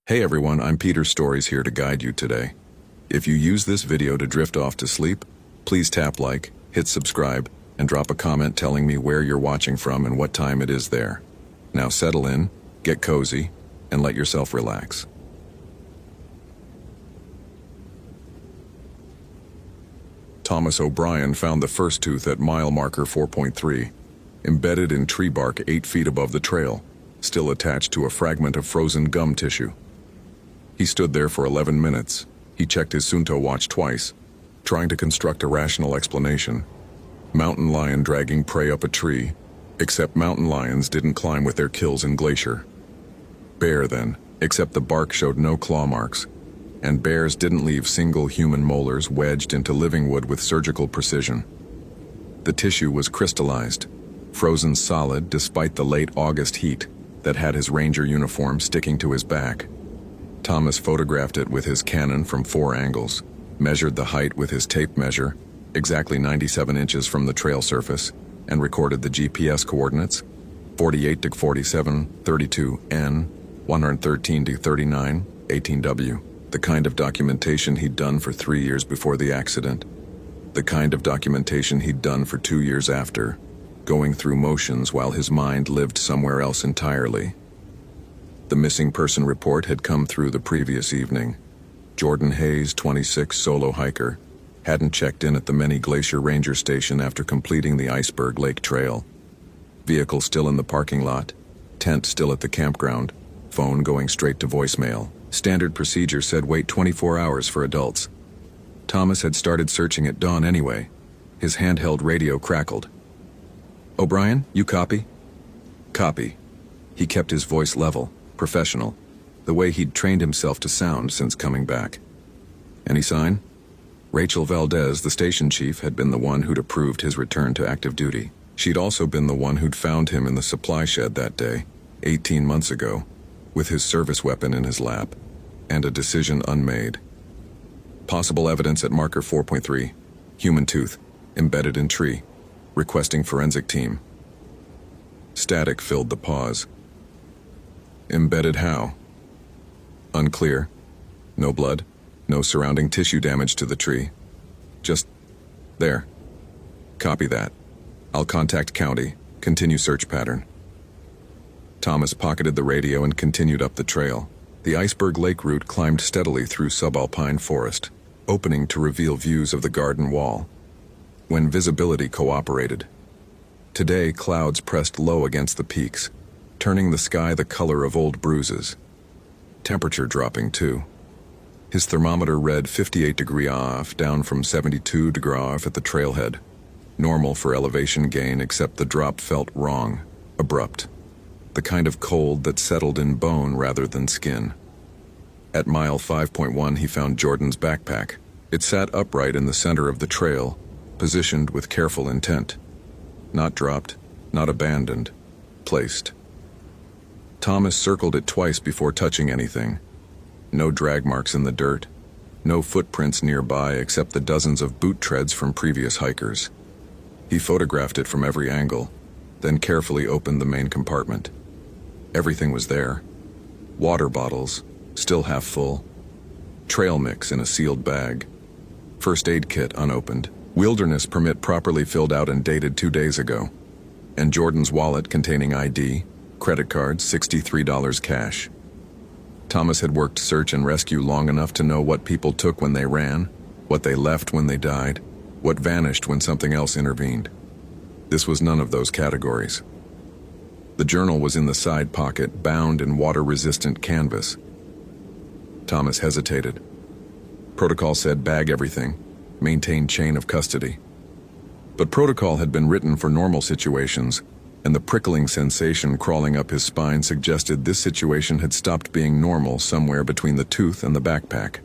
Hey everyone, I'm Peter Stories here to guide you today. If you use this video to drift off to sleep, please tap like, hit subscribe, and drop a comment telling me where you're watching from and what time it is there. Now settle in, get cozy, and let yourself relax. Thomas O'Brien found the first tooth at mile marker 4.3, embedded in tree bark 8 feet above the trail, still attached to a fragment of frozen gum tissue. He stood there for 11 minutes. He checked his Sunto watch twice, trying to construct a rational explanation. Mountain lion dragging prey up a tree, except mountain lions didn't climb with their kills in glacier. Bear then, except the bark showed no claw marks, and bears didn't leave single human molars wedged into living wood with surgical precision. The tissue was crystallized, frozen solid despite the late August heat that had his ranger uniform sticking to his back. Thomas photographed it with his Canon from 4 angles, measured the height with his tape measure, exactly 97 inches from the trail surface, and recorded the GPS coordinates, 48 to 47, 32 N, 113 to 39, 18W, the kind of documentation he'd done for 3 years before the accident, the kind of documentation he'd done for 2 years after, going through motions while his mind lived somewhere else entirely. The missing person report had come through the previous evening. Jordan Hayes, 26, solo hiker, hadn't checked in at the Many Glacier Ranger Station after completing the Iceberg Lake Trail. Vehicle still in the parking lot, tent still at the campground, phone going straight to voicemail. Standard procedure said wait 24 hours for adults. Thomas had started searching at dawn anyway. His handheld radio crackled. "O'Brien, you copy?" "Copy." He kept his voice level, professional, the way he'd trained himself to sound since coming back. "Any sign?" Rachel Valdez, the station chief, had been the one who'd approved his return to active duty. She'd also been the one who'd found him in the supply shed that day, 18 months ago, with his service weapon in his lap, and a decision unmade. Possible evidence at marker 4.3, human tooth, embedded in tree, requesting forensic team. Static filled the pause. Embedded how? Unclear. No blood, no surrounding tissue damage to the tree. Just there. Copy that. I'll contact county, continue search pattern. Thomas pocketed the radio and continued up the trail. The Iceberg Lake route climbed steadily through subalpine forest, opening to reveal views of the garden wall. When visibility cooperated. Today, clouds pressed low against the peaks, turning the sky the color of old bruises. Temperature dropping too. His thermometer read 58 degrees off, down from 72 degrees off at the trailhead. Normal for elevation gain, except the drop felt wrong, abrupt. The kind of cold that settled in bone rather than skin. At mile 5.1, he found Jordan's backpack. It sat upright in the center of the trail, positioned with careful intent. Not dropped, not abandoned, placed. Thomas circled it twice before touching anything. No drag marks in the dirt, no footprints nearby except the dozens of boot treads from previous hikers. He photographed it from every angle, then carefully opened the main compartment. Everything was there. Water bottles, still half full. Trail mix in a sealed bag. First aid kit unopened. Wilderness permit properly filled out and dated 2 days ago. And Jordan's wallet containing ID, credit card, $63 cash. Thomas had worked search and rescue long enough to know what people took when they ran, what they left when they died, what vanished when something else intervened. This was none of those categories. The journal was in the side pocket, bound in water-resistant canvas. Thomas hesitated. Protocol said bag everything, maintain chain of custody. But protocol had been written for normal situations, and the prickling sensation crawling up his spine suggested this situation had stopped being normal somewhere between the tooth and the backpack.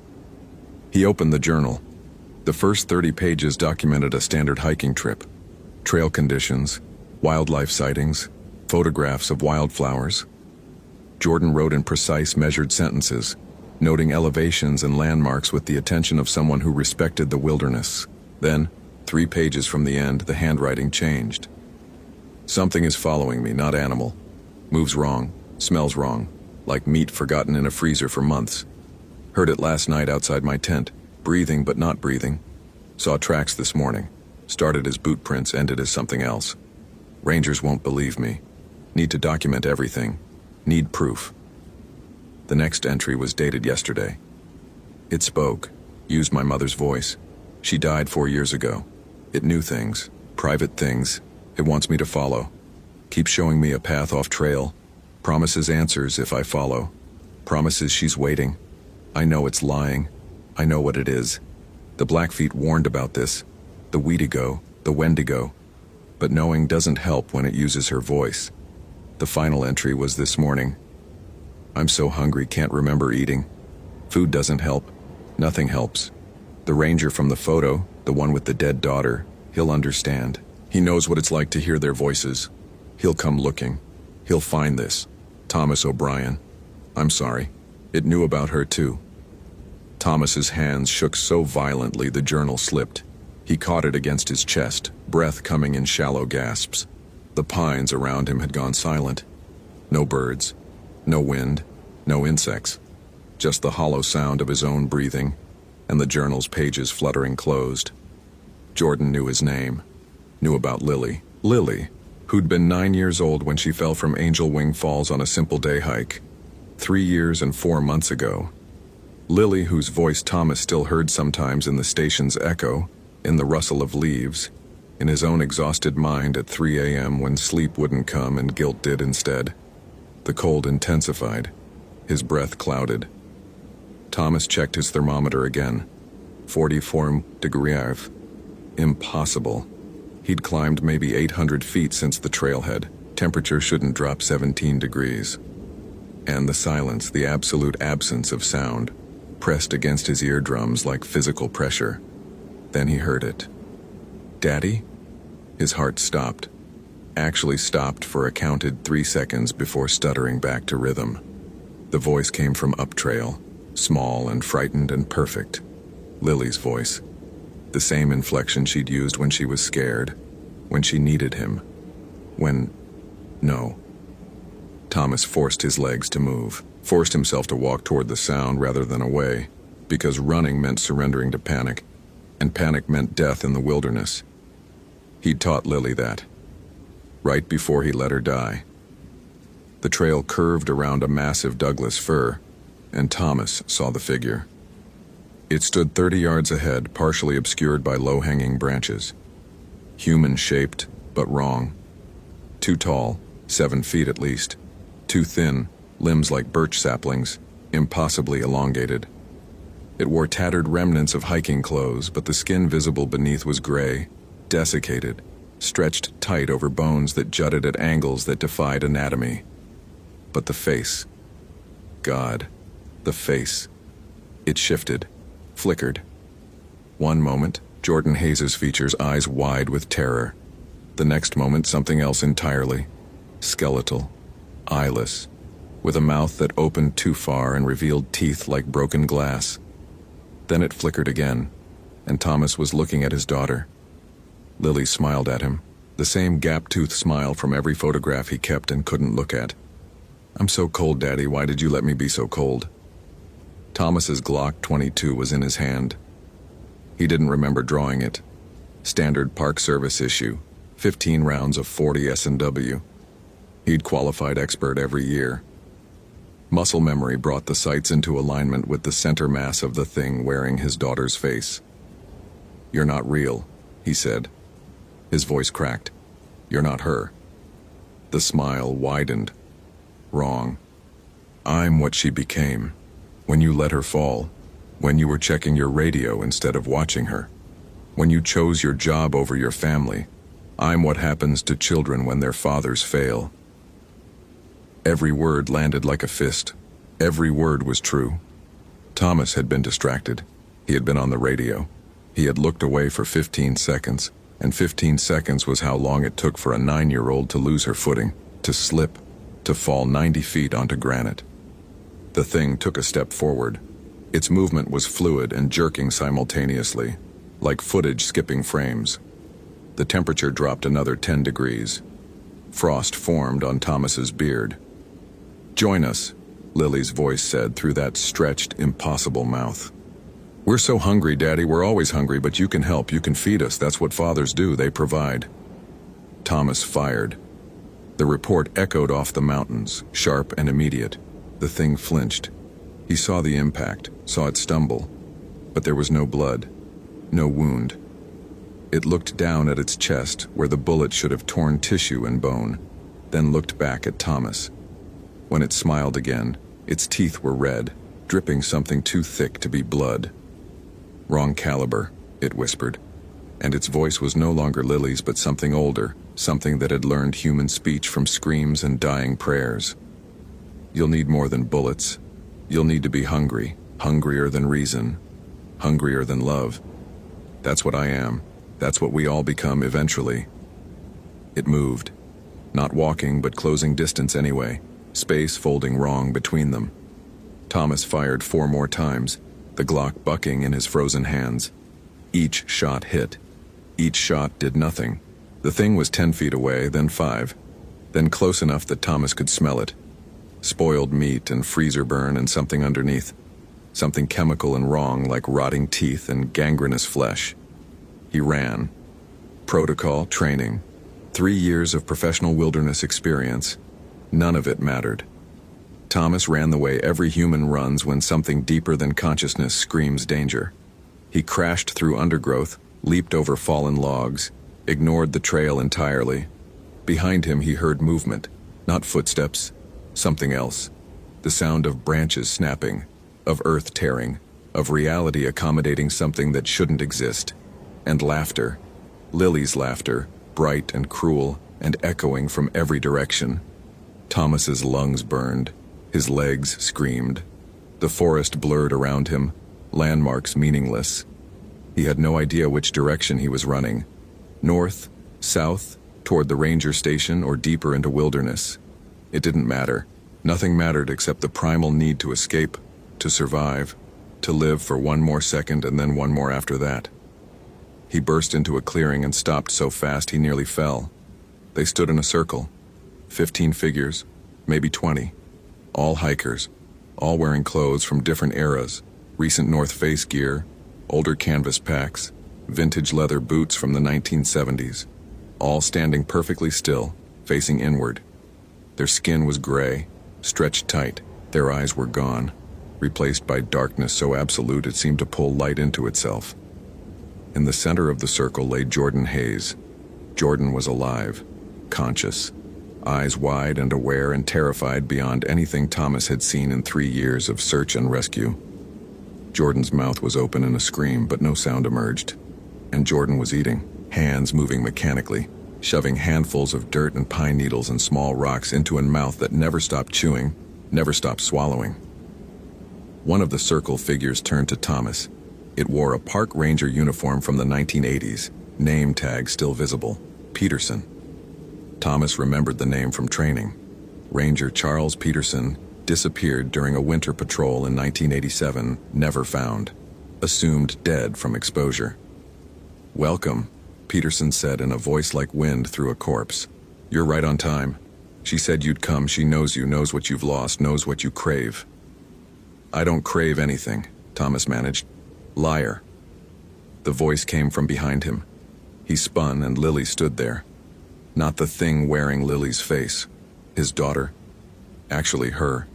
He opened the journal. The first 30 pages documented a standard hiking trip. Trail conditions, wildlife sightings, photographs of wildflowers. Jordan wrote in precise, measured sentences, noting elevations and landmarks with the attention of someone who respected the wilderness. Then, 3 pages from the end, the handwriting changed. Something is following me, not animal. Moves wrong, smells wrong, like meat forgotten in a freezer for months. Heard it last night outside my tent, breathing but not breathing. Saw tracks this morning. Started as boot prints, ended as something else. Rangers won't believe me. Need to document everything. Need proof. The next entry was dated yesterday. It spoke, used my mother's voice. She died 4 years ago. It knew things, private things. It wants me to follow. Keeps showing me a path off trail. Promises answers if I follow. Promises she's waiting. I know it's lying. I know what it is. The Blackfeet warned about this. The Weedigo, the Wendigo. But knowing doesn't help when it uses her voice. The final entry was this morning. I'm so hungry, can't remember eating. Food doesn't help. Nothing helps. The ranger from the photo, the one with the dead daughter, he'll understand. He knows what it's like to hear their voices. He'll come looking. He'll find this. Thomas O'Brien. I'm sorry. It knew about her too. Thomas's hands shook so violently the journal slipped. He caught it against his chest, breath coming in shallow gasps. The pines around him had gone silent. No birds, no wind, no insects. Just the hollow sound of his own breathing, and the journal's pages fluttering closed. Jordan knew his name, knew about Lily. Lily, who'd been 9 years old when she fell from Angel Wing Falls on a simple day hike. 3 years and 4 months ago. Lily, whose voice Thomas still heard sometimes in the station's echo, in the rustle of leaves, in his own exhausted mind at 3 a.m. when sleep wouldn't come and guilt did instead. The cold intensified. His breath clouded. Thomas checked his thermometer again. 44 degrees. Impossible. He'd climbed maybe 800 feet since the trailhead. Temperature shouldn't drop 17 degrees. And the silence, the absolute absence of sound, pressed against his eardrums like physical pressure. Then he heard it. Daddy? His heart stopped. Actually stopped for a counted 3 seconds before stuttering back to rhythm. The voice came from up trail, small and frightened and perfect. Lily's voice. The same inflection she'd used when she was scared, when she needed him. No. Thomas forced his legs to move, forced himself to walk toward the sound rather than away, because running meant surrendering to panic, and panic meant death in the wilderness. He'd taught Lily that, right before he let her die. The trail curved around a massive Douglas fir, and Thomas saw the figure. It stood 30 yards ahead, partially obscured by low-hanging branches. Human-shaped, but wrong. Too tall, 7 feet at least. Too thin, limbs like birch saplings, impossibly elongated. It wore tattered remnants of hiking clothes, but the skin visible beneath was gray, desiccated, stretched tight over bones that jutted at angles that defied anatomy. But the face. God, the face. It shifted, flickered. One moment, Jordan Hayes' features eyes wide with terror. The next moment, something else entirely. Skeletal, eyeless, with a mouth that opened too far and revealed teeth like broken glass. Then it flickered again, and Thomas was looking at his daughter. Lily smiled at him, the same gap-toothed smile from every photograph he kept and couldn't look at. I'm so cold, Daddy, why did you let me be so cold? Thomas's Glock 22 was in his hand. He didn't remember drawing it. Standard Park Service issue, 15 rounds of 40 S&W. He'd qualified expert every year. Muscle memory brought the sights into alignment with the center mass of the thing wearing his daughter's face. You're not real, he said. His voice cracked. You're not her. The smile widened. Wrong. I'm what she became. When you let her fall. When you were checking your radio instead of watching her. When you chose your job over your family. I'm what happens to children when their fathers fail. Every word landed like a fist. Every word was true. Thomas had been distracted. He had been on the radio. He had looked away for 15 seconds, and 15 seconds was how long it took for a 9-year-old to lose her footing, to slip, to fall 90 feet onto granite. The thing took a step forward. Its movement was fluid and jerking simultaneously, like footage skipping frames. The temperature dropped another 10 degrees. Frost formed on Thomas's beard. Join us, Lily's voice said through that stretched, impossible mouth. "We're so hungry, Daddy, we're always hungry, but you can help, you can feed us, that's what fathers do, they provide." Thomas fired. The report echoed off the mountains, sharp and immediate. The thing flinched. He saw the impact, saw it stumble, but there was no blood, no wound. It looked down at its chest, where the bullet should have torn tissue and bone, then looked back at Thomas. When it smiled again, its teeth were red, dripping something too thick to be blood. "Wrong caliber," it whispered, and its voice was no longer Lily's but something older, something that had learned human speech from screams and dying prayers. "You'll need more than bullets. You'll need to be hungry, hungrier than reason, hungrier than love. That's what I am. That's what we all become eventually." It moved. Not walking, but closing distance anyway, space folding wrong between them. Thomas fired 4 more times, the Glock bucking in his frozen hands. Each shot hit. Each shot did nothing. The thing was 10 feet away, then 5, then close enough that Thomas could smell it. Spoiled meat and freezer burn and something underneath. Something chemical and wrong, like rotting teeth and gangrenous flesh. He ran. Protocol, training, 3 years of professional wilderness experience. None of it mattered. Thomas ran the way every human runs when something deeper than consciousness screams danger. He crashed through undergrowth, leaped over fallen logs, ignored the trail entirely. Behind him he heard movement, not footsteps, something else. The sound of branches snapping, of earth tearing, of reality accommodating something that shouldn't exist. And laughter. Lily's laughter, bright and cruel, and echoing from every direction. Thomas's lungs burned. His legs screamed. The forest blurred around him, landmarks meaningless. He had no idea which direction he was running. North, south, toward the ranger station, or deeper into wilderness. It didn't matter. Nothing mattered except the primal need to escape, to survive, to live for 1 more second and then 1 more after that. He burst into a clearing and stopped so fast he nearly fell. They stood in a circle. 15 figures, maybe 20. All hikers, all wearing clothes from different eras, recent North Face gear, older canvas packs, vintage leather boots from the 1970s, all standing perfectly still, facing inward. Their skin was gray, stretched tight. Their eyes were gone, replaced by darkness so absolute it seemed to pull light into itself. In the center of the circle lay Jordan Hayes. Jordan was alive, conscious, eyes wide and aware and terrified beyond anything Thomas had seen in 3 years of search and rescue. Jordan's mouth was open in a scream, but no sound emerged. And Jordan was eating, hands moving mechanically, shoving handfuls of dirt and pine needles and small rocks into a mouth that never stopped chewing, never stopped swallowing. One of the circle figures turned to Thomas. It wore a park ranger uniform from the 1980s, name tag still visible, Peterson. Thomas remembered the name from training. Ranger Charles Peterson disappeared during a winter patrol in 1987, never found, assumed dead from exposure. "Welcome," Peterson said in a voice like wind through a corpse. "You're right on time. She said you'd come. She knows you, knows what you've lost, knows what you crave." "I don't crave anything," Thomas managed. "Liar." The voice came from behind him. He spun and Lily stood there. Not the thing wearing Lily's face. His daughter. Actually her.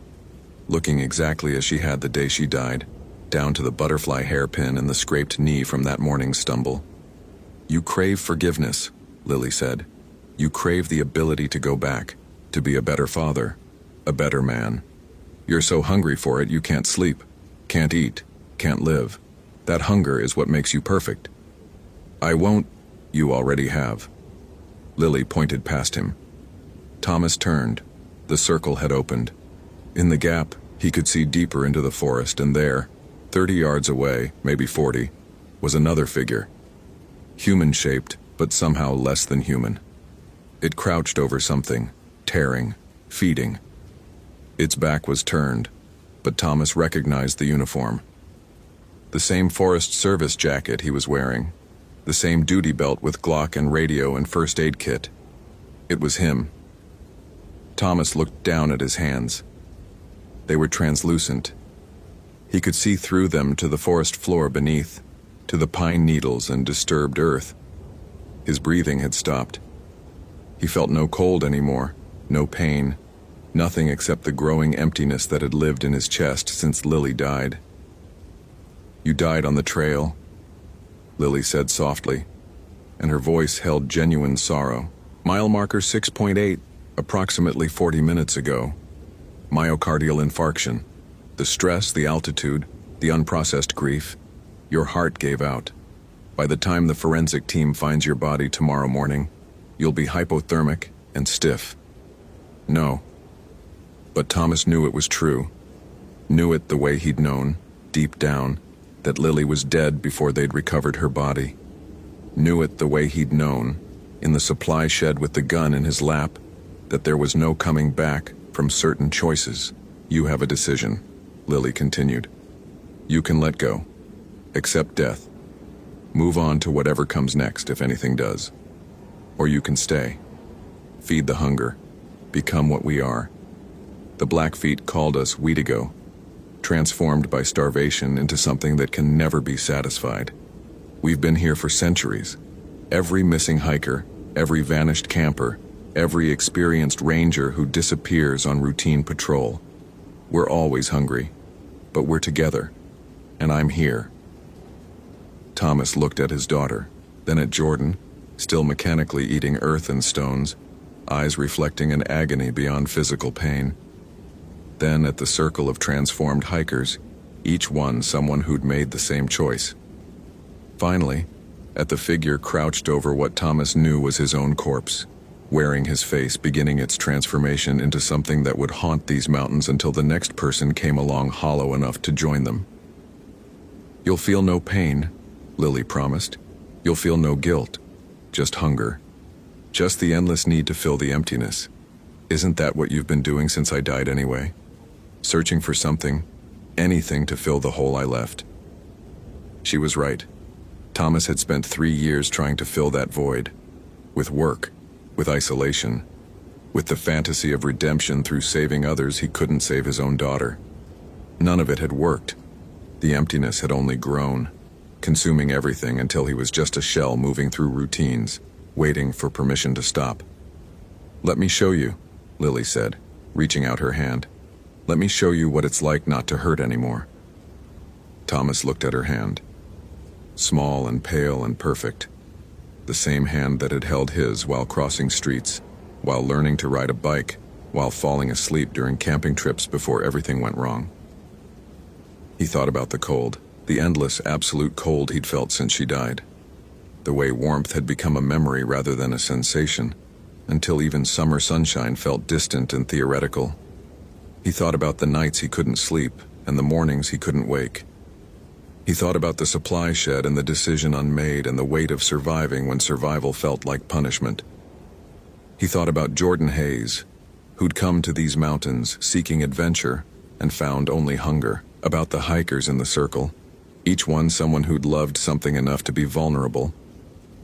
Looking exactly as she had the day she died, down to the butterfly hairpin and the scraped knee from that morning's stumble. "You crave forgiveness," Lily said. "You crave the ability to go back, to be a better father, a better man. You're so hungry for it you can't sleep, can't eat, can't live. That hunger is what makes you perfect." "I won't." "You already have." Lily pointed past him. Thomas turned. The circle had opened. In the gap, he could see deeper into the forest, and there, 30 yards away, maybe 40, was another figure. Human-shaped, but somehow less than human. It crouched over something, tearing, feeding. Its back was turned, but Thomas recognized the uniform. The same Forest Service jacket he was wearing, the same duty belt with Glock and radio and first aid kit. It was him. Thomas looked down at his hands. They were translucent. He could see through them to the forest floor beneath, to the pine needles and disturbed earth. His breathing had stopped. He felt no cold anymore, no pain, nothing except the growing emptiness that had lived in his chest since Lily died. "You died on the trail," Lily said softly, and her voice held genuine sorrow. "Mile marker 6.8, approximately 40 minutes ago. Myocardial infarction. The stress, the altitude, the unprocessed grief. Your heart gave out. By the time the forensic team finds your body tomorrow morning, you'll be hypothermic and stiff." No. But Thomas knew it was true. Knew it the way he'd known, deep down, that Lily was dead before they'd recovered her body. Knew it the way he'd known, in the supply shed with the gun in his lap, that there was no coming back from certain choices. "You have a decision," Lily continued. "You can let go. Accept death. Move on to whatever comes next, if anything does. Or you can stay. Feed the hunger. Become what we are. The Blackfeet called us Weedigo, transformed by starvation into something that can never be satisfied. We've been here for centuries. Every missing hiker, every vanished camper, every experienced ranger who disappears on routine patrol. We're always hungry, but we're together, and I'm here." Thomas looked at his daughter, then at Jordan, still mechanically eating earth and stones, eyes reflecting an agony beyond physical pain. Then at the circle of transformed hikers, each one someone who'd made the same choice. Finally, at the figure crouched over what Thomas knew was his own corpse, wearing his face, beginning its transformation into something that would haunt these mountains until the next person came along hollow enough to join them. "You'll feel no pain," Lily promised. "You'll feel no guilt, just hunger. Just the endless need to fill the emptiness. Isn't that what you've been doing since I died anyway? Searching for something, anything to fill the hole I left." She was right. Thomas had spent 3 years trying to fill that void. With work, with isolation, with the fantasy of redemption through saving others he couldn't save his own daughter. None of it had worked. The emptiness had only grown, consuming everything until he was just a shell moving through routines, waiting for permission to stop. "Let me show you," Lily said, reaching out her hand. "Let me show you what it's like not to hurt anymore." Thomas looked at her hand. Small and pale and perfect. The same hand that had held his while crossing streets, while learning to ride a bike, while falling asleep during camping trips before everything went wrong. He thought about the cold, the endless, absolute cold he'd felt since she died. The way warmth had become a memory rather than a sensation, until even summer sunshine felt distant and theoretical. He thought about the nights he couldn't sleep and the mornings he couldn't wake. He thought about the supply shed and the decision unmade and the weight of surviving when survival felt like punishment. He thought about Jordan Hayes, who'd come to these mountains seeking adventure and found only hunger. About the hikers in the circle, each one someone who'd loved something enough to be vulnerable,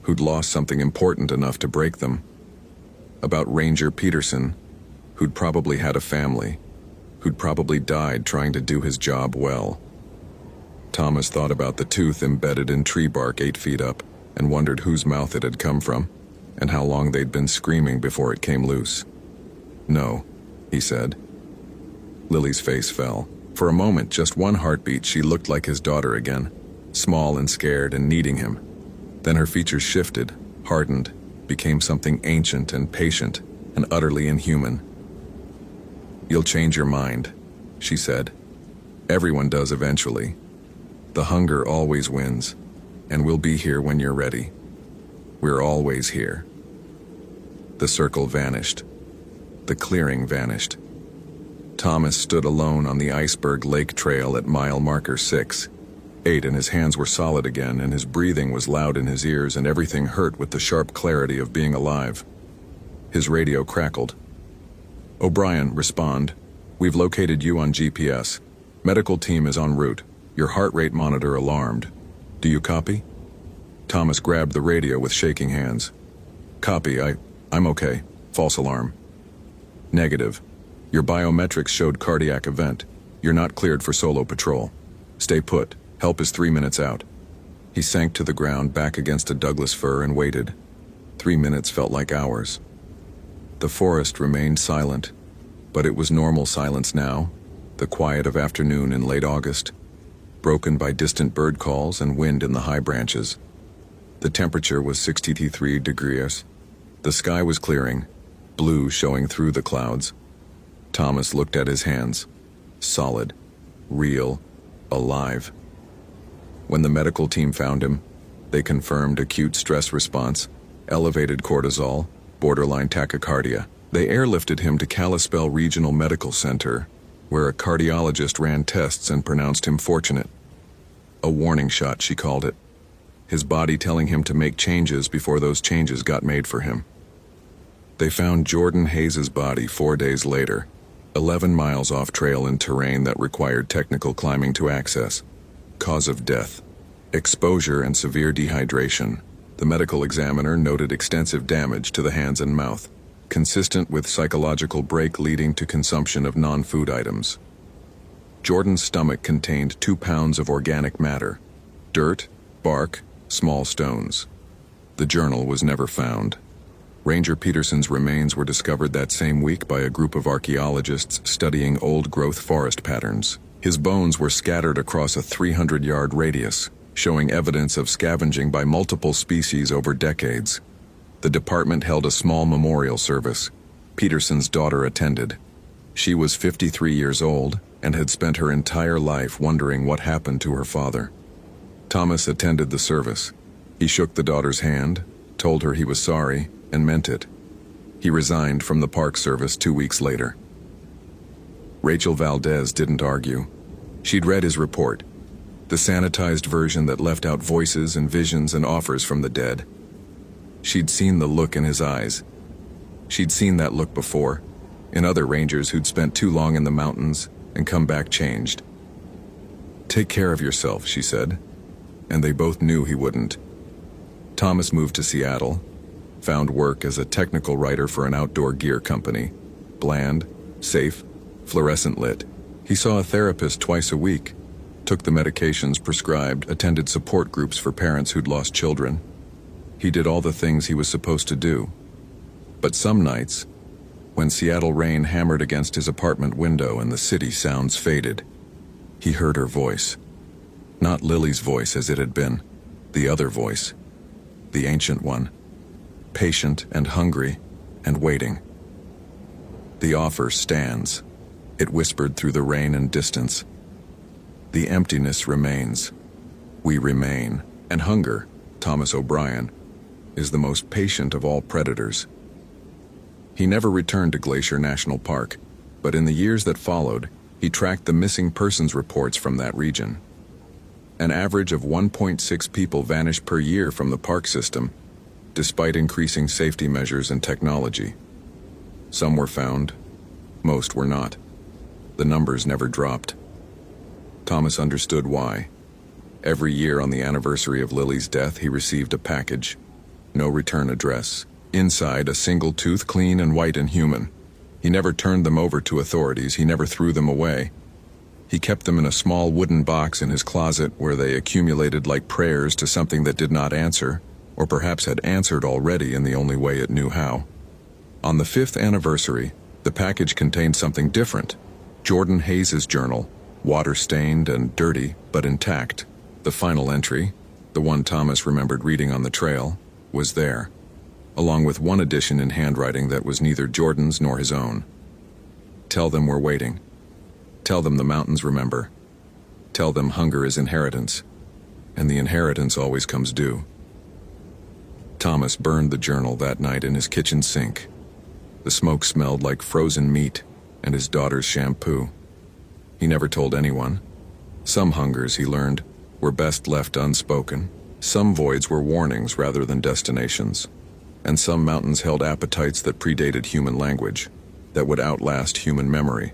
who'd lost something important enough to break them. About Ranger Peterson, who'd probably had a family, who'd probably died trying to do his job well. Thomas thought about the tooth embedded in tree bark 8 feet up and wondered whose mouth it had come from and how long they'd been screaming before it came loose. "No," he said. Lily's face fell. For a moment, just one heartbeat, she looked like his daughter again, small and scared and needing him. Then her features shifted, hardened, became something ancient and patient and utterly inhuman. "You'll change your mind," she said. "Everyone does eventually. The hunger always wins, and we'll be here when you're ready. We're always here." The circle vanished. The clearing vanished. Thomas stood alone on the Iceberg Lake Trail at mile marker 6.8, and his hands were solid again, and his breathing was loud in his ears, and everything hurt with the sharp clarity of being alive. His radio crackled. "O'Brien, respond. We've located you on GPS. Medical team is en route. Your heart rate monitor alarmed. Do you copy?" Thomas grabbed the radio with shaking hands. "Copy, I'm okay. False alarm." "Negative. Your biometrics showed cardiac event. You're not cleared for solo patrol. Stay put. Help is 3 minutes out. He sank to the ground back against a Douglas fir and waited. 3 minutes felt like hours. The forest remained silent, but it was normal silence now, the quiet of afternoon in late August, broken by distant bird calls and wind in the high branches. The temperature was 63 degrees. The sky was clearing, blue showing through the clouds. Thomas looked at his hands. Solid, real, alive. When the medical team found him, they confirmed acute stress response, elevated cortisol, borderline tachycardia. They airlifted him to Kalispell Regional Medical Center, where a cardiologist ran tests and pronounced him fortunate. A warning shot, she called it. His body telling him to make changes before those changes got made for him. They found Jordan Hayes's body 4 days later, 11 miles off trail in terrain that required technical climbing to access. Cause of death: exposure and severe dehydration. The medical examiner noted extensive damage to the hands and mouth, consistent with psychological break leading to consumption of non-food items. Jordan's stomach contained 2 pounds of organic matter: dirt, bark, small stones. The journal was never found. Ranger Peterson's remains were discovered that same week by a group of archaeologists studying old-growth forest patterns. His bones were scattered across a 300-yard radius, showing evidence of scavenging by multiple species over decades. The department held a small memorial service. Peterson's daughter attended. She was 53 years old and had spent her entire life wondering what happened to her father. Thomas attended the service. He shook the daughter's hand, told her he was sorry, and meant it. He resigned from the Park Service 2 weeks later. Rachel Valdez didn't argue. She'd read his report, the sanitized version that left out voices and visions and offers from the dead. She'd seen the look in his eyes. She'd seen that look before, in other rangers who'd spent too long in the mountains and come back changed. "Take care of yourself," she said, and they both knew he wouldn't. Thomas moved to Seattle, found work as a technical writer for an outdoor gear company. Bland, safe, fluorescent lit. He saw a therapist twice a week, took the medications prescribed, attended support groups for parents who'd lost children. He did all the things he was supposed to do. But some nights, when Seattle rain hammered against his apartment window and the city sounds faded, he heard her voice. Not Lily's voice as it had been, the other voice, the ancient one, patient and hungry and waiting. "The offer stands," it whispered through the rain and distance. "The emptiness remains. We remain." And hunger, Thomas O'Brien, is the most patient of all predators. He never returned to Glacier National Park, but in the years that followed, he tracked the missing persons reports from that region. An average of 1.6 people vanished per year from the park system, despite increasing safety measures and technology. Some were found, most were not. The numbers never dropped. Thomas understood why. Every year on the anniversary of Lily's death, he received a package. No return address. Inside, a single tooth, clean and white and human. He never turned them over to authorities. He never threw them away. He kept them in a small wooden box in his closet where they accumulated like prayers to something that did not answer, or perhaps had answered already in the only way it knew how. On the 5th anniversary, the package contained something different. Jordan Hayes's journal, water-stained and dirty, but intact. The final entry, the one Thomas remembered reading on the trail, was there, along with one addition in handwriting that was neither Jordan's nor his own. "Tell them we're waiting. Tell them the mountains remember. Tell them hunger is inheritance, and the inheritance always comes due." Thomas burned the journal that night in his kitchen sink. The smoke smelled like frozen meat and his daughter's shampoo. He never told anyone. Some hungers, he learned, were best left unspoken. Some voids were warnings rather than destinations. And some mountains held appetites that predated human language, that would outlast human memory,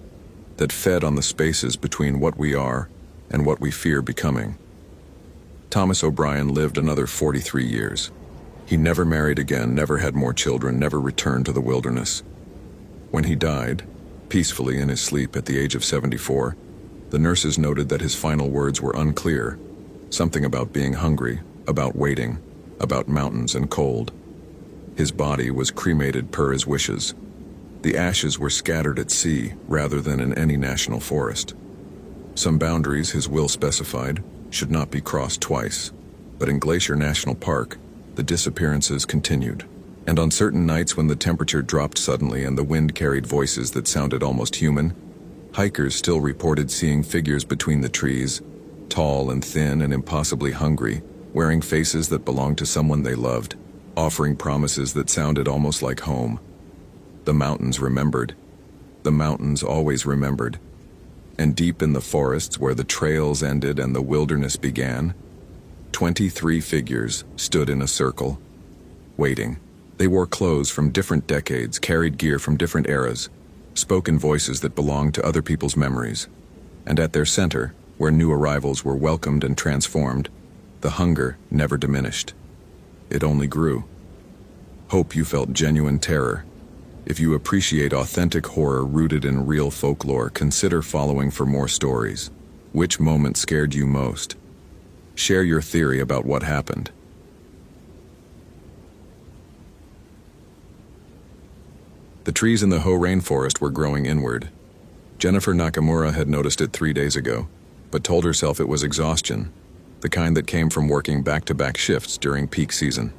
that fed on the spaces between what we are and what we fear becoming. Thomas O'Brien lived another 43 years. He never married again, never had more children, never returned to the wilderness. When he died, peacefully in his sleep at the age of 74. The nurses noted that his final words were unclear, something about being hungry, about waiting, about mountains and cold. His body was cremated per his wishes. The ashes were scattered at sea rather than in any national forest. Some boundaries his will specified should not be crossed twice, but in Glacier National Park, the disappearances continued. And on certain nights when the temperature dropped suddenly and the wind carried voices that sounded almost human, hikers still reported seeing figures between the trees, tall and thin and impossibly hungry, wearing faces that belonged to someone they loved, offering promises that sounded almost like home. The mountains remembered. The mountains always remembered. And deep in the forests where the trails ended and the wilderness began, 23 figures stood in a circle, waiting. They wore clothes from different decades, carried gear from different eras, spoke in voices that belonged to other people's memories. And at their center, where new arrivals were welcomed and transformed, the hunger never diminished. It only grew. Hope you felt genuine terror. If you appreciate authentic horror rooted in real folklore, consider following for more stories. Which moment scared you most? Share your theory about what happened. The trees in the Hoh rainforest were growing inward. Jennifer Nakamura had noticed it 3 days ago, but told herself it was exhaustion, the kind that came from working back-to-back shifts during peak season.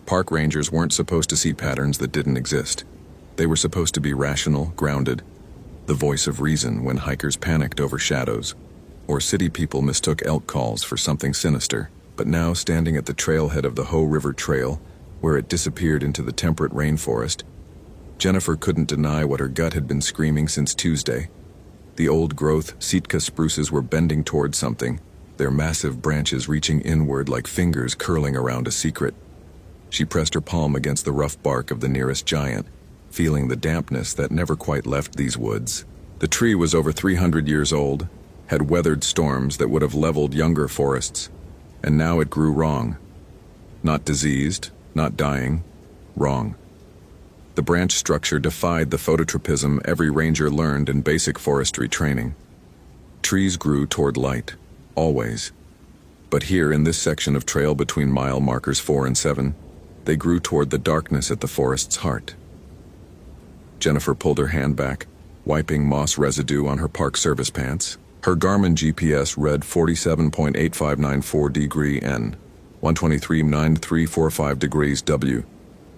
Park rangers weren't supposed to see patterns that didn't exist. They were supposed to be rational, grounded, the voice of reason when hikers panicked over shadows, or city people mistook elk calls for something sinister. But now, standing at the trailhead of the Hoh River Trail, where it disappeared into the temperate rainforest, Jennifer couldn't deny what her gut had been screaming since Tuesday. The old-growth Sitka spruces were bending toward something, their massive branches reaching inward like fingers curling around a secret. She pressed her palm against the rough bark of the nearest giant, feeling the dampness that never quite left these woods. The tree was over 300 years old, had weathered storms that would have leveled younger forests, and now it grew wrong. Not diseased, not dying, wrong. The branch structure defied the phototropism every ranger learned in basic forestry training. Trees grew toward light, always. But here in this section of trail between mile markers 4 and 7, they grew toward the darkness at the forest's heart. Jennifer pulled her hand back, wiping moss residue on her Park Service pants. Her Garmin GPS read 47.8594 degree N, 123.9345 degrees W.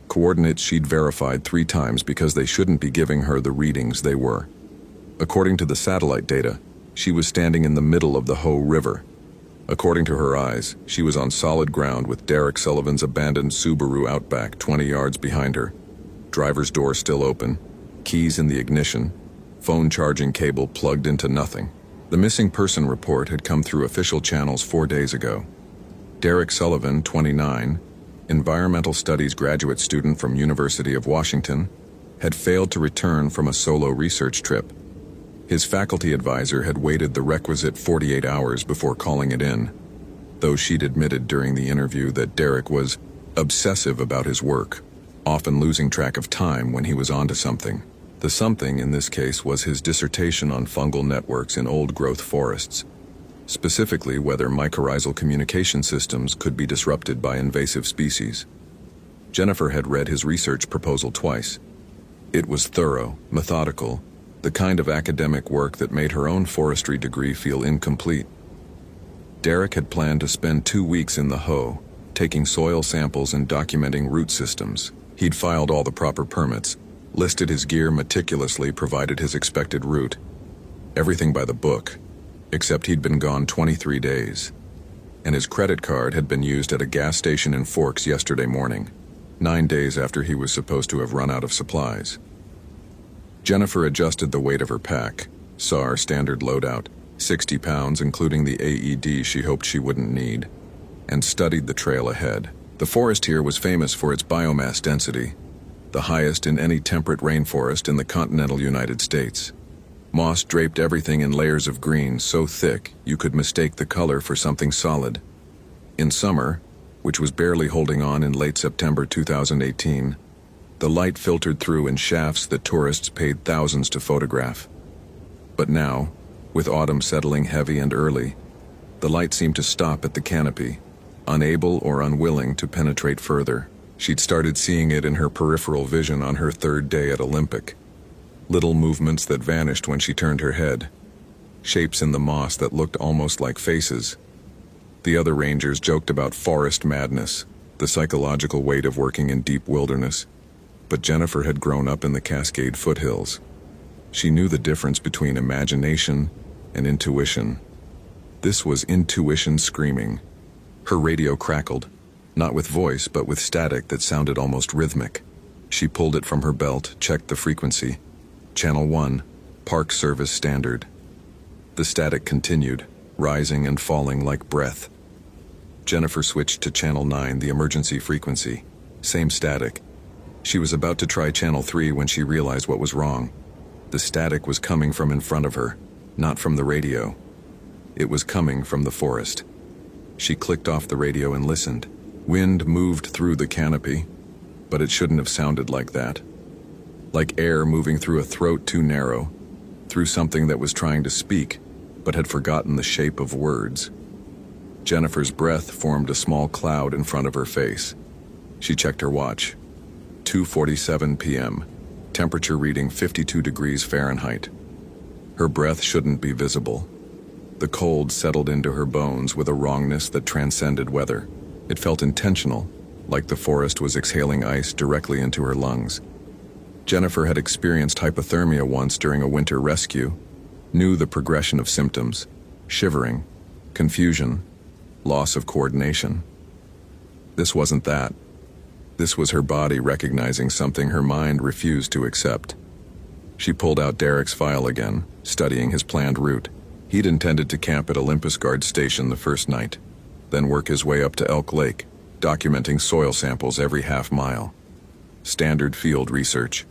Coordinates she'd verified 3 times because they shouldn't be giving her the readings they were. According to the satellite data, she was standing in the middle of the Hoh River. According to her eyes, she was on solid ground with Derek Sullivan's abandoned Subaru Outback 20 yards behind her, driver's door still open, keys in the ignition, phone charging cable plugged into nothing. The missing person report had come through official channels 4 days ago. Derek Sullivan, 29, environmental studies graduate student from University of Washington, had failed to return from a solo research trip. His faculty advisor had waited the requisite 48 hours before calling it in, though she'd admitted during the interview that Derek was obsessive about his work, often losing track of time when he was onto something. The something in this case was his dissertation on fungal networks in old-growth forests, specifically whether mycorrhizal communication systems could be disrupted by invasive species. Jennifer had read his research proposal twice. It was thorough, methodical, the kind of academic work that made her own forestry degree feel incomplete. Derek had planned to spend 2 weeks in the Hoh, taking soil samples and documenting root systems. He'd filed all the proper permits, listed his gear meticulously, provided his expected route. Everything by the book, except he'd been gone 23 days. And his credit card had been used at a gas station in Forks yesterday morning, 9 days after he was supposed to have run out of supplies. Jennifer adjusted the weight of her pack, saw her standard loadout, 60 pounds including the AED she hoped she wouldn't need, and studied the trail ahead. The forest here was famous for its biomass density, the highest in any temperate rainforest in the continental United States. Moss draped everything in layers of green so thick you could mistake the color for something solid. In summer, which was barely holding on in late September 2018, The light filtered through in shafts that tourists paid thousands to photograph. But now, with autumn settling heavy and early, the light seemed to stop at the canopy, unable or unwilling to penetrate further. She'd started seeing it in her peripheral vision on her third day at Olympic. Little movements that vanished when she turned her head. Shapes in the moss that looked almost like faces. The other rangers joked about forest madness, the psychological weight of working in deep wilderness. But Jennifer had grown up in the Cascade foothills. She knew the difference between imagination and intuition. This was intuition screaming. Her radio crackled, not with voice but with static that sounded almost rhythmic. She pulled it from her belt, checked the frequency. Channel 1, Park Service Standard. The static continued, rising and falling like breath. Jennifer switched to Channel 9, the emergency frequency. Same static. She was about to try Channel 3 when she realized what was wrong. The static was coming from in front of her, not from the radio. It was coming from the forest. She clicked off the radio and listened. Wind moved through the canopy, but it shouldn't have sounded like that. Like air moving through a throat too narrow, through something that was trying to speak, but had forgotten the shape of words. Jennifer's breath formed a small cloud in front of her face. She checked her watch. 2:47 p.m., temperature reading 52 degrees Fahrenheit. Her breath shouldn't be visible. The cold settled into her bones with a wrongness that transcended weather. It felt intentional, like the forest was exhaling ice directly into her lungs. Jennifer had experienced hypothermia once during a winter rescue, knew the progression of symptoms: shivering, confusion, loss of coordination. This wasn't that. This was her body recognizing something her mind refused to accept. She pulled out Derek's file again, studying his planned route. He'd intended to camp at Olympus Guard Station the first night, then work his way up to Elk Lake, documenting soil samples every half mile. Standard field research.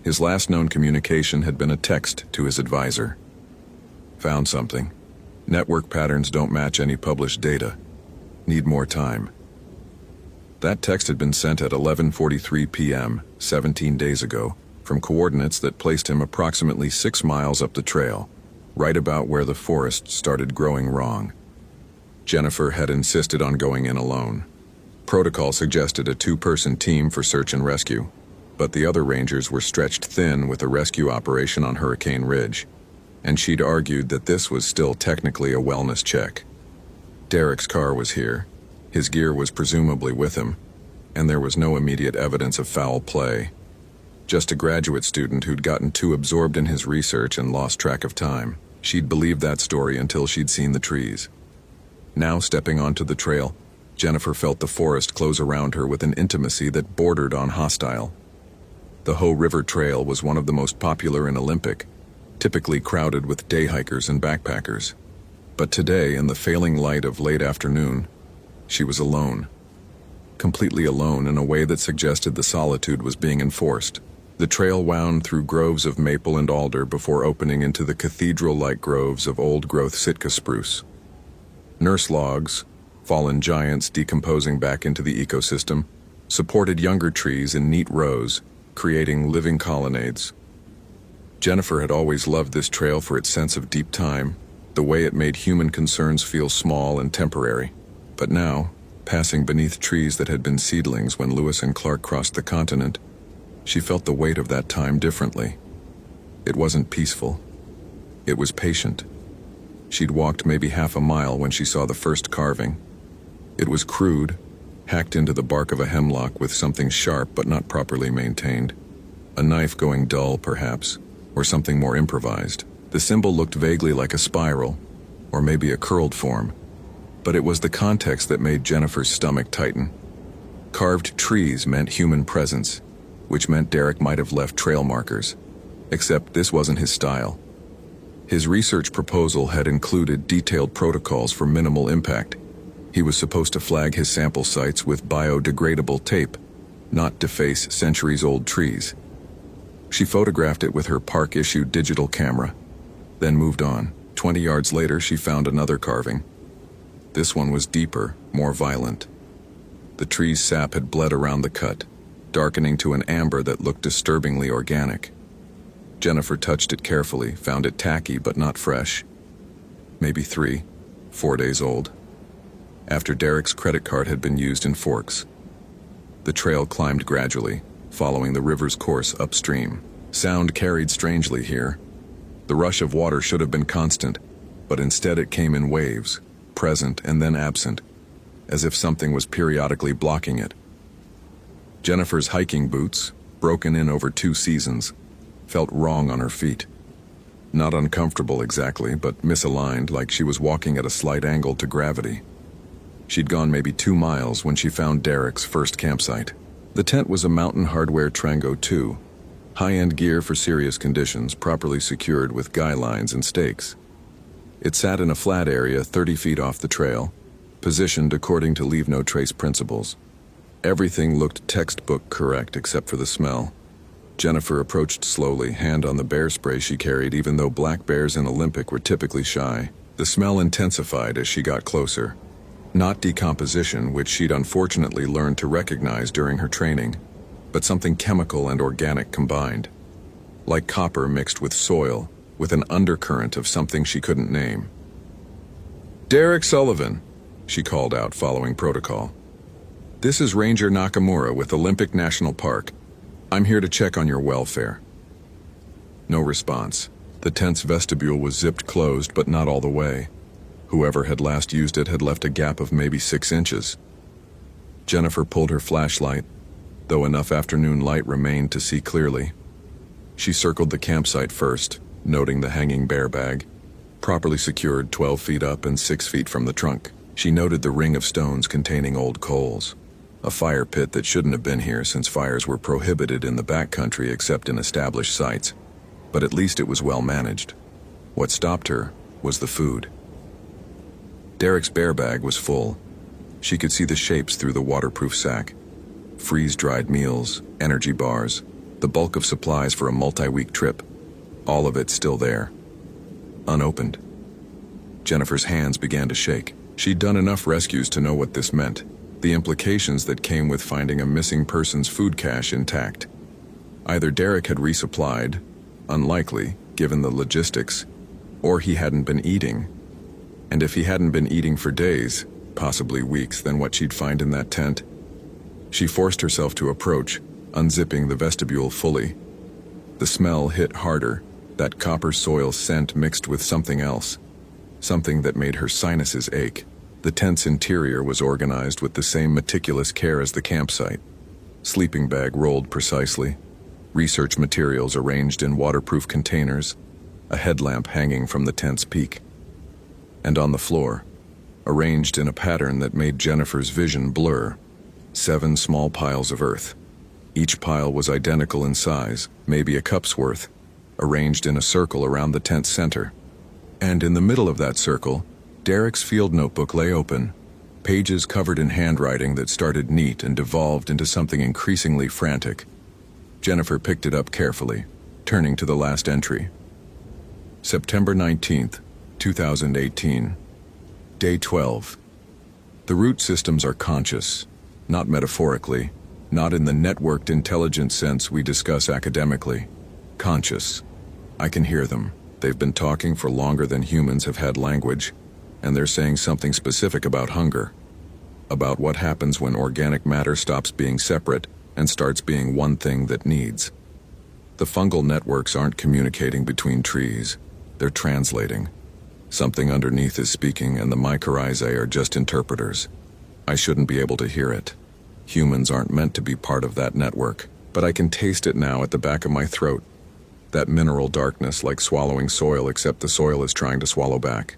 His last known communication had been a text to his advisor. Found something. Network patterns don't match any published data. Need more time. That text had been sent at 11:43 p.m., 17 days ago, from coordinates that placed him approximately 6 miles up the trail, right about where the forest started growing wrong. Jennifer had insisted on going in alone. Protocol suggested a 2-person team for search and rescue, but the other rangers were stretched thin with a rescue operation on Hurricane Ridge, and she'd argued that this was still technically a wellness check. Derek's car was here. His gear was presumably with him, and there was no immediate evidence of foul play. Just a graduate student who'd gotten too absorbed in his research and lost track of time. She'd believed that story until she'd seen the trees. Now, stepping onto the trail, Jennifer felt the forest close around her with an intimacy that bordered on hostile. The Hoh River Trail was one of the most popular in Olympic, typically crowded with day hikers and backpackers. But today, in the failing light of late afternoon, she was alone. Completely alone in a way that suggested the solitude was being enforced. The trail wound through groves of maple and alder before opening into the cathedral-like groves of old-growth Sitka spruce. Nurse logs, fallen giants decomposing back into the ecosystem, supported younger trees in neat rows, creating living colonnades. Jennifer had always loved this trail for its sense of deep time, the way it made human concerns feel small and temporary. But now, passing beneath trees that had been seedlings when Lewis and Clark crossed the continent, she felt the weight of that time differently. It wasn't peaceful. It was patient. She'd walked maybe half a mile when she saw the first carving. It was crude, hacked into the bark of a hemlock with something sharp but not properly maintained. A knife going dull, perhaps, or something more improvised. The symbol looked vaguely like a spiral, or maybe a curled form. But it was the context that made Jennifer's stomach tighten. Carved trees meant human presence, which meant Derek might have left trail markers. Except this wasn't his style. His research proposal had included detailed protocols for minimal impact. He was supposed to flag his sample sites with biodegradable tape, not deface centuries-old trees. She photographed it with her park-issued digital camera, then moved on. 20 yards later, she found another carving. This one was deeper, more violent. The tree's sap had bled around the cut, darkening to an amber that looked disturbingly organic. Jennifer touched it carefully, found it tacky but not fresh. Maybe 3, 4 days old. After Derek's credit card had been used in Forks. The trail climbed gradually, following the river's course upstream. Sound carried strangely here. The rush of water should have been constant, but instead it came in waves, present and then absent, as if something was periodically blocking it. Jennifer's hiking boots, broken in over 2 seasons, felt wrong on her feet. Not uncomfortable exactly, but misaligned, like she was walking at a slight angle to gravity. She'd gone maybe 2 miles when she found Derek's first campsite. The tent was a Mountain Hardware Trango 2, high-end gear for serious conditions, properly secured with guy lines and stakes. It sat in a flat area 30 feet off the trail, positioned according to leave no trace principles. Everything looked textbook correct except for the smell. Jennifer approached slowly, hand on the bear spray she carried, even though black bears in Olympic were typically shy. The smell intensified as she got closer. Not decomposition, which she'd unfortunately learned to recognize during her training, but something chemical and organic combined. Like copper mixed with soil, with an undercurrent of something she couldn't name. "Derek Sullivan," she called out, following protocol. "This is Ranger Nakamura with Olympic National Park. I'm here to check on your welfare." No response. The tent's vestibule was zipped closed, but not all the way. Whoever had last used it had left a gap of maybe 6 inches. Jennifer pulled her flashlight, though enough afternoon light remained to see clearly. She circled the campsite first, noting the hanging bear bag, properly secured 12 feet up and 6 feet from the trunk. She noted the ring of stones containing old coals, a fire pit that shouldn't have been here since fires were prohibited in the backcountry except in established sites, but at least it was well managed. What stopped her was the food. Derek's bear bag was full. She could see the shapes through the waterproof sack. Freeze-dried meals, energy bars, the bulk of supplies for a multi-week trip. All of it still there. Unopened. Jennifer's hands began to shake. She'd done enough rescues to know what this meant. The implications that came with finding a missing person's food cache intact. Either Derek had resupplied, unlikely, given the logistics, or he hadn't been eating. And if he hadn't been eating for days, possibly weeks, then what she'd find in that tent? She forced herself to approach, unzipping the vestibule fully. The smell hit harder, that copper soil scent mixed with something else, something that made her sinuses ache. The tent's interior was organized with the same meticulous care as the campsite. Sleeping bag rolled precisely, research materials arranged in waterproof containers, a headlamp hanging from the tent's peak. And on the floor, arranged in a pattern that made Jennifer's vision blur, 7 small piles of earth. Each pile was identical in size, maybe a cup's worth, arranged in a circle around the tent's center. And in the middle of that circle, Derek's field notebook lay open, pages covered in handwriting that started neat and devolved into something increasingly frantic. Jennifer picked it up carefully, turning to the last entry. September 19th, 2018. Day 12. The root systems are conscious, not metaphorically, not in the networked intelligence sense we discuss academically. Conscious. I can hear them. They've been talking for longer than humans have had language, and they're saying something specific about hunger, about what happens when organic matter stops being separate and starts being one thing that needs. The fungal networks aren't communicating between trees, they're translating. Something underneath is speaking, and the mycorrhizae are just interpreters. I shouldn't be able to hear it. Humans aren't meant to be part of that network, but I can taste it now at the back of my throat. That mineral darkness, like swallowing soil, except the soil is trying to swallow back.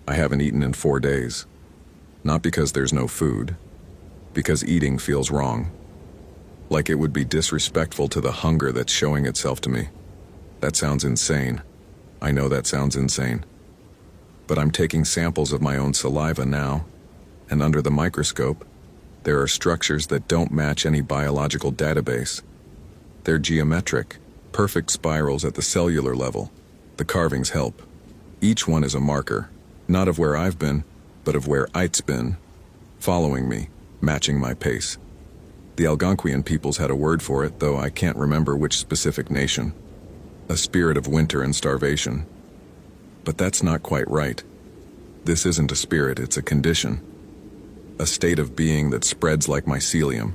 I haven't eaten in 4 days. Not because there's no food, because eating feels wrong. Like it would be disrespectful to the hunger that's showing itself to me. That sounds insane. I know that sounds insane. But I'm taking samples of my own saliva now, and under the microscope, there are structures that don't match any biological database. They're geometric, perfect spirals at the cellular level. The carvings help. Each one is a marker, not of where I've been, but of where it's been, following me, matching my pace. The Algonquian peoples had a word for it, though I can't remember which specific nation. A spirit of winter and starvation. But that's not quite right. This isn't a spirit, it's a condition. A state of being that spreads like mycelium.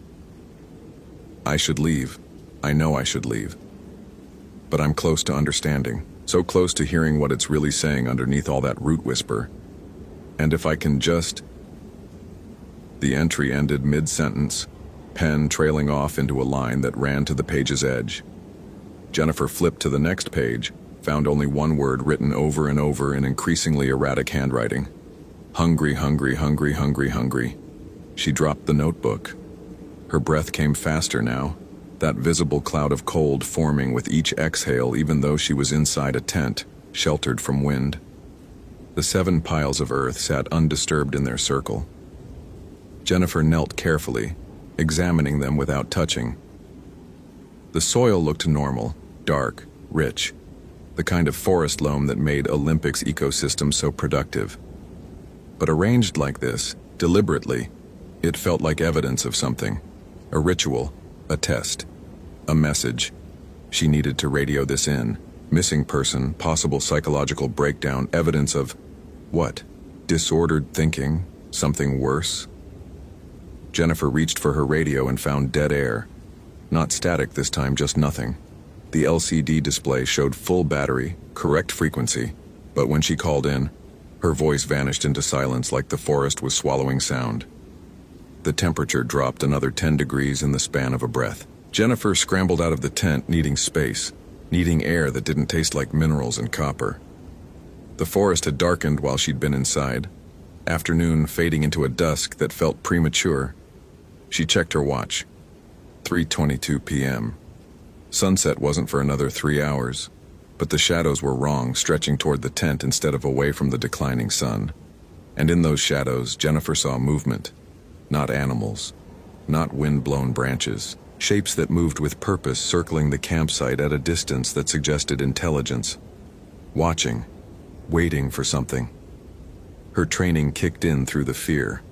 I should leave. I know I should leave. But I'm close to understanding. So close to hearing what it's really saying underneath all that root whisper. And if I can just... The entry ended mid-sentence, pen trailing off into a line that ran to the page's edge. Jennifer flipped to the next page, found only one word written over and over in increasingly erratic handwriting. Hungry, hungry, hungry, hungry, hungry. She dropped the notebook. Her breath came faster now, that visible cloud of cold forming with each exhale even though she was inside a tent, sheltered from wind. The 7 piles of earth sat undisturbed in their circle. Jennifer knelt carefully, examining them without touching. The soil looked normal, dark, rich, the kind of forest loam that made Olympic's ecosystem so productive. But arranged like this, deliberately, it felt like evidence of something. A ritual, a test, a message. She needed to radio this in. Missing person, possible psychological breakdown, evidence of what? Disordered thinking? Something worse? Jennifer reached for her radio and found dead air. Not static this time, just nothing. The LCD display showed full battery, correct frequency, but when she called in, her voice vanished into silence like the forest was swallowing sound. The temperature dropped another 10 degrees in the span of a breath. Jennifer scrambled out of the tent, needing space, needing air that didn't taste like minerals and copper. The forest had darkened while she'd been inside, afternoon fading into a dusk that felt premature. She checked her watch. 3:22 p.m. Sunset wasn't for another 3 hours, but the shadows were wrong, stretching toward the tent instead of away from the declining sun. And in those shadows, Jennifer saw movement. Not animals, not wind-blown branches, shapes that moved with purpose, circling the campsite at a distance that suggested intelligence. Watching, waiting for something. Her training kicked in through the fear.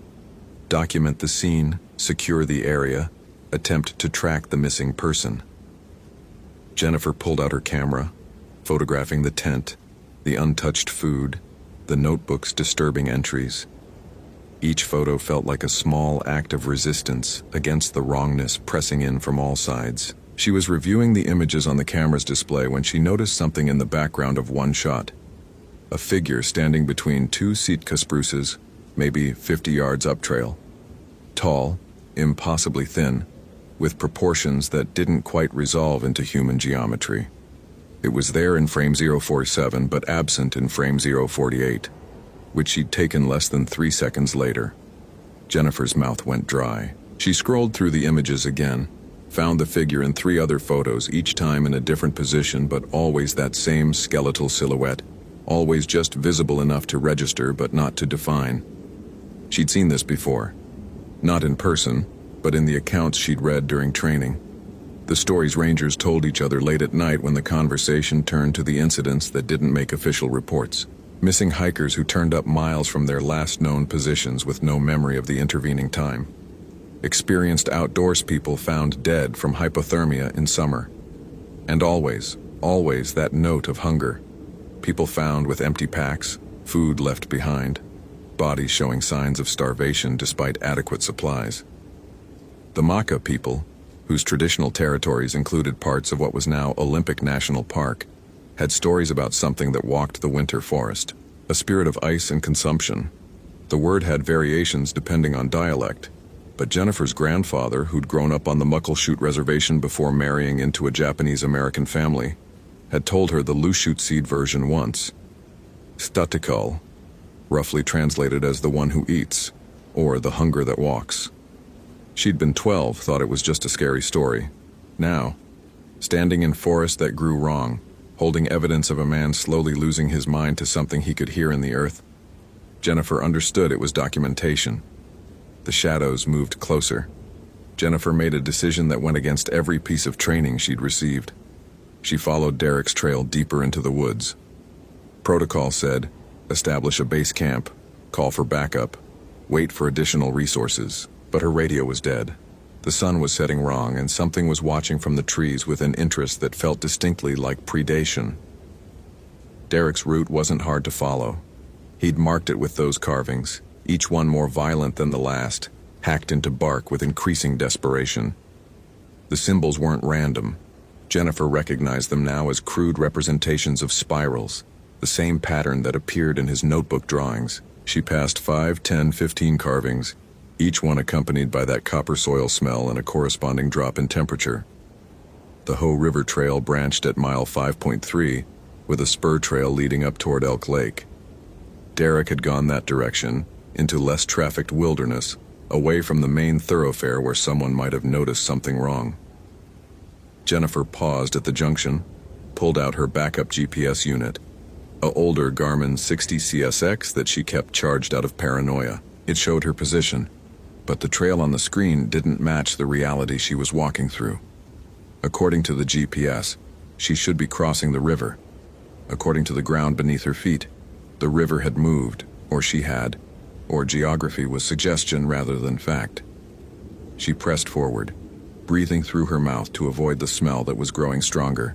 Document the scene, secure the area, attempt to track the missing person. Jennifer pulled out her camera, photographing the tent, the untouched food, the notebook's disturbing entries. Each photo felt like a small act of resistance against the wrongness pressing in from all sides. She was reviewing the images on the camera's display when she noticed something in the background of one shot. A figure standing between 2 Sitka spruces, maybe 50 yards up trail. Tall, impossibly thin, with proportions that didn't quite resolve into human geometry. It was there in frame 047, but absent in frame 048, which she'd taken less than 3 seconds later. Jennifer's mouth went dry. She scrolled through the images again, found the figure in 3 other photos, each time in a different position, but always that same skeletal silhouette, always just visible enough to register but not to define. She'd seen this before. Not in person, but in the accounts she'd read during training. The stories rangers told each other late at night when the conversation turned to the incidents that didn't make official reports. Missing hikers who turned up miles from their last known positions with no memory of the intervening time. Experienced outdoors people found dead from hypothermia in summer. And always, always that note of hunger. People found with empty packs, food left behind, bodies showing signs of starvation despite adequate supplies. The Maka people, whose traditional territories included parts of what was now Olympic National Park, had stories about something that walked the winter forest, a spirit of ice and consumption. The word had variations depending on dialect, but Jennifer's grandfather, who'd grown up on the Muckleshoot Reservation before marrying into a Japanese-American family, had told her the Lushootseed version once. Statikal, roughly translated as the one who eats, or the hunger that walks. She'd been 12, thought it was just a scary story. Now, standing in forest that grew wrong, holding evidence of a man slowly losing his mind to something he could hear in the earth, Jennifer understood it was documentation. The shadows moved closer. Jennifer made a decision that went against every piece of training she'd received. She followed Derek's trail deeper into the woods. Protocol said, establish a base camp, call for backup, wait for additional resources. But her radio was dead. The sun was setting wrong, and something was watching from the trees with an interest that felt distinctly like predation. Derek's route wasn't hard to follow. He'd marked it with those carvings, each one more violent than the last, hacked into bark with increasing desperation. The symbols weren't random. Jennifer recognized them now as crude representations of spirals, the same pattern that appeared in his notebook drawings. She passed 5, 10, 15 carvings, each one accompanied by that copper soil smell and a corresponding drop in temperature. The Hoh River Trail branched at mile 5.3, with a spur trail leading up toward Elk Lake. Derek had gone that direction, into less trafficked wilderness, away from the main thoroughfare where someone might have noticed something wrong. Jennifer paused at the junction, pulled out her backup GPS unit, a older Garmin 60 CSX that she kept charged out of paranoia. It showed her position, but the trail on the screen didn't match the reality she was walking through. According to the GPS, she should be crossing the river. According to the ground beneath her feet, the river had moved, or she had, or geography was suggestion rather than fact. She pressed forward, breathing through her mouth to avoid the smell that was growing stronger.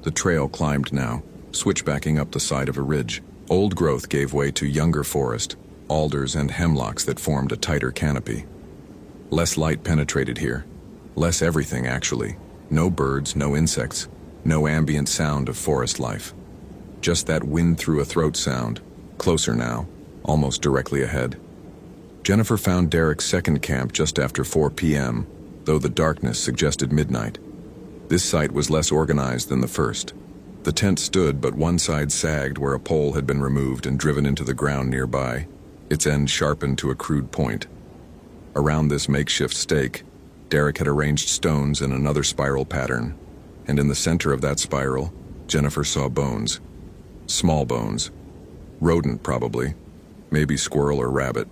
The trail climbed now, switchbacking up the side of a ridge. Old growth gave way to younger forest, alders and hemlocks that formed a tighter canopy. Less light penetrated here. Less everything, actually. No birds, no insects, no ambient sound of forest life. Just that wind through a throat sound, closer now, almost directly ahead. Jennifer found Derek's second camp just after 4 p.m., though the darkness suggested midnight. This site was less organized than the first. The tent stood, but one side sagged where a pole had been removed and driven into the ground nearby, its end sharpened to a crude point. Around this makeshift stake, Derek had arranged stones in another spiral pattern, and in the center of that spiral, Jennifer saw bones. Small bones. Rodent, probably. Maybe squirrel or rabbit.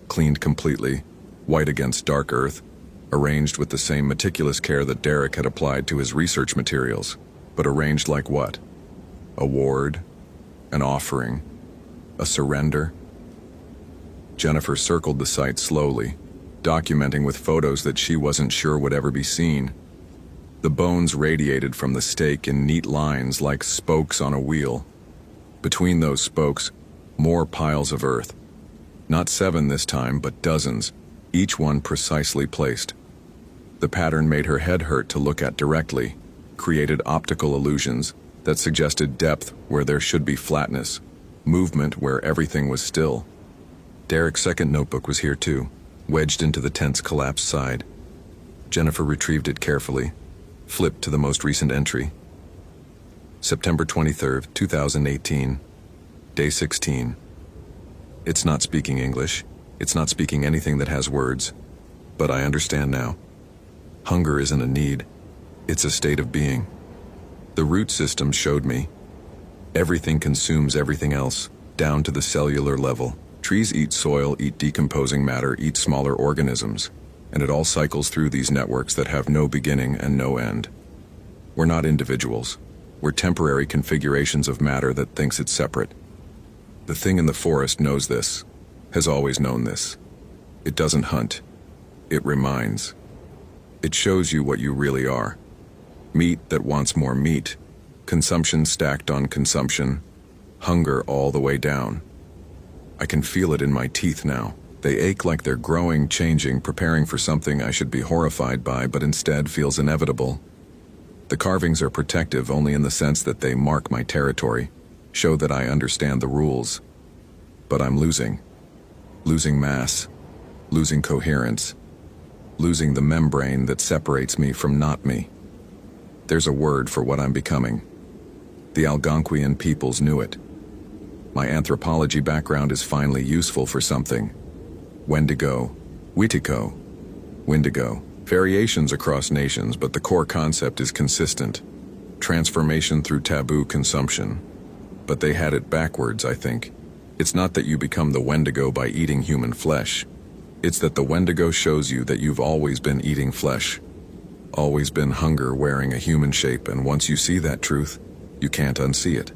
Cleaned completely, white against dark earth, arranged with the same meticulous care that Derek had applied to his research materials. But arranged like what? A ward? An offering? A surrender? Jennifer circled the site slowly, documenting with photos that she wasn't sure would ever be seen. The bones radiated from the stake in neat lines like spokes on a wheel. Between those spokes, more piles of earth. Not 7 this time, but dozens, each one precisely placed. The pattern made her head hurt to look at directly, created optical illusions that suggested depth where there should be flatness, movement where everything was still. Derek's second notebook was here too, wedged into the tent's collapsed side. Jennifer retrieved it carefully, flipped to the most recent entry. September 23rd, 2018, day 16. It's not speaking English. It's not speaking anything that has words. But I understand now. Hunger isn't a need. It's a state of being. The root system showed me. Everything consumes everything else, down to the cellular level. Trees eat soil, eat decomposing matter, eat smaller organisms, and it all cycles through these networks that have no beginning and no end. We're not individuals. We're temporary configurations of matter that thinks it's separate. The thing in the forest knows this, has always known this. It doesn't hunt. It reminds. It shows you what you really are. Meat that wants more meat, consumption stacked on consumption, hunger all the way down. I can feel it in my teeth now. They ache like they're growing, changing, preparing for something I should be horrified by, but instead feels inevitable. The carvings are protective only in the sense that they mark my territory, show that I understand the rules. But I'm losing. Losing mass, losing coherence, losing the membrane that separates me from not me. There's a word for what I'm becoming. The Algonquian peoples knew it. My anthropology background is finally useful for something. Wendigo, Witiko, Windigo. Variations across nations, but the core concept is consistent. Transformation through taboo consumption. But they had it backwards, I think. It's not that you become the Wendigo by eating human flesh. It's that the Wendigo shows you that you've always been eating flesh. Always been hunger wearing a human shape, and once you see that truth, you can't unsee it.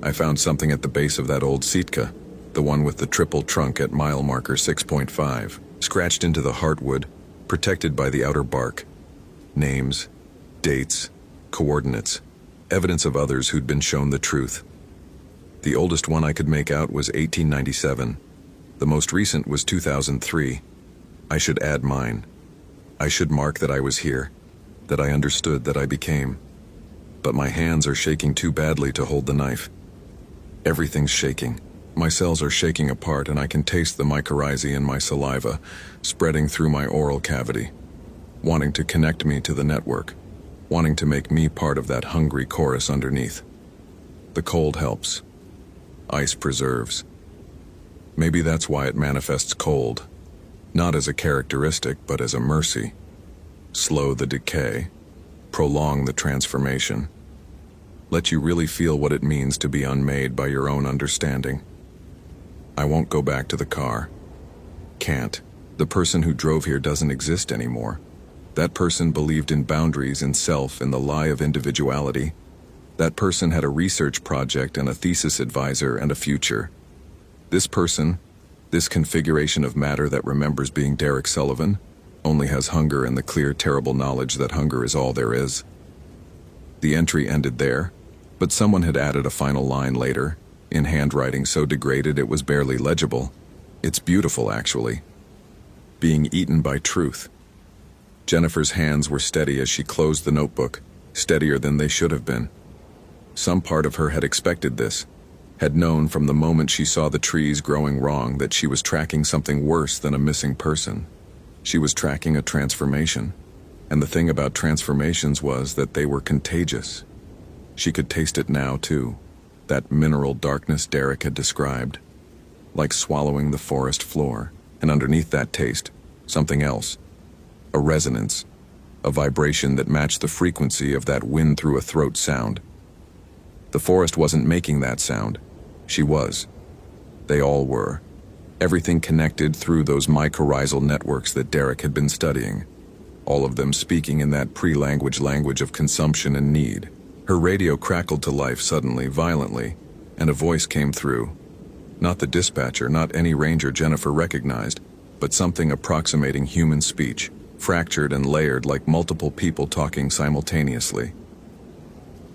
I found something at the base of that old Sitka, the one with the triple trunk at mile marker 6.5. Scratched into the heartwood, protected by the outer bark. Names, dates, coordinates, evidence of others who'd been shown the truth. The oldest one I could make out was 1897. The most recent was 2003. I should add mine. I should mark that I was here, that I understood, that I became. But my hands are shaking too badly to hold the knife. Everything's shaking. My cells are shaking apart, and I can taste the mycorrhizae in my saliva, spreading through my oral cavity, wanting to connect me to the network, wanting to make me part of that hungry chorus underneath. The cold helps. Ice preserves. Maybe that's why it manifests cold, not as a characteristic, but as a mercy. Slow the decay, prolong the transformation. Let you really feel what it means to be unmade by your own understanding. I won't go back to the car. Can't. The person who drove here doesn't exist anymore. That person believed in boundaries, in self, in the lie of individuality. That person had a research project and a thesis advisor and a future. This person, this configuration of matter that remembers being Derek Sullivan, only has hunger and the clear, terrible knowledge that hunger is all there is. The entry ended there, but someone had added a final line later, in handwriting so degraded it was barely legible. It's beautiful, actually. Being eaten by truth. Jennifer's hands were steady as she closed the notebook, steadier than they should have been. Some part of her had expected this, had known from the moment she saw the trees growing wrong that she was tracking something worse than a missing person. She was tracking a transformation, and the thing about transformations was that they were contagious. She could taste it now, too, that mineral darkness Derek had described, like swallowing the forest floor, and underneath that taste, something else, a resonance, a vibration that matched the frequency of that wind through a throat sound. The forest wasn't making that sound. She was. They all were. Everything connected through those mycorrhizal networks that Derek had been studying, all of them speaking in that pre-language language of consumption and need. Her radio crackled to life suddenly, violently, and a voice came through. Not the dispatcher, not any ranger Jennifer recognized, but something approximating human speech, fractured and layered like multiple people talking simultaneously.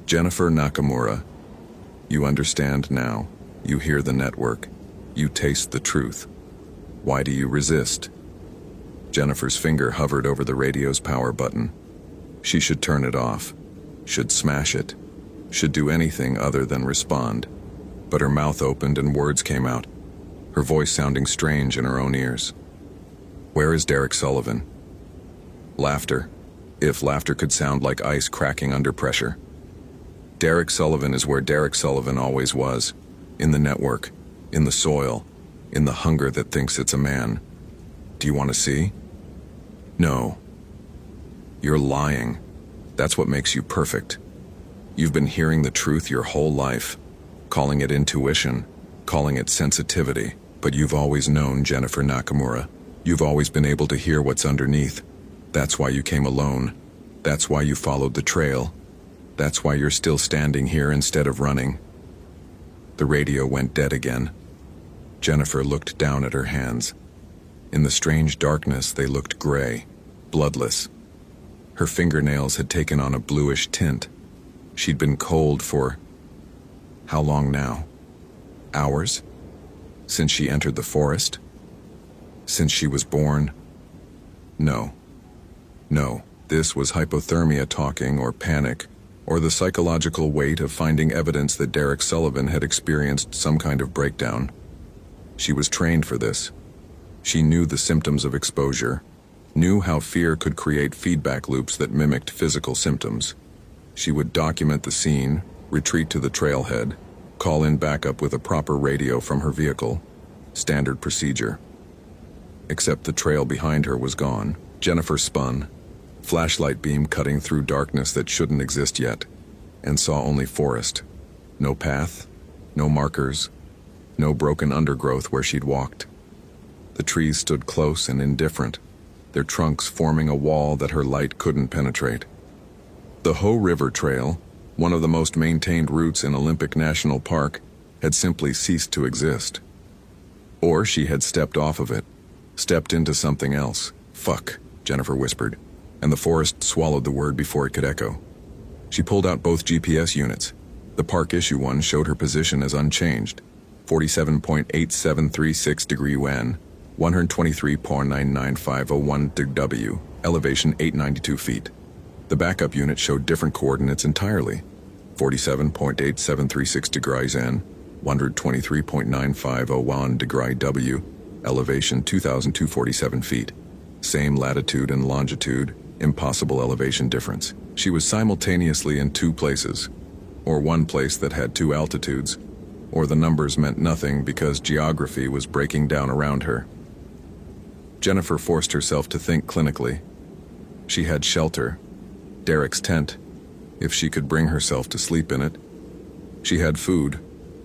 Jennifer Nakamura, you understand now. You hear the network. You taste the truth. Why do you resist? Jennifer's finger hovered over the radio's power button. She should turn it off, should smash it, should do anything other than respond. But her mouth opened and words came out, her voice sounding strange in her own ears. Where is Derek Sullivan? Laughter, if laughter could sound like ice cracking under pressure. Derek Sullivan is where Derek Sullivan always was, in the network, in the soil, in the hunger that thinks it's a man. Do you want to see? No. You're lying. That's what makes you perfect. You've been hearing the truth your whole life, calling it intuition, calling it sensitivity, but you've always known, Jennifer Nakamura. You've always been able to hear what's underneath. That's why you came alone. That's why you followed the trail. That's why you're still standing here instead of running. The radio went dead again. Jennifer looked down at her hands. In the strange darkness, they looked gray, bloodless. Her fingernails had taken on a bluish tint. She'd been cold for... how long now? Hours? Since she entered the forest? Since she was born? No. No, this was hypothermia talking, or panic, or the psychological weight of finding evidence that Derek Sullivan had experienced some kind of breakdown. She was trained for this. She knew the symptoms of exposure, knew how fear could create feedback loops that mimicked physical symptoms. She would document the scene, retreat to the trailhead, call in backup with a proper radio from her vehicle. Standard procedure. Except the trail behind her was gone. Jennifer spun, flashlight beam cutting through darkness that shouldn't exist yet, and saw only forest. No path, no markers, no broken undergrowth where she'd walked. The trees stood close and indifferent, their trunks forming a wall that her light couldn't penetrate. The Hoh River Trail, one of the most maintained routes in Olympic National Park, had simply ceased to exist. Or she had stepped off of it, stepped into something else. Fuck. Jennifer whispered, and the forest swallowed the word before it could echo. She pulled out both GPS units. The park issue one showed her position as unchanged, 47.8736 degree Wen, 123.99501 W, elevation 892 feet. The backup unit showed different coordinates entirely, 47.8736 degrees N, 123.9501 degree W, elevation 2,247 feet. Same latitude and longitude, impossible elevation difference. She was simultaneously in two places, or one place that had two altitudes, or the numbers meant nothing because geography was breaking down around her. Jennifer forced herself to think clinically. She had shelter, Derek's tent, if she could bring herself to sleep in it. She had food,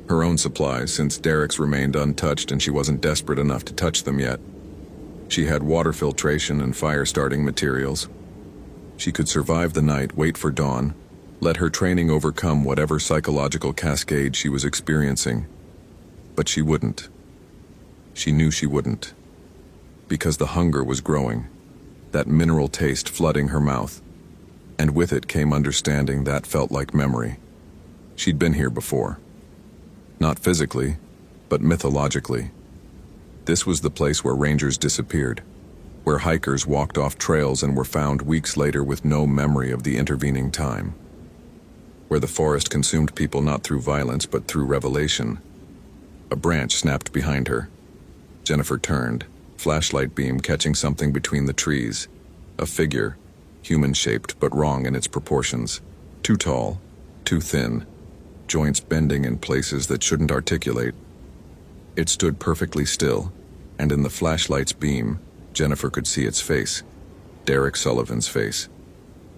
her own supplies since Derek's remained untouched and she wasn't desperate enough to touch them yet. She had water filtration and fire-starting materials. She could survive the night, wait for dawn, let her training overcome whatever psychological cascade she was experiencing. But she wouldn't. She knew she wouldn't. Because the hunger was growing, that mineral taste flooding her mouth. And with it came understanding that felt like memory. She'd been here before. Not physically, but mythologically. This was the place where rangers disappeared, where hikers walked off trails and were found weeks later with no memory of the intervening time. Where the forest consumed people not through violence but through revelation. A branch snapped behind her. Jennifer turned, flashlight beam catching something between the trees. A figure, human-shaped but wrong in its proportions. Too tall, too thin, joints bending in places that shouldn't articulate. It stood perfectly still, and in the flashlight's beam, Jennifer could see its face. Derek Sullivan's face.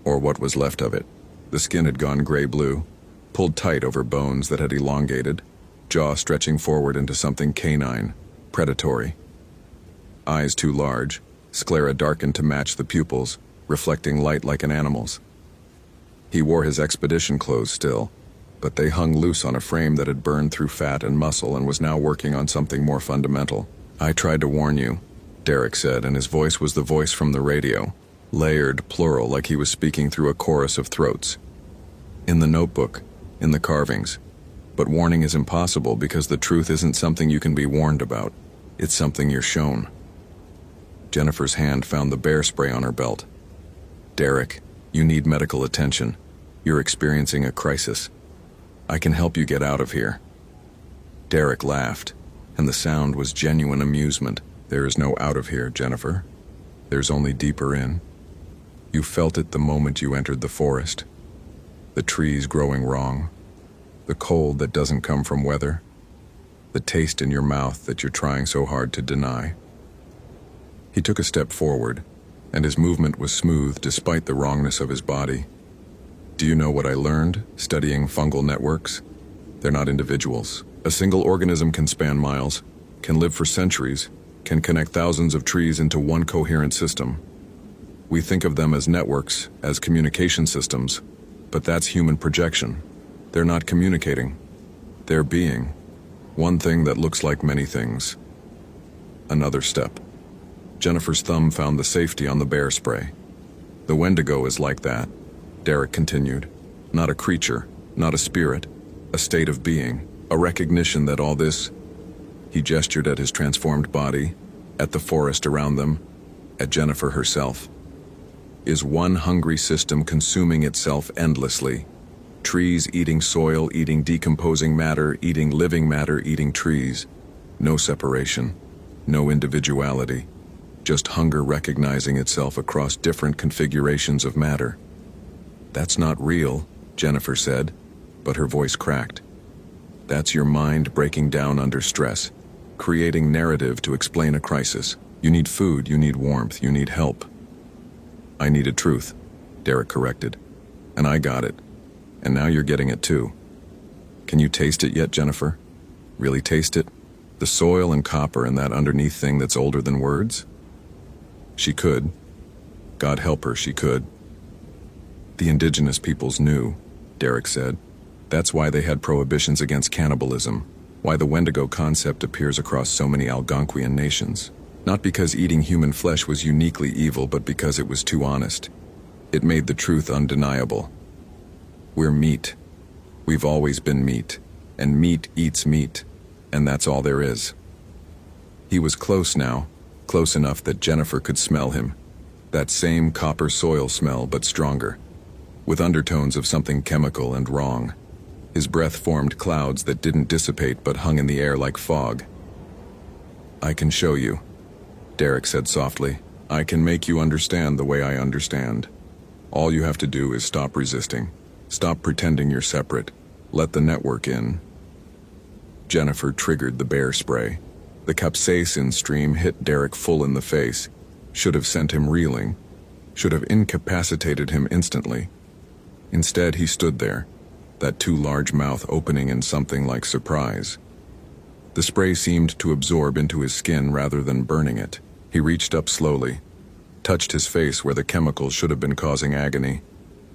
Or what was left of it. The skin had gone gray-blue, pulled tight over bones that had elongated, jaw stretching forward into something canine, predatory. Eyes too large, sclera darkened to match the pupils, reflecting light like an animal's. He wore his expedition clothes still, but they hung loose on a frame that had burned through fat and muscle and was now working on something more fundamental. "I tried to warn you," Derek said, and his voice was the voice from the radio, layered, plural, like he was speaking through a chorus of throats. "In the notebook, in the carvings. But warning is impossible because the truth isn't something you can be warned about. It's something you're shown." Jennifer's hand found the bear spray on her belt. "Derek, you need medical attention. You're experiencing a crisis. I can help you get out of here." Derek laughed, and the sound was genuine amusement. "There is no out of here, Jennifer. There's only deeper in. You felt it the moment you entered the forest. The trees growing wrong. The cold that doesn't come from weather. The taste in your mouth that you're trying so hard to deny." He took a step forward, and his movement was smooth despite the wrongness of his body. "Do you know what I learned studying fungal networks? They're not individuals. A single organism can span miles, can live for centuries, can connect thousands of trees into one coherent system. We think of them as networks, as communication systems, but that's human projection. They're not communicating. They're being. One thing that looks like many things." Another step. Jennifer's thumb found the safety on the bear spray. "The Wendigo is like that," Derek continued. "Not a creature, not a spirit, a state of being, a recognition that all this—" He gestured at his transformed body, at the forest around them, at Jennifer herself. "Is one hungry system consuming itself endlessly. Trees eating soil, eating decomposing matter, eating living matter, eating trees. No separation, no individuality. Just hunger recognizing itself across different configurations of matter." "That's not real," Jennifer said, but her voice cracked. "That's your mind breaking down under stress, creating narrative to explain a crisis. You need food, you need warmth, you need help." "I needed truth," Derek corrected. "And I got it. And now you're getting it too. Can you taste it yet, Jennifer? Really taste it? The soil and copper and that underneath thing that's older than words?" She could. God help her, she could. "The indigenous peoples knew," Derek said. "That's why they had prohibitions against cannibalism, why the Wendigo concept appears across so many Algonquian nations. Not because eating human flesh was uniquely evil, but because it was too honest. It made the truth undeniable. We're meat. We've always been meat, and meat eats meat, and that's all there is. He was close now, close enough that Jennifer could smell him. That same copper soil smell, but stronger, with undertones of something chemical and wrong. His breath formed clouds that didn't dissipate but hung in the air like fog. "I can show you," Derek said softly. "I can make you understand the way I understand. All you have to do is stop resisting. Stop pretending you're separate. Let the network in." Jennifer triggered the bear spray. The capsaicin stream hit Derek full in the face. Should have sent him reeling. Should have incapacitated him instantly. Instead, he stood there, that too large mouth opening in something like surprise. The spray seemed to absorb into his skin rather than burning it. He reached up slowly, touched his face where the chemicals should have been causing agony,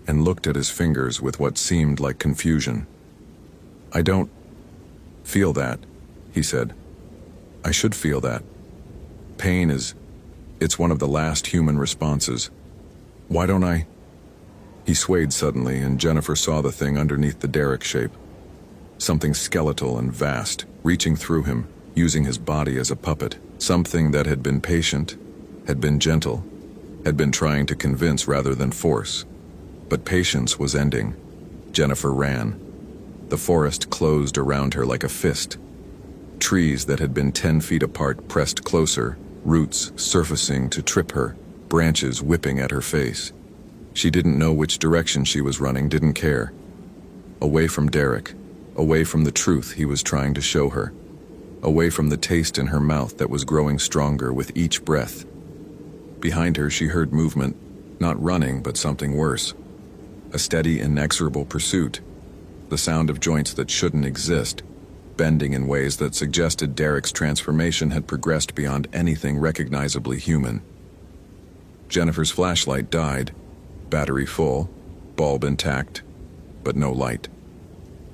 and looked at his fingers with what seemed like confusion. "I don't feel that," he said. "I should feel that. Pain it's one of the last human responses. Why don't I?" He swayed suddenly, and Jennifer saw the thing underneath the Derek shape. Something skeletal and vast, reaching through him, using his body as a puppet. Something that had been patient, had been gentle, had been trying to convince rather than force. But patience was ending. Jennifer ran. The forest closed around her like a fist. Trees that had been 10 feet apart pressed closer, roots surfacing to trip her, branches whipping at her face. She didn't know which direction she was running, didn't care. Away from Derek, away from the truth he was trying to show her, away from the taste in her mouth that was growing stronger with each breath. Behind her she heard movement, not running but something worse. A steady, inexorable pursuit. The sound of joints that shouldn't exist, bending in ways that suggested Derek's transformation had progressed beyond anything recognizably human. Jennifer's flashlight died, battery full, bulb intact, but no light.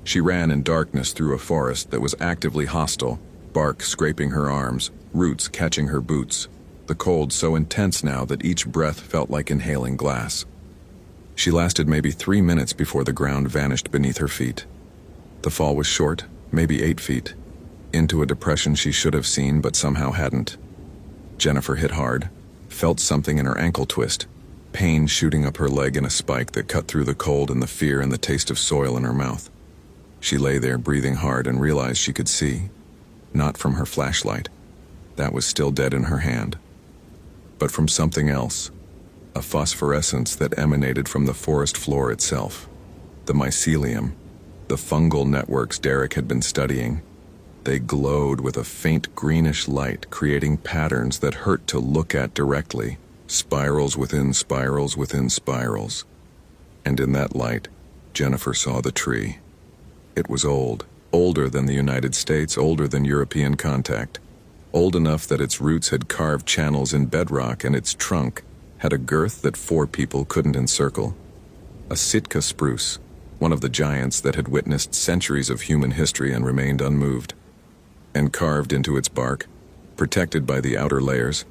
She ran in darkness through a forest that was actively hostile, bark scraping her arms, roots catching her boots, the cold so intense now that each breath felt like inhaling glass. She lasted maybe 3 minutes before the ground vanished beneath her feet. The fall was short, maybe 8 feet, into a depression she should have seen but somehow hadn't. Jennifer hit hard, felt something in her ankle twist, pain shooting up her leg in a spike that cut through the cold and the fear and the taste of soil in her mouth. She lay there breathing hard and realized she could see, not from her flashlight, that was still dead in her hand, but from something else, a phosphorescence that emanated from the forest floor itself. The mycelium, the fungal networks Derek had been studying. They glowed with a faint greenish light, creating patterns that hurt to look at directly, spirals within spirals within spirals. And in that light, Jennifer saw the tree. It was old, older than the United States, older than European contact, old enough that its roots had carved channels in bedrock and its trunk had a girth that 4 people couldn't encircle. A Sitka spruce, one of the giants that had witnessed centuries of human history and remained unmoved. And carved into its bark, protected by the outer layers,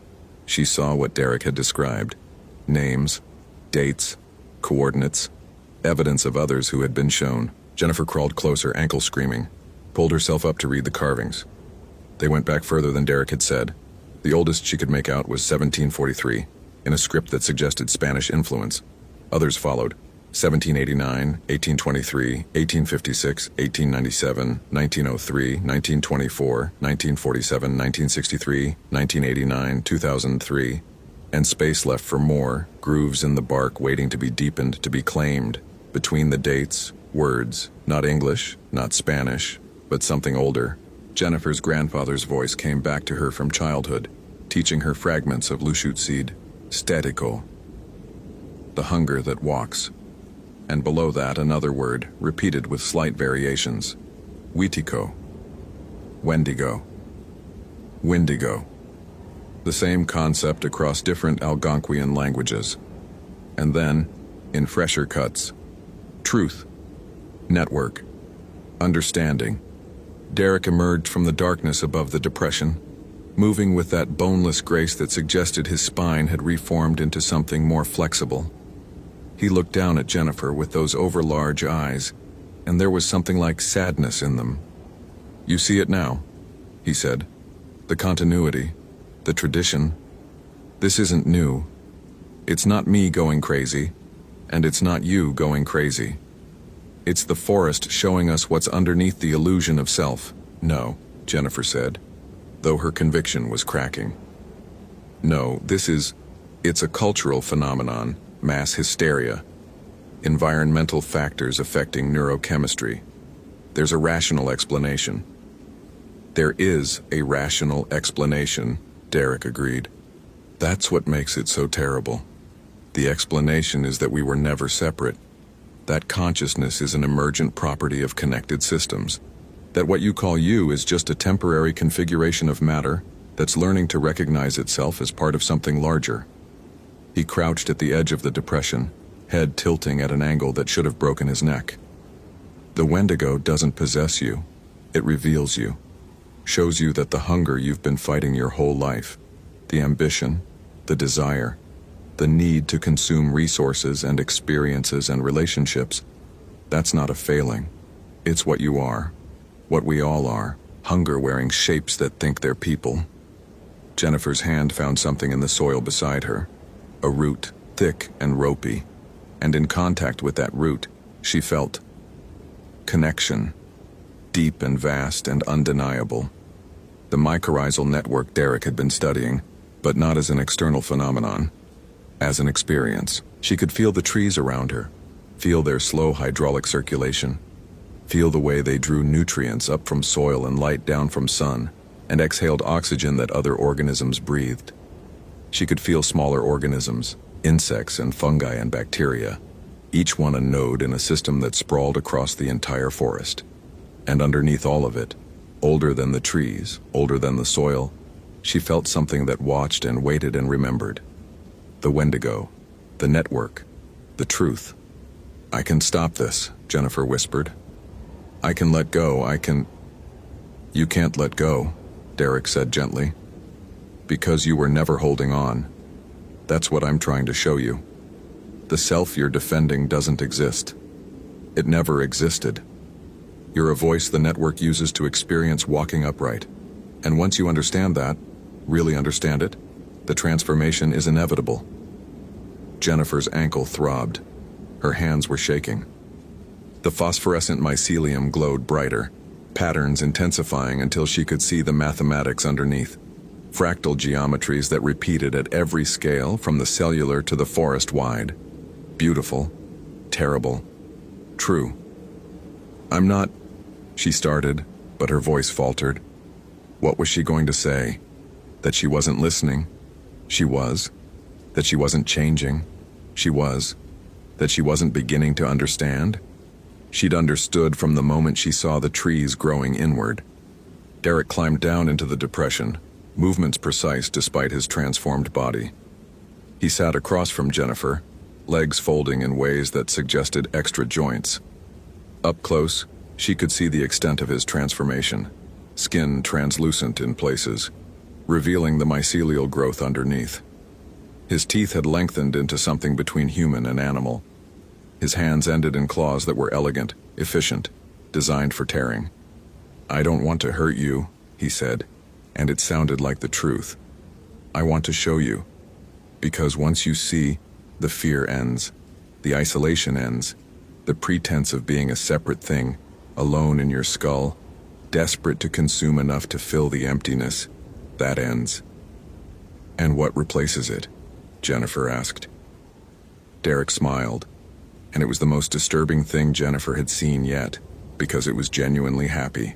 she saw what Derek had described: names, dates, coordinates, evidence of others who had been shown. Jennifer crawled closer, ankle screaming, pulled herself up to read the carvings. They went back further than Derek had said. The oldest she could make out was 1743, in a script that suggested Spanish influence. Others followed: 1789, 1823, 1856, 1897, 1903, 1924, 1947, 1963, 1989, 2003, and space left for more, grooves in the bark waiting to be deepened, to be claimed. Between the dates, words, not English, not Spanish, but something older. Jennifer's grandfather's voice came back to her from childhood, teaching her fragments of Lushut seed, statico, the hunger that walks. And below that another word, repeated with slight variations: Witico, Wendigo, Windigo. The same concept across different Algonquian languages. And then, in fresher cuts, truth, network, understanding. Derek emerged from the darkness above the depression. moving with that boneless grace that suggested his spine had reformed into something more flexible. He looked down at Jennifer with those overlarge eyes, and there was something like sadness in them. "You see it now," he said. "The continuity, the tradition. This isn't new. It's not me going crazy, and it's not you going crazy. It's the forest showing us what's underneath the illusion of self." "No," Jennifer said, though her conviction was cracking. "No, it's a cultural phenomenon, mass hysteria, environmental factors affecting neurochemistry. There's a rational explanation." "There is a rational explanation," Derek agreed. "That's what makes it so terrible. The explanation is that we were never separate. That consciousness is an emergent property of connected systems. That what you call you is just a temporary configuration of matter that's learning to recognize itself as part of something larger." He crouched at the edge of the depression, head tilting at an angle that should have broken his neck. "The Wendigo doesn't possess you. It reveals you. Shows you that the hunger you've been fighting your whole life, the ambition, the desire, the need to consume resources and experiences and relationships, that's not a failing. It's what you are, what we all are, hunger wearing shapes that think they're people." Jennifer's hand found something in the soil beside her, a root, thick and ropey, and in contact with that root, she felt connection, deep and vast and undeniable. The mycorrhizal network Derek had been studying, but not as an external phenomenon, as an experience. She could feel the trees around her, feel their slow hydraulic circulation, feel the way they drew nutrients up from soil and light down from sun, and exhaled oxygen that other organisms breathed. She could feel smaller organisms, insects and fungi and bacteria, each one a node in a system that sprawled across the entire forest. And underneath all of it, older than the trees, older than the soil, she felt something that watched and waited and remembered. The Wendigo, the network, the truth. "I can stop this," Jennifer whispered. "I can let go, You can't let go," Derek said gently. "Because you were never holding on. That's what I'm trying to show you. The self you're defending doesn't exist. It never existed. You're a voice the network uses to experience walking upright. And once you understand that, really understand it, the transformation is inevitable." Jennifer's ankle throbbed. Her hands were shaking. The phosphorescent mycelium glowed brighter, patterns intensifying until she could see the mathematics underneath. Fractal geometries that repeated at every scale from the cellular to the forest-wide. Beautiful, terrible, true. "I'm not," she started, but her voice faltered. What was she going to say? That she wasn't listening? She was. That she wasn't changing? She was. That she wasn't beginning to understand? She'd understood from the moment she saw the trees growing inward. Derek climbed down into the depression, movements precise despite his transformed body. He sat across from Jennifer, legs folding in ways that suggested extra joints. Up close, she could see the extent of his transformation, skin translucent in places, revealing the mycelial growth underneath. His teeth had lengthened into something between human and animal. His hands ended in claws that were elegant, efficient, designed for tearing. "I don't want to hurt you," he said, and it sounded like the truth. "I want to show you. Because once you see, the fear ends, the isolation ends, the pretense of being a separate thing, alone in your skull, desperate to consume enough to fill the emptiness, that ends." "And what replaces it?" Jennifer asked. Derek smiled, and it was the most disturbing thing Jennifer had seen yet, because it was genuinely happy.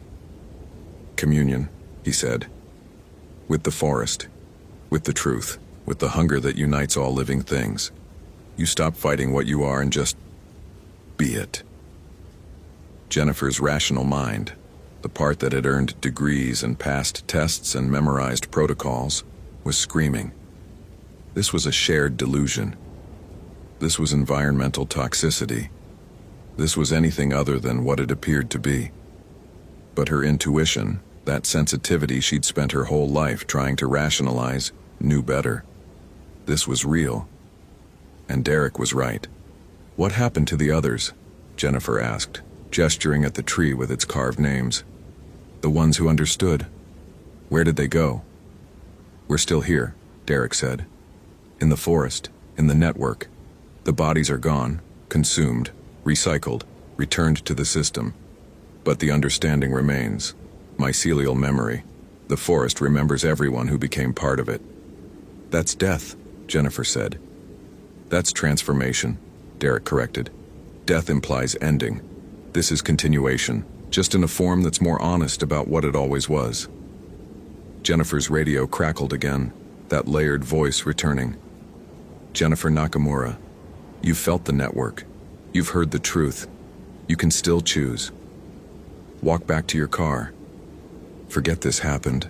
"Communion," he said. "With the forest, with the truth, with the hunger that unites all living things. You stop fighting what you are and just be it." Jennifer's rational mind, the part that had earned degrees and passed tests and memorized protocols, was screaming. This was a shared delusion. This was environmental toxicity. This was anything other than what it appeared to be. But her intuition, That sensitivity she'd spent her whole life trying to rationalize knew better. This was real. And Derek was right. "What happened to the others?" Jennifer asked, gesturing at the tree with its carved names. "The ones who understood. Where did they go?" "We're still here," Derek said. "In the forest, in the network. The bodies are gone, consumed, recycled, returned to the system. But the understanding remains. Mycelial memory. The forest remembers everyone who became part of it." "That's death," Jennifer said. "That's transformation," Derek corrected. "Death implies ending. This is continuation, just in a form that's more honest about what it always was." Jennifer's radio crackled again, that layered voice returning. "Jennifer Nakamura, you've felt the network. You've heard the truth. You can still choose. Walk back to your car. Forget this happened.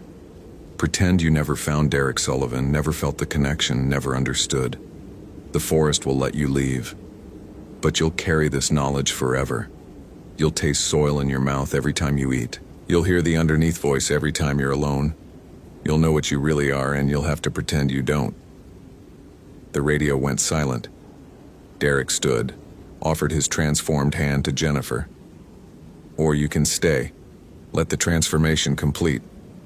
Pretend you never found Derek Sullivan, never felt the connection, never understood. The forest will let you leave. But you'll carry this knowledge forever. You'll taste soil in your mouth every time you eat. You'll hear the underneath voice every time you're alone. You'll know what you really are, and you'll have to pretend you don't." The radio went silent. Derek stood, offered his transformed hand to Jennifer. "Or you can stay. Let the transformation complete.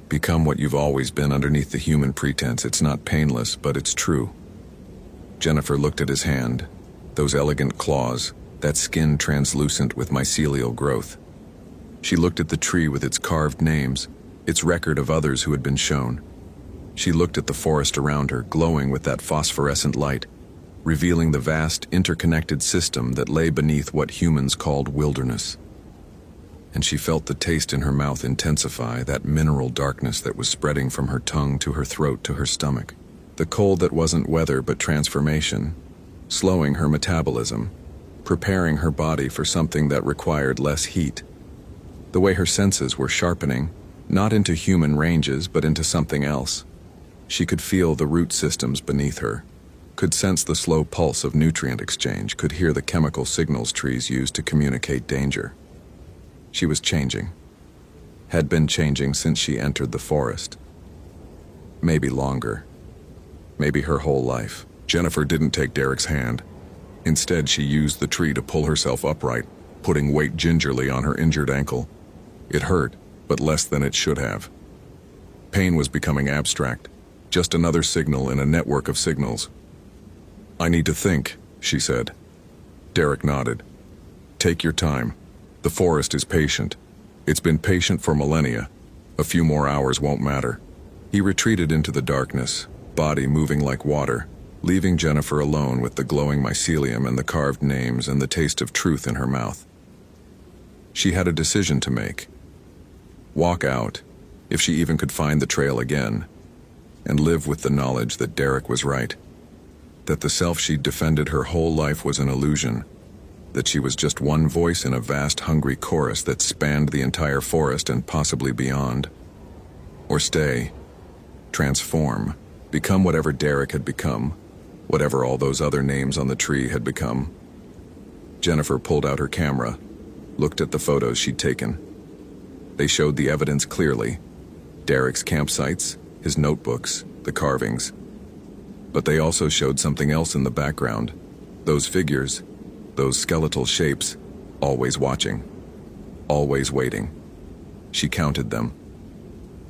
Become what you've always been underneath the human pretense. It's not painless, but it's true." Jennifer looked at his hand, those elegant claws, that skin translucent with mycelial growth. She looked at the tree with its carved names, its record of others who had been shown. She looked at the forest around her, glowing with that phosphorescent light, revealing the vast, interconnected system that lay beneath what humans called wilderness. And she felt the taste in her mouth intensify, that mineral darkness that was spreading from her tongue to her throat to her stomach. The cold that wasn't weather but transformation, slowing her metabolism, preparing her body for something that required less heat. The way her senses were sharpening, not into human ranges but into something else. She could feel the root systems beneath her, could sense the slow pulse of nutrient exchange, could hear the chemical signals trees use to communicate danger. She was changing. Had been changing since she entered the forest. Maybe longer. Maybe her whole life. Jennifer didn't take Derek's hand. Instead, she used the tree to pull herself upright, putting weight gingerly on her injured ankle. It hurt, but less than it should have. Pain was becoming abstract, just another signal in a network of signals. "I need to think," she said. Derek nodded. "Take your time. The forest is patient. It's been patient for millennia. A few more hours won't matter." He retreated into the darkness, body moving like water, leaving Jennifer alone with the glowing mycelium and the carved names and the taste of truth in her mouth. She had a decision to make. Walk out, if she even could find the trail again, and live with the knowledge that Derek was right, that the self she'd defended her whole life was an illusion, that she was just one voice in a vast hungry chorus that spanned the entire forest and possibly beyond. Or stay, transform, become whatever Derek had become, whatever all those other names on the tree had become. Jennifer pulled out her camera, looked at the photos she'd taken. They showed the evidence clearly. Derek's campsites, his notebooks, the carvings. But they also showed something else in the background. Those figures, those skeletal shapes, always watching, always waiting. She counted them.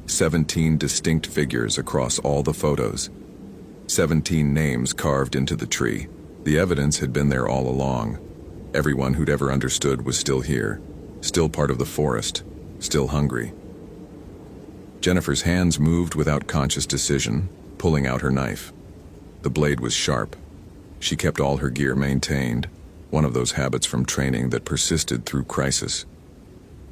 17 distinct figures across all the photos. 17 names carved into the tree. The evidence had been there all along. Everyone who'd ever understood was still here, still part of the forest, still hungry. Jennifer's hands moved without conscious decision, pulling out her knife. The blade was sharp. She kept all her gear maintained, one of those habits from training that persisted through crisis.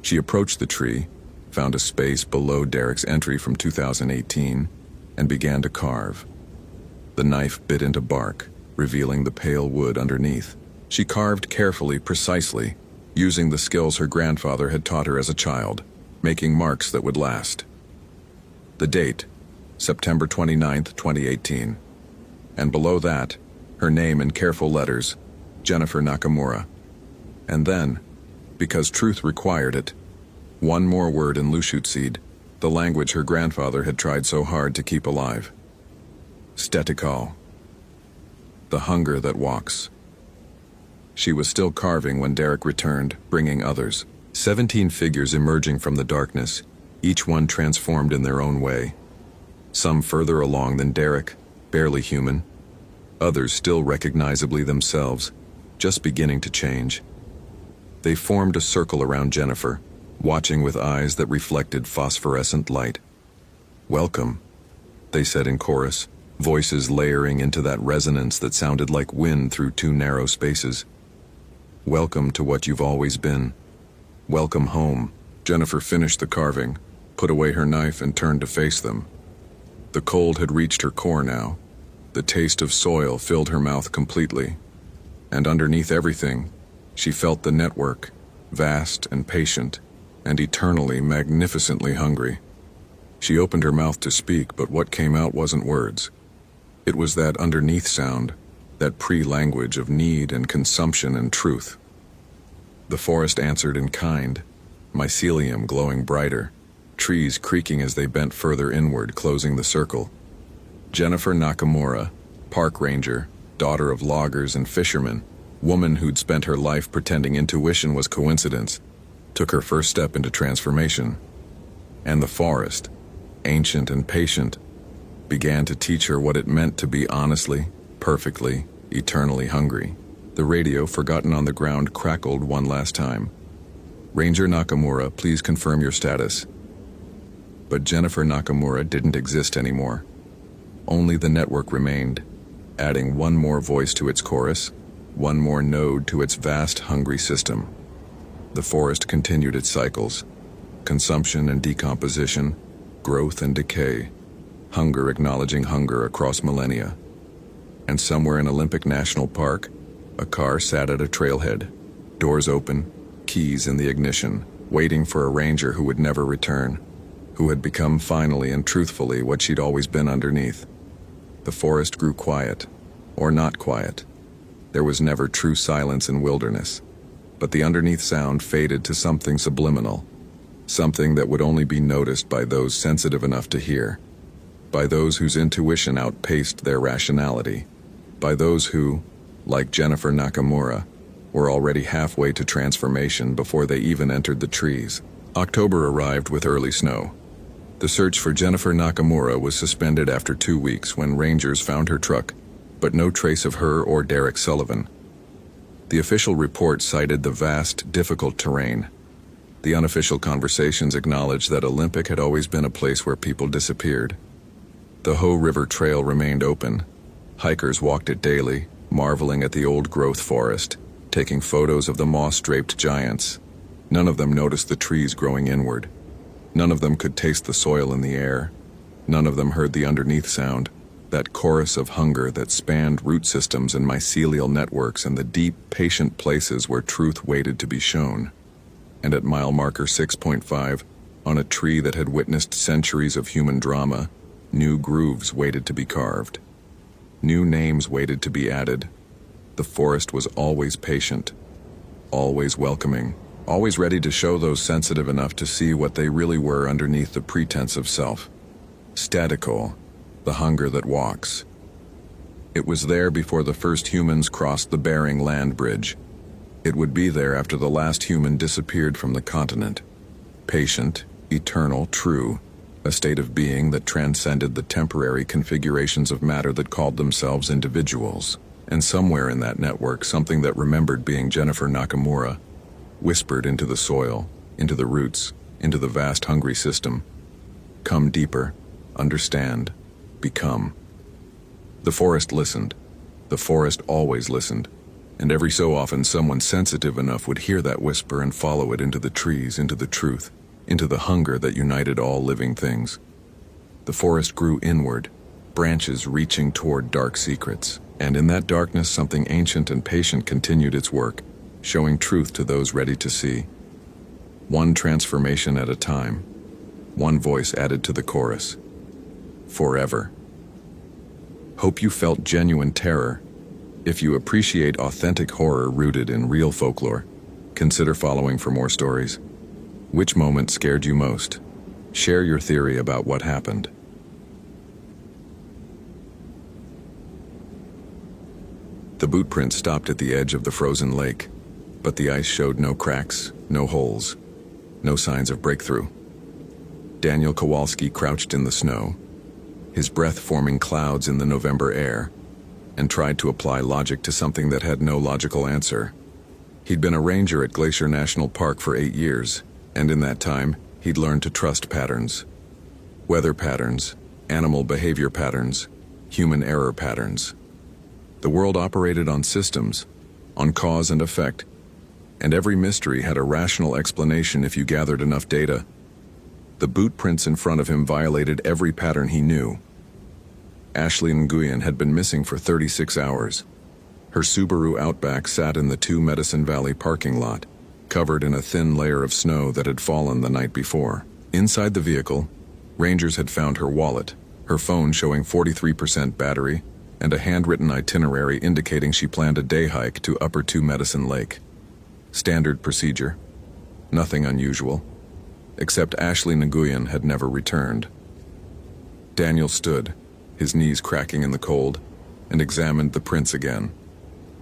She approached the tree, found a space below Derek's entry from 2018, and began to carve. The knife bit into bark, revealing the pale wood underneath. She carved carefully, precisely, using the skills her grandfather had taught her as a child, making marks that would last. The date, September 29th, 2018. And below that, her name in careful letters, Jennifer Nakamura. And then, because truth required it, one more word in Lushut seed, the language her grandfather had tried so hard to keep alive. Stetikal, the hunger that walks. She was still carving when Derek returned, bringing others. 17 figures emerging from the darkness, each one transformed in their own way. Some further along than Derek, barely human. Others still recognizably themselves, just beginning to change. They formed a circle around Jennifer, watching with eyes that reflected phosphorescent light. "Welcome," they said in chorus, voices layering into that resonance that sounded like wind through two narrow spaces. "Welcome to what you've always been. Welcome home." Jennifer finished the carving, put away her knife and turned to face them. The cold had reached her core now. The taste of soil filled her mouth completely. And underneath everything, she felt the network, vast and patient, and eternally, magnificently hungry. She opened her mouth to speak, but what came out wasn't words. It was that underneath sound, that pre-language of need and consumption and truth. The forest answered in kind, mycelium glowing brighter, trees creaking as they bent further inward, closing the circle. Jennifer Nakamura, park ranger, daughter of loggers and fishermen, woman who'd spent her life pretending intuition was coincidence, took her first step into transformation. And the forest, ancient and patient, began to teach her what it meant to be honestly, perfectly, eternally hungry. The radio, forgotten on the ground, crackled one last time. "Ranger Nakamura, please confirm your status." But Jennifer Nakamura didn't exist anymore. Only the network remained, adding one more voice to its chorus, one more node to its vast, hungry system. The forest continued its cycles, consumption and decomposition, growth and decay, hunger acknowledging hunger across millennia. And somewhere in Olympic National Park, a car sat at a trailhead, doors open, keys in the ignition, waiting for a ranger who would never return, who had become finally and truthfully what she'd always been underneath. The forest grew quiet, or not quiet. There was never true silence in wilderness, but the underneath sound faded to something subliminal, something that would only be noticed by those sensitive enough to hear, by those whose intuition outpaced their rationality, by those who, like Jennifer Nakamura, were already halfway to transformation before they even entered the trees. October arrived with early snow. The search for Jennifer Nakamura was suspended after 2 weeks when rangers found her truck, but no trace of her or Derek Sullivan. The official report cited the vast, difficult terrain. The unofficial conversations acknowledged that Olympic had always been a place where people disappeared. The Hoh River Trail remained open. Hikers walked it daily, marveling at the old-growth forest, taking photos of the moss-draped giants. None of them noticed the trees growing inward. None of them could taste the soil in the air. None of them heard the underneath sound, that chorus of hunger that spanned root systems and mycelial networks and the deep, patient places where truth waited to be shown. And at mile marker 6.5, on a tree that had witnessed centuries of human drama, new grooves waited to be carved. New names waited to be added. The forest was always patient, always welcoming, always ready to show those sensitive enough to see what they really were underneath the pretense of self. Statical, the hunger that walks. It was there before the first humans crossed the Bering Land Bridge. It would be there after the last human disappeared from the continent. Patient, eternal, true, a state of being that transcended the temporary configurations of matter that called themselves individuals. And somewhere in that network, something that remembered being Jennifer Nakamura, whispered into the soil, into the roots, into the vast hungry system. Come deeper, understand, become. The forest listened. The forest always listened. And every so often someone sensitive enough would hear that whisper and follow it into the trees, into the truth, into the hunger that united all living things. The forest grew inward, branches reaching toward dark secrets. And in that darkness, something ancient and patient continued its work, showing truth to those ready to see. One transformation at a time, one voice added to the chorus. Forever. Hope you felt genuine terror. If you appreciate authentic horror rooted in real folklore, consider following for more stories. Which moment scared you most? Share your theory about what happened. The boot print stopped at the edge of the frozen lake, but the ice showed no cracks, no holes, no signs of breakthrough. Daniel Kowalski crouched in the snow, his breath forming clouds in the November air, and tried to apply logic to something that had no logical answer. He'd been a ranger at Glacier National Park for 8 years, and in that time, he'd learned to trust patterns. Weather patterns, animal behavior patterns, human error patterns. The world operated on systems, on cause and effect, and every mystery had a rational explanation if you gathered enough data. The boot prints in front of him violated every pattern he knew. Ashley Nguyen had been missing for 36 hours. Her Subaru Outback sat in the 2 Medicine Valley parking lot, covered in a thin layer of snow that had fallen the night before. Inside the vehicle, rangers had found her wallet, her phone showing 43% battery, and a handwritten itinerary indicating she planned a day hike to Upper 2 Medicine Lake. Standard procedure. Nothing unusual. Except Ashley Nguyen had never returned. Daniel stood, his knees cracking in the cold, and examined the prints again.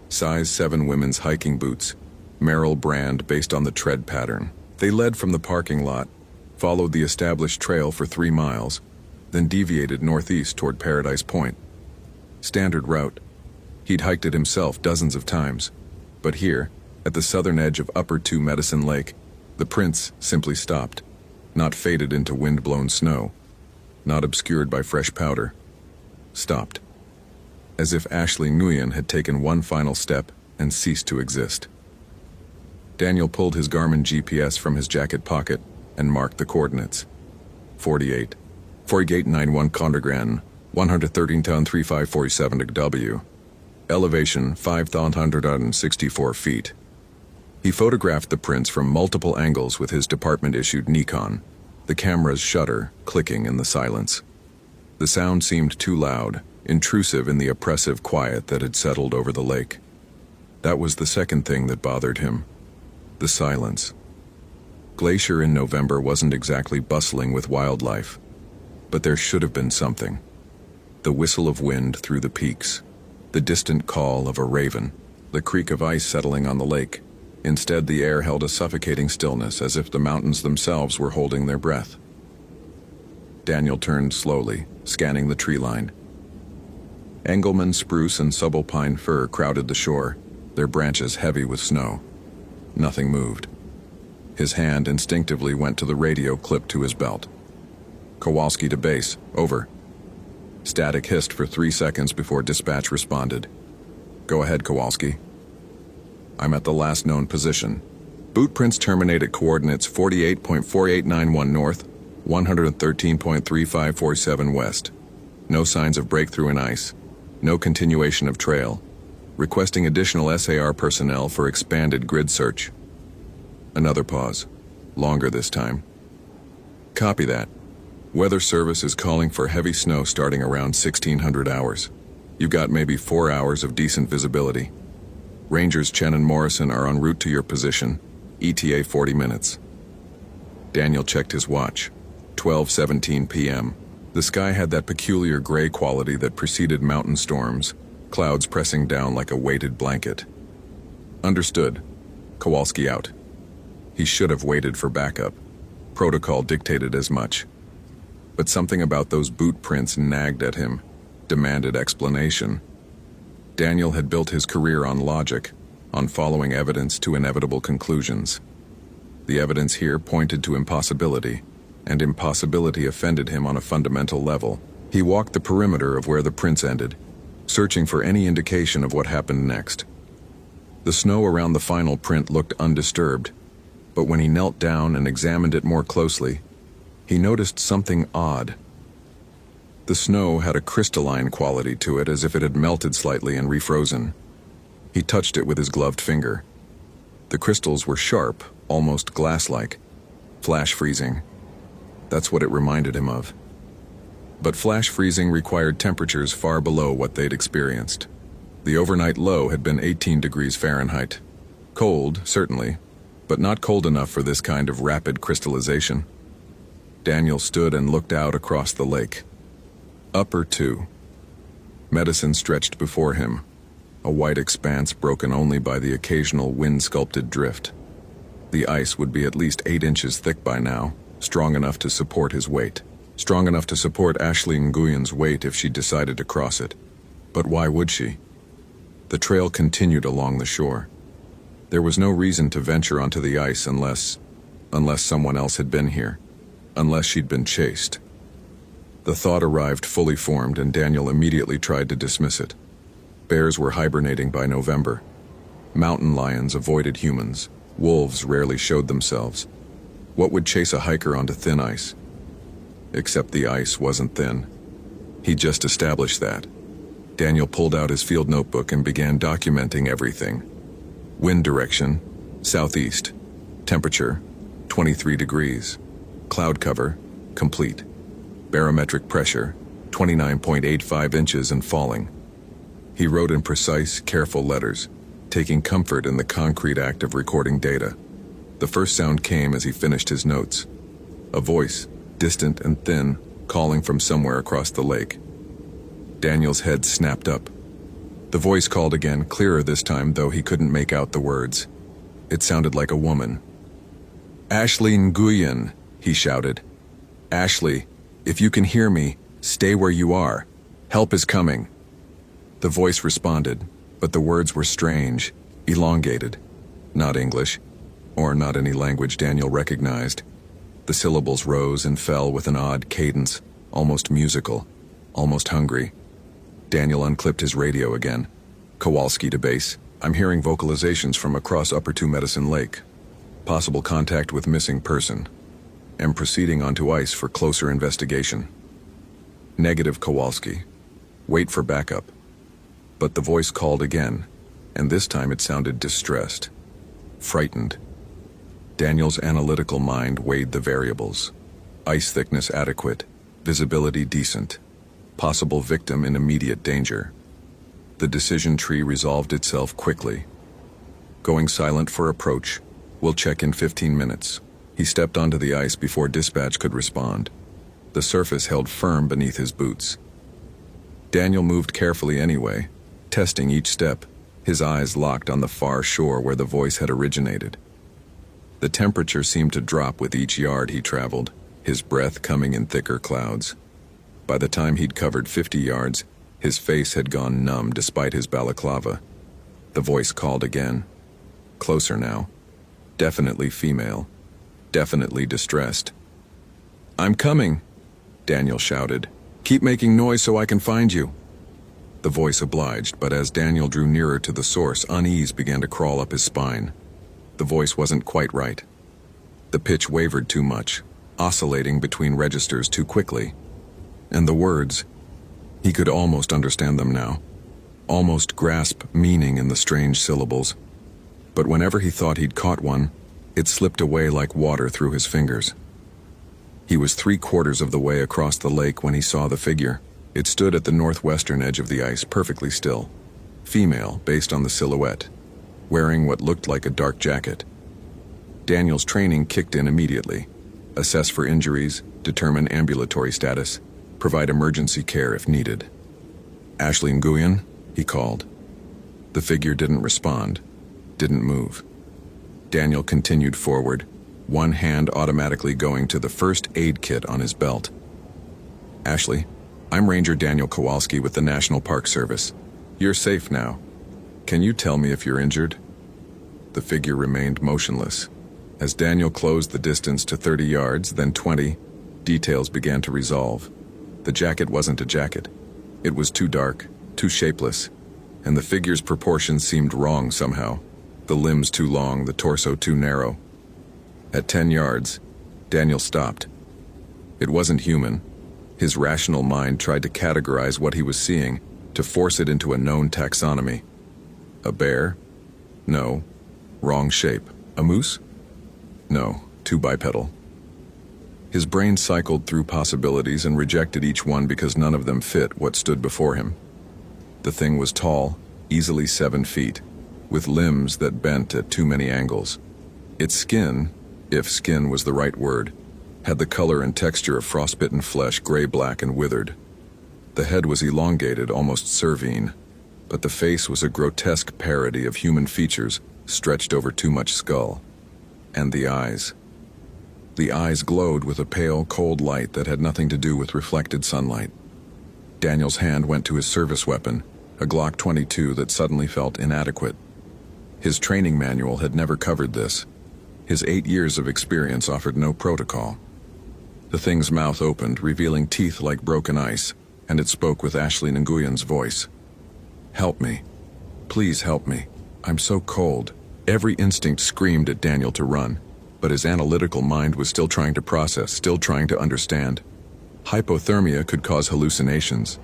Size 7 women's hiking boots, Merrill brand based on the tread pattern. They led from the parking lot, followed the established trail for 3 miles, then deviated northeast toward Paradise Point. Standard route. He'd hiked it himself dozens of times, but here, at the southern edge of Upper 2 Medicine Lake, the prints simply stopped, not faded into wind-blown snow, not obscured by fresh powder. Stopped. As if Ashley Nguyen had taken one final step and ceased to exist. Daniel pulled his Garmin GPS from his jacket pocket and marked the coordinates. 48. 4891 Condorgran, 113 ton 3547 W. Elevation 5,164 feet. He photographed the prints from multiple angles with his department-issued Nikon, the camera's shutter clicking in the silence. The sound seemed too loud, intrusive in the oppressive quiet that had settled over the lake. That was the second thing that bothered him. The silence. Glacier in November wasn't exactly bustling with wildlife, but there should have been something. The whistle of wind through the peaks, the distant call of a raven, the creak of ice settling on the lake. Instead, the air held a suffocating stillness, as if the mountains themselves were holding their breath. Daniel turned slowly, scanning the tree line. Engelmann spruce and subalpine fir crowded the shore, their branches heavy with snow. Nothing moved. His hand instinctively went to the radio clipped to his belt. Kowalski to base, over. Static hissed for 3 seconds before dispatch responded. Go ahead, Kowalski. I'm at the last known position. Boot prints terminate at coordinates 48.4891 north, 113.3547 west. No signs of breakthrough in ice. No continuation of trail. Requesting additional SAR personnel for expanded grid search. Another pause. Longer this time. Copy that. Weather Service is calling for heavy snow starting around 1600 hours. You've got maybe 4 hours of decent visibility. Rangers Chen and Morrison are en route to your position, ETA 40 minutes. Daniel checked his watch. 12:17 p.m. The sky had that peculiar gray quality that preceded mountain storms, clouds pressing down like a weighted blanket. Understood. Kowalski out. He should have waited for backup. Protocol dictated as much. But something about those boot prints nagged at him, demanded explanation. Daniel had built his career on logic, on following evidence to inevitable conclusions. The evidence here pointed to impossibility, and impossibility offended him on a fundamental level. He walked the perimeter of where the prints ended, searching for any indication of what happened next. The snow around the final print looked undisturbed, but when he knelt down and examined it more closely, he noticed something odd. The snow had a crystalline quality to it, as if it had melted slightly and refrozen. He touched it with his gloved finger. The crystals were sharp, almost glass-like. Flash freezing. That's what it reminded him of. But flash freezing required temperatures far below what they'd experienced. The overnight low had been 18 degrees Fahrenheit. Cold, certainly, but not cold enough for this kind of rapid crystallization. Daniel stood and looked out across the lake. Upper 2. Medicine stretched before him, a white expanse broken only by the occasional wind-sculpted drift. The ice would be at least 8 inches thick by now, strong enough to support his weight. Strong enough to support Ashley Nguyen's weight if she decided to cross it. But why would she? The trail continued along the shore. There was no reason to venture onto the ice unless someone else had been here, unless she'd been chased. The thought arrived fully formed, and Daniel immediately tried to dismiss it. Bears were hibernating by November. Mountain lions avoided humans. Wolves rarely showed themselves. What would chase a hiker onto thin ice? Except the ice wasn't thin. He just established that. Daniel pulled out his field notebook and began documenting everything. Wind direction, southeast. Temperature, 23 degrees. Cloud cover, complete. Barometric pressure, 29.85 inches and falling. He wrote in precise, careful letters, taking comfort in the concrete act of recording data. The first sound came as he finished his notes. A voice, distant and thin, calling from somewhere across the lake. Daniel's head snapped up. The voice called again, clearer this time, though he couldn't make out the words. It sounded like a woman. "Ashley Nguyen," he shouted. "Ashley, if you can hear me, stay where you are. Help is coming." The voice responded, but the words were strange, elongated. Not English, or not any language Daniel recognized. The syllables rose and fell with an odd cadence, almost musical, almost hungry. Daniel unclipped his radio again. "Kowalski to base. I'm hearing vocalizations from across Upper 2 Medicine Lake. Possible contact with missing person. Am proceeding onto ice for closer investigation." Negative, Kowalski. Wait for backup. But the voice called again, and this time it sounded distressed, frightened. Daniel's analytical mind weighed the variables. Ice thickness adequate, visibility decent, possible victim in immediate danger. The decision tree resolved itself quickly. Going silent for approach. We'll check in 15 minutes. He stepped onto the ice before dispatch could respond. The surface held firm beneath his boots. Daniel moved carefully anyway, testing each step, his eyes locked on the far shore where the voice had originated. The temperature seemed to drop with each yard he traveled, his breath coming in thicker clouds. By the time he'd covered 50 yards, his face had gone numb despite his balaclava. The voice called again. Closer now. Definitely female. Definitely distressed. "I'm coming," Daniel shouted. "Keep making noise so I can find you." The voice obliged, but as Daniel drew nearer to the source, unease began to crawl up his spine. The voice wasn't quite right. The pitch wavered too much, oscillating between registers too quickly. And the words, he could almost understand them now, almost grasp meaning in the strange syllables. But whenever he thought he'd caught one, it slipped away like water through his fingers. He was 3/4 of the way across the lake when he saw the figure. It stood at the northwestern edge of the ice, perfectly still. Female, based on the silhouette, wearing what looked like a dark jacket. Daniel's training kicked in immediately. Assess for injuries, determine ambulatory status, provide emergency care if needed. "Ashley Nguyen," he called. The figure didn't respond, didn't move. Daniel continued forward, one hand automatically going to the first aid kit on his belt. "Ashley, I'm Ranger Daniel Kowalski with the National Park Service. You're safe now. Can you tell me if you're injured?" The figure remained motionless. As Daniel closed the distance to 30 yards, then 20, details began to resolve. The jacket wasn't a jacket. It was too dark, too shapeless, and the figure's proportions seemed wrong somehow. The limbs too long, the torso too narrow. At 10 yards, Daniel stopped. It wasn't human. His rational mind tried to categorize what he was seeing, to force it into a known taxonomy. A bear? No. Wrong shape. A moose? No. Too bipedal. His brain cycled through possibilities and rejected each one because none of them fit what stood before him. The thing was tall, easily 7 feet, with limbs that bent at too many angles. Its skin, if skin was the right word, had the color and texture of frostbitten flesh, gray-black and withered. The head was elongated, almost cervine, but the face was a grotesque parody of human features stretched over too much skull. And the eyes. The eyes glowed with a pale, cold light that had nothing to do with reflected sunlight. Daniel's hand went to his service weapon, a Glock 22 that suddenly felt inadequate. His training manual had never covered this. His 8 years of experience offered no protocol. The thing's mouth opened, revealing teeth like broken ice, and it spoke with Ashley Nguyen's voice. "Help me. Please help me. I'm so cold." Every instinct screamed at Daniel to run, but his analytical mind was still trying to process, still trying to understand. Hypothermia could cause hallucinations.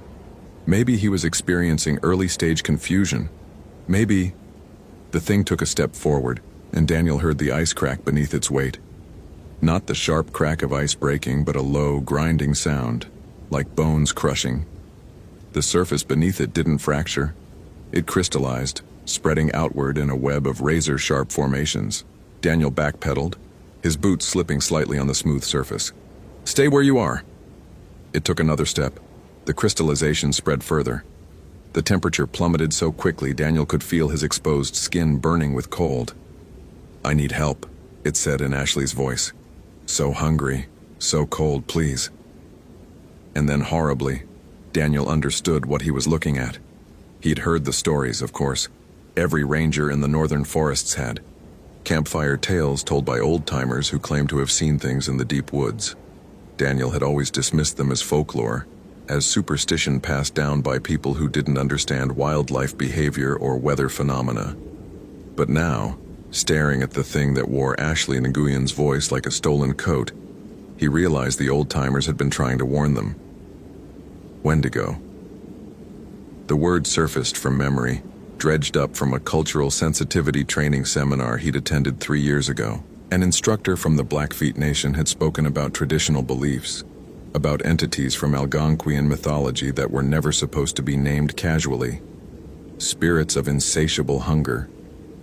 Maybe he was experiencing early-stage confusion. Maybe... The thing took a step forward, and Daniel heard the ice crack beneath its weight. Not the sharp crack of ice breaking, but a low, grinding sound, like bones crushing. The surface beneath it didn't fracture. It crystallized, spreading outward in a web of razor-sharp formations. Daniel backpedaled, his boots slipping slightly on the smooth surface. "Stay where you are." It took another step. The crystallization spread further. The temperature plummeted so quickly Daniel could feel his exposed skin burning with cold. "I need help," it said in Ashley's voice. "So hungry, so cold, please." And then horribly, Daniel understood what he was looking at. He'd heard the stories, of course. Every ranger in the northern forests had. Campfire tales told by old-timers who claimed to have seen things in the deep woods. Daniel had always dismissed them as folklore, as superstition passed down by people who didn't understand wildlife behavior or weather phenomena. But now, staring at the thing that wore Ashley Nguyen's voice like a stolen coat, he realized the old-timers had been trying to warn them. Wendigo. The word surfaced from memory, dredged up from a cultural sensitivity training seminar he'd attended 3 years ago. An instructor from the Blackfeet Nation had spoken about traditional beliefs, about entities from Algonquian mythology that were never supposed to be named casually. Spirits of insatiable hunger,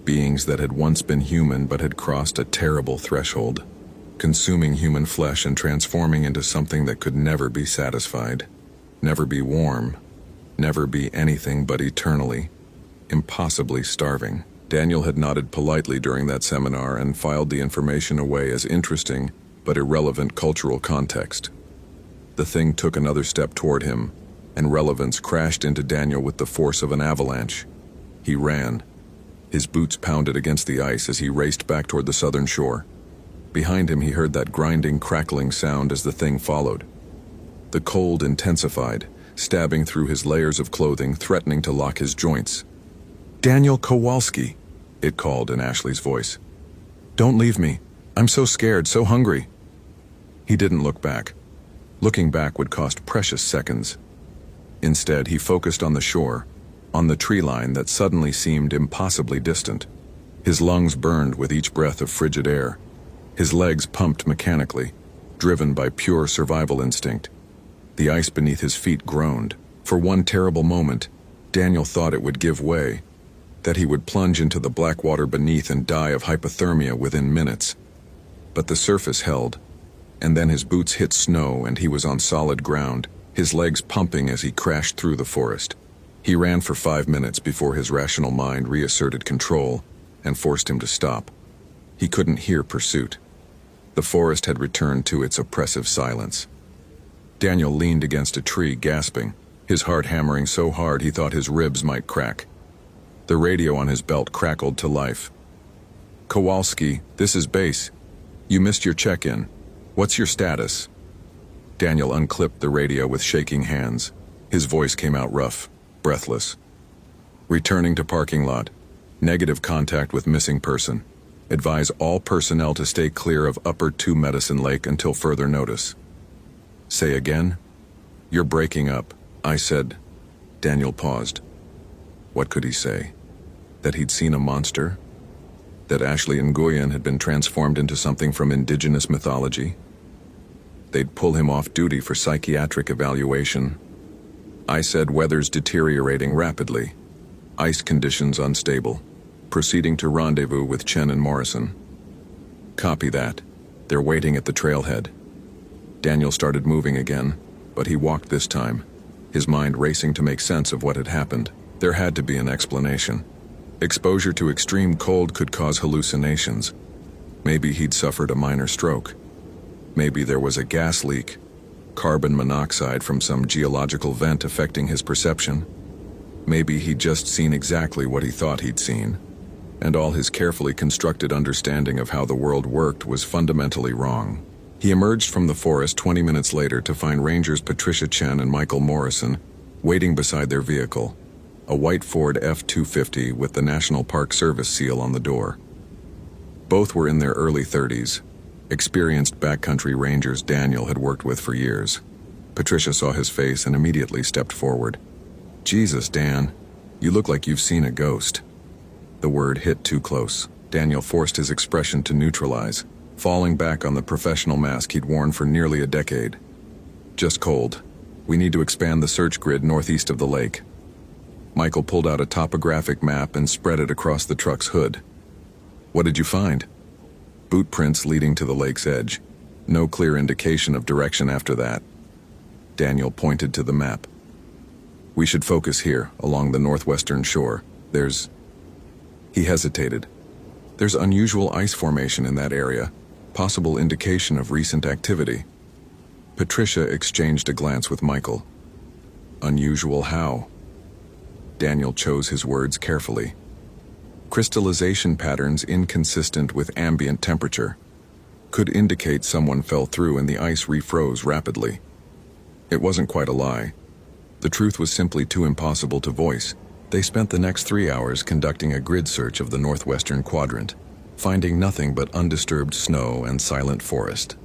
beings that had once been human but had crossed a terrible threshold, consuming human flesh and transforming into something that could never be satisfied, never be warm, never be anything but eternally, impossibly starving. Daniel had nodded politely during that seminar and filed the information away as interesting but irrelevant cultural context. The thing took another step toward him, and relevance crashed into Daniel with the force of an avalanche. He ran. His boots pounded against the ice as he raced back toward the southern shore. Behind him he heard that grinding, crackling sound as the thing followed. The cold intensified, stabbing through his layers of clothing, threatening to lock his joints. "Daniel Kowalski," it called in Ashley's voice. "Don't leave me. I'm so scared, so hungry." He didn't look back. Looking back would cost precious seconds. Instead, he focused on the shore, on the tree line that suddenly seemed impossibly distant. His lungs burned with each breath of frigid air. His legs pumped mechanically, driven by pure survival instinct. The ice beneath his feet groaned. For one terrible moment, Daniel thought it would give way, that he would plunge into the black water beneath and die of hypothermia within minutes. But the surface held, and then his boots hit snow and he was on solid ground, his legs pumping as he crashed through the forest. He ran for 5 minutes before his rational mind reasserted control and forced him to stop. He couldn't hear pursuit. The forest had returned to its oppressive silence. Daniel leaned against a tree, gasping, his heart hammering so hard he thought his ribs might crack. The radio on his belt crackled to life. "Kowalski, this is base. You missed your check-in. What's your status?" Daniel unclipped the radio with shaking hands. His voice came out rough, breathless. "Returning to parking lot. Negative contact with missing person. Advise all personnel to stay clear of Upper 2 Medicine Lake until further notice." "Say again?" "You're breaking up," I said. Daniel paused. What could he say? That he'd seen a monster? That Ashley Nguyen had been transformed into something from indigenous mythology? They'd pull him off duty for psychiatric evaluation. I said weather's deteriorating rapidly. Ice conditions unstable. Proceeding to rendezvous with Chen and Morrison. Copy that. They're waiting at the trailhead. Daniel started moving again, but he walked this time, his mind racing to make sense of what had happened. There had to be an explanation. Exposure to extreme cold could cause hallucinations. Maybe he'd suffered a minor stroke. Maybe there was a gas leak, carbon monoxide from some geological vent affecting his perception. Maybe he'd just seen exactly what he thought he'd seen, and all his carefully constructed understanding of how the world worked was fundamentally wrong. He emerged from the forest 20 minutes later to find Rangers Patricia Chen and Michael Morrison waiting beside their vehicle, a white Ford F-250 with the National Park Service seal on the door. Both were in their early 30s, experienced backcountry rangers Daniel had worked with for years. Patricia saw his face and immediately stepped forward. "Jesus, Dan, you look like you've seen a ghost." The word hit too close. Daniel forced his expression to neutralize, falling back on the professional mask he'd worn for nearly a decade. "Just cold. We need to expand the search grid northeast of the lake." Michael pulled out a topographic map and spread it across the truck's hood. "What did you find?" "Boot prints leading to the lake's edge. No clear indication of direction after that." Daniel pointed to the map. "We should focus here, along the northwestern shore. He hesitated. "There's unusual ice formation in that area, possible indication of recent activity." Patricia exchanged a glance with Michael. "Unusual how?" Daniel chose his words carefully. "Crystallization patterns inconsistent with ambient temperature. Could indicate someone fell through and the ice refroze rapidly." It wasn't quite a lie. The truth was simply too impossible to voice. They spent the next 3 hours conducting a grid search of the northwestern quadrant, finding nothing but undisturbed snow and silent forest.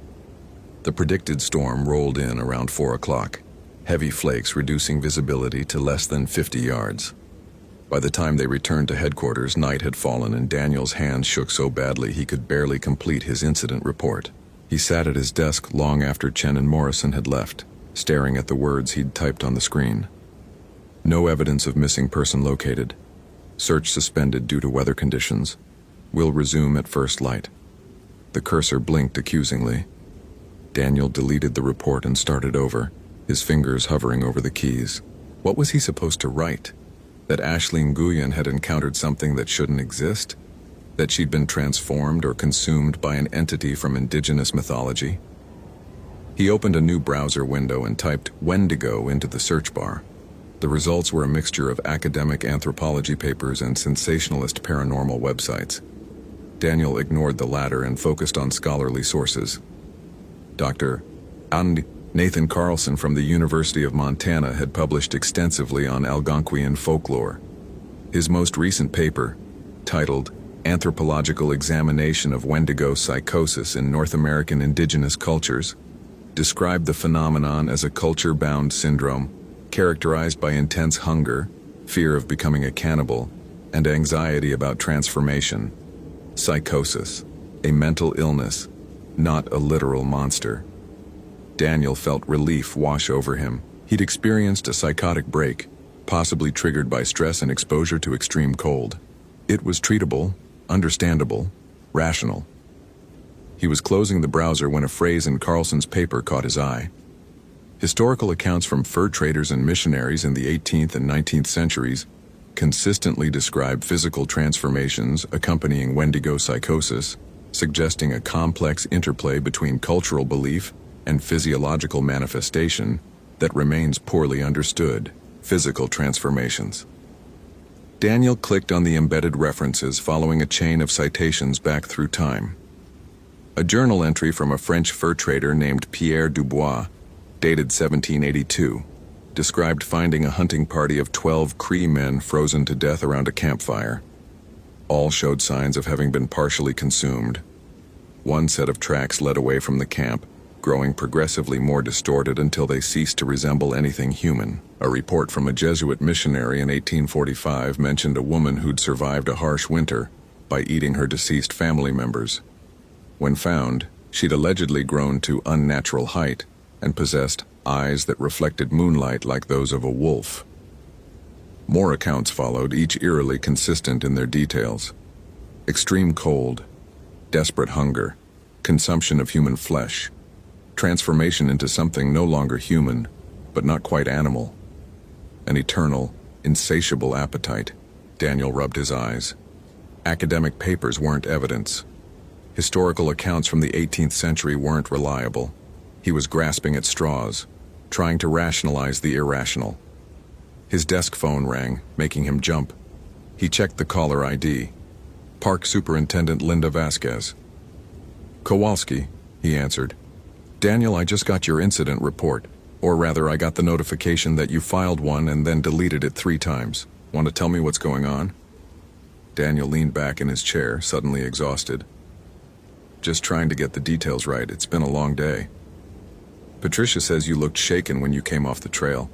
The predicted storm rolled in around 4 o'clock, heavy flakes reducing visibility to less than 50 yards. By the time they returned to headquarters, night had fallen and Daniel's hands shook so badly he could barely complete his incident report. He sat at his desk long after Chen and Morrison had left, staring at the words he'd typed on the screen. "No evidence of missing person located. Search suspended due to weather conditions. Will resume at first light." The cursor blinked accusingly. Daniel deleted the report and started over, his fingers hovering over the keys. What was he supposed to write? That Ashley Nguyen had encountered something that shouldn't exist? That she'd been transformed or consumed by an entity from indigenous mythology? He opened a new browser window and typed Wendigo into the search bar. The results were a mixture of academic anthropology papers and sensationalist paranormal websites. Daniel ignored the latter and focused on scholarly sources. Dr. Nathan Carlson from the University of Montana had published extensively on Algonquian folklore. His most recent paper, titled Anthropological Examination of Wendigo Psychosis in North American Indigenous Cultures, described the phenomenon as a culture-bound syndrome characterized by intense hunger, fear of becoming a cannibal, and anxiety about transformation. Psychosis, a mental illness, not a literal monster. Daniel felt relief wash over him. He'd experienced a psychotic break, possibly triggered by stress and exposure to extreme cold. It was treatable, understandable, rational. He was closing the browser when a phrase in Carlson's paper caught his eye. Historical accounts from fur traders and missionaries in the 18th and 19th centuries consistently describe physical transformations accompanying Wendigo psychosis, suggesting a complex interplay between cultural belief and physiological manifestation that remains poorly understood. Physical transformations. Daniel clicked on the embedded references following a chain of citations back through time. A journal entry from a French fur trader named Pierre Dubois, dated 1782, described finding a hunting party of 12 Cree men frozen to death around a campfire. All showed signs of having been partially consumed. One set of tracks led away from the camp, growing progressively more distorted until they ceased to resemble anything human. A report from a Jesuit missionary in 1845 mentioned a woman who'd survived a harsh winter by eating her deceased family members. When found, she'd allegedly grown to unnatural height and possessed eyes that reflected moonlight like those of a wolf. More accounts followed, each eerily consistent in their details. Extreme cold, desperate hunger, consumption of human flesh, Transformation into something no longer human, but not quite animal. An eternal, insatiable appetite. Daniel rubbed his eyes. Academic papers weren't evidence. Historical accounts from the 18th century weren't reliable. He was grasping at straws, trying to rationalize the irrational. His desk phone rang, making him jump. He checked the caller ID. Park Superintendent Linda Vasquez. Kowalski, he answered. Daniel, I just got your incident report. Or rather, I got the notification that you filed one and then deleted it 3 times. Want to tell me what's going on? Daniel leaned back in his chair, suddenly exhausted. Just trying to get the details right. It's been a long day. Patricia says you looked shaken when you came off the trail.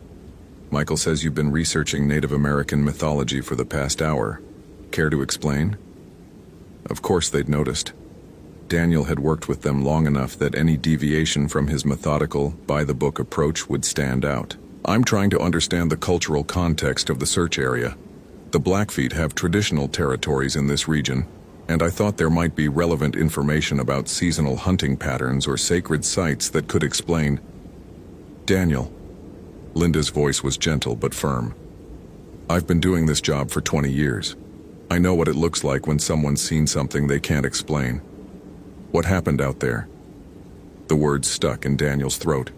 Michael says you've been researching Native American mythology for the past hour. Care to explain? Of course they'd noticed. Daniel had worked with them long enough that any deviation from his methodical, by-the-book approach would stand out. I'm trying to understand the cultural context of the search area. The Blackfeet have traditional territories in this region, and I thought there might be relevant information about seasonal hunting patterns or sacred sites that could explain. Daniel. Linda's voice was gentle but firm. I've been doing this job for 20 years. I know what it looks like when someone's seen something they can't explain. What happened out there? The words stuck in Daniel's throat.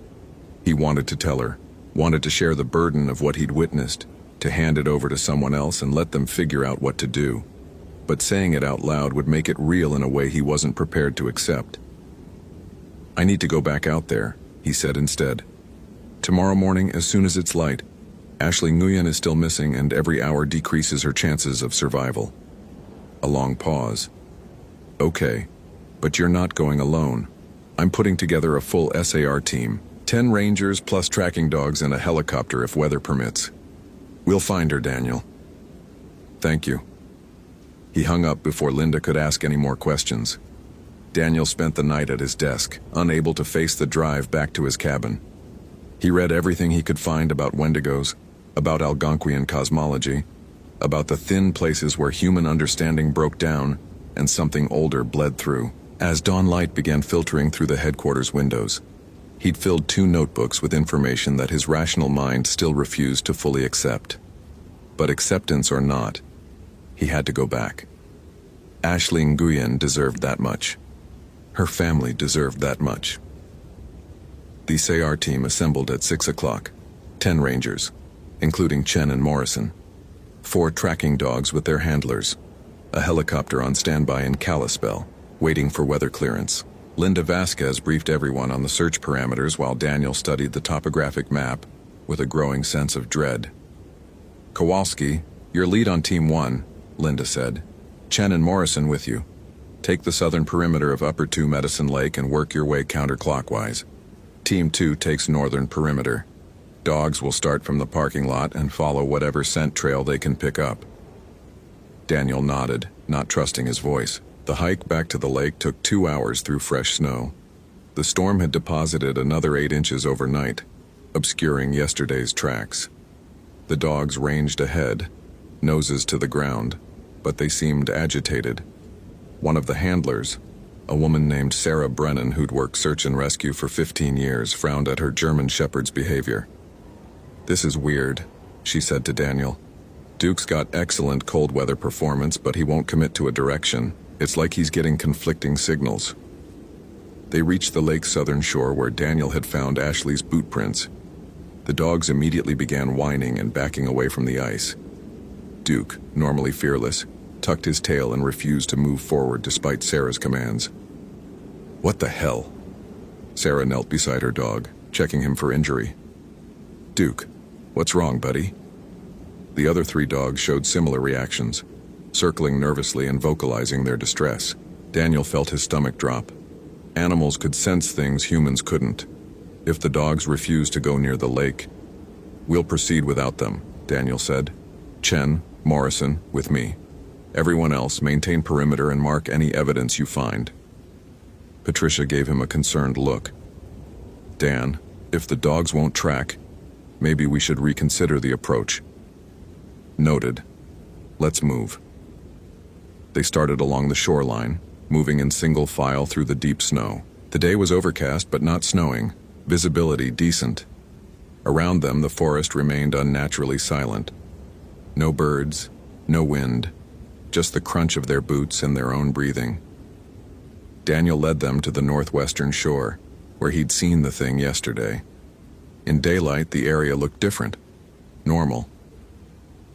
He wanted to tell her, wanted to share the burden of what he'd witnessed, to hand it over to someone else and let them figure out what to do. But saying it out loud would make it real in a way he wasn't prepared to accept. I need to go back out there, he said instead. Tomorrow morning, as soon as it's light. Ashley Nguyen is still missing, and every hour decreases her chances of survival. A long pause. Okay, but you're not going alone. I'm putting together a full SAR team, 10 rangers plus tracking dogs and a helicopter if weather permits. We'll find her, Daniel. Thank you. He hung up before Linda could ask any more questions. Daniel spent the night at his desk, unable to face the drive back to his cabin. He read everything he could find about Wendigos, about Algonquian cosmology, about the thin places where human understanding broke down and something older bled through. As dawn light began filtering through the headquarters windows, he'd filled 2 notebooks with information that his rational mind still refused to fully accept. But acceptance or not, he had to go back. Ashley Nguyen deserved that much. Her family deserved that much. The SAR team assembled at 6 o'clock, 10 rangers, including Chen and Morrison, 4 tracking dogs with their handlers, a helicopter on standby in Kalispell, waiting for weather clearance. Linda Vasquez briefed everyone on the search parameters while Daniel studied the topographic map with a growing sense of dread. Kowalski, your lead on Team 1, Linda said. Chen and Morrison with you. Take the southern perimeter of Upper 2 Medicine Lake and work your way counterclockwise. Team 2 takes northern perimeter. Dogs will start from the parking lot and follow whatever scent trail they can pick up. Daniel nodded, not trusting his voice. The hike back to the lake took 2 hours through fresh snow. The storm had deposited another 8 inches overnight, obscuring yesterday's tracks. The dogs ranged ahead, noses to the ground, but they seemed agitated. One of the handlers, a woman named Sarah Brennan who'd worked search and rescue for 15 years, frowned at her German shepherd's behavior. This is weird, she said to Daniel. Duke's got excellent cold weather performance, but he won't commit to a direction. It's like he's getting conflicting signals. They reached the lake's southern shore where Daniel had found Ashley's boot prints. The dogs immediately began whining and backing away from the ice. Duke, normally fearless, tucked his tail and refused to move forward despite Sarah's commands. What the hell? Sarah knelt beside her dog, checking him for injury. Duke, what's wrong, buddy? The other 3 dogs showed similar reactions, circling nervously and vocalizing their distress. Daniel felt his stomach drop. Animals could sense things humans couldn't. If the dogs refused to go near the lake, we'll proceed without them, Daniel said. Chen, Morrison, with me. Everyone else, maintain perimeter and mark any evidence you find. Patricia gave him a concerned look. Dan, if the dogs won't track, maybe we should reconsider the approach. Noted. Let's move. They started along the shoreline, moving in single file through the deep snow. The day was overcast but not snowing, visibility decent. Around them, the forest remained unnaturally silent. No birds, no wind, just the crunch of their boots and their own breathing. Daniel led them to the northwestern shore, where he'd seen the thing yesterday. In daylight, the area looked different, normal.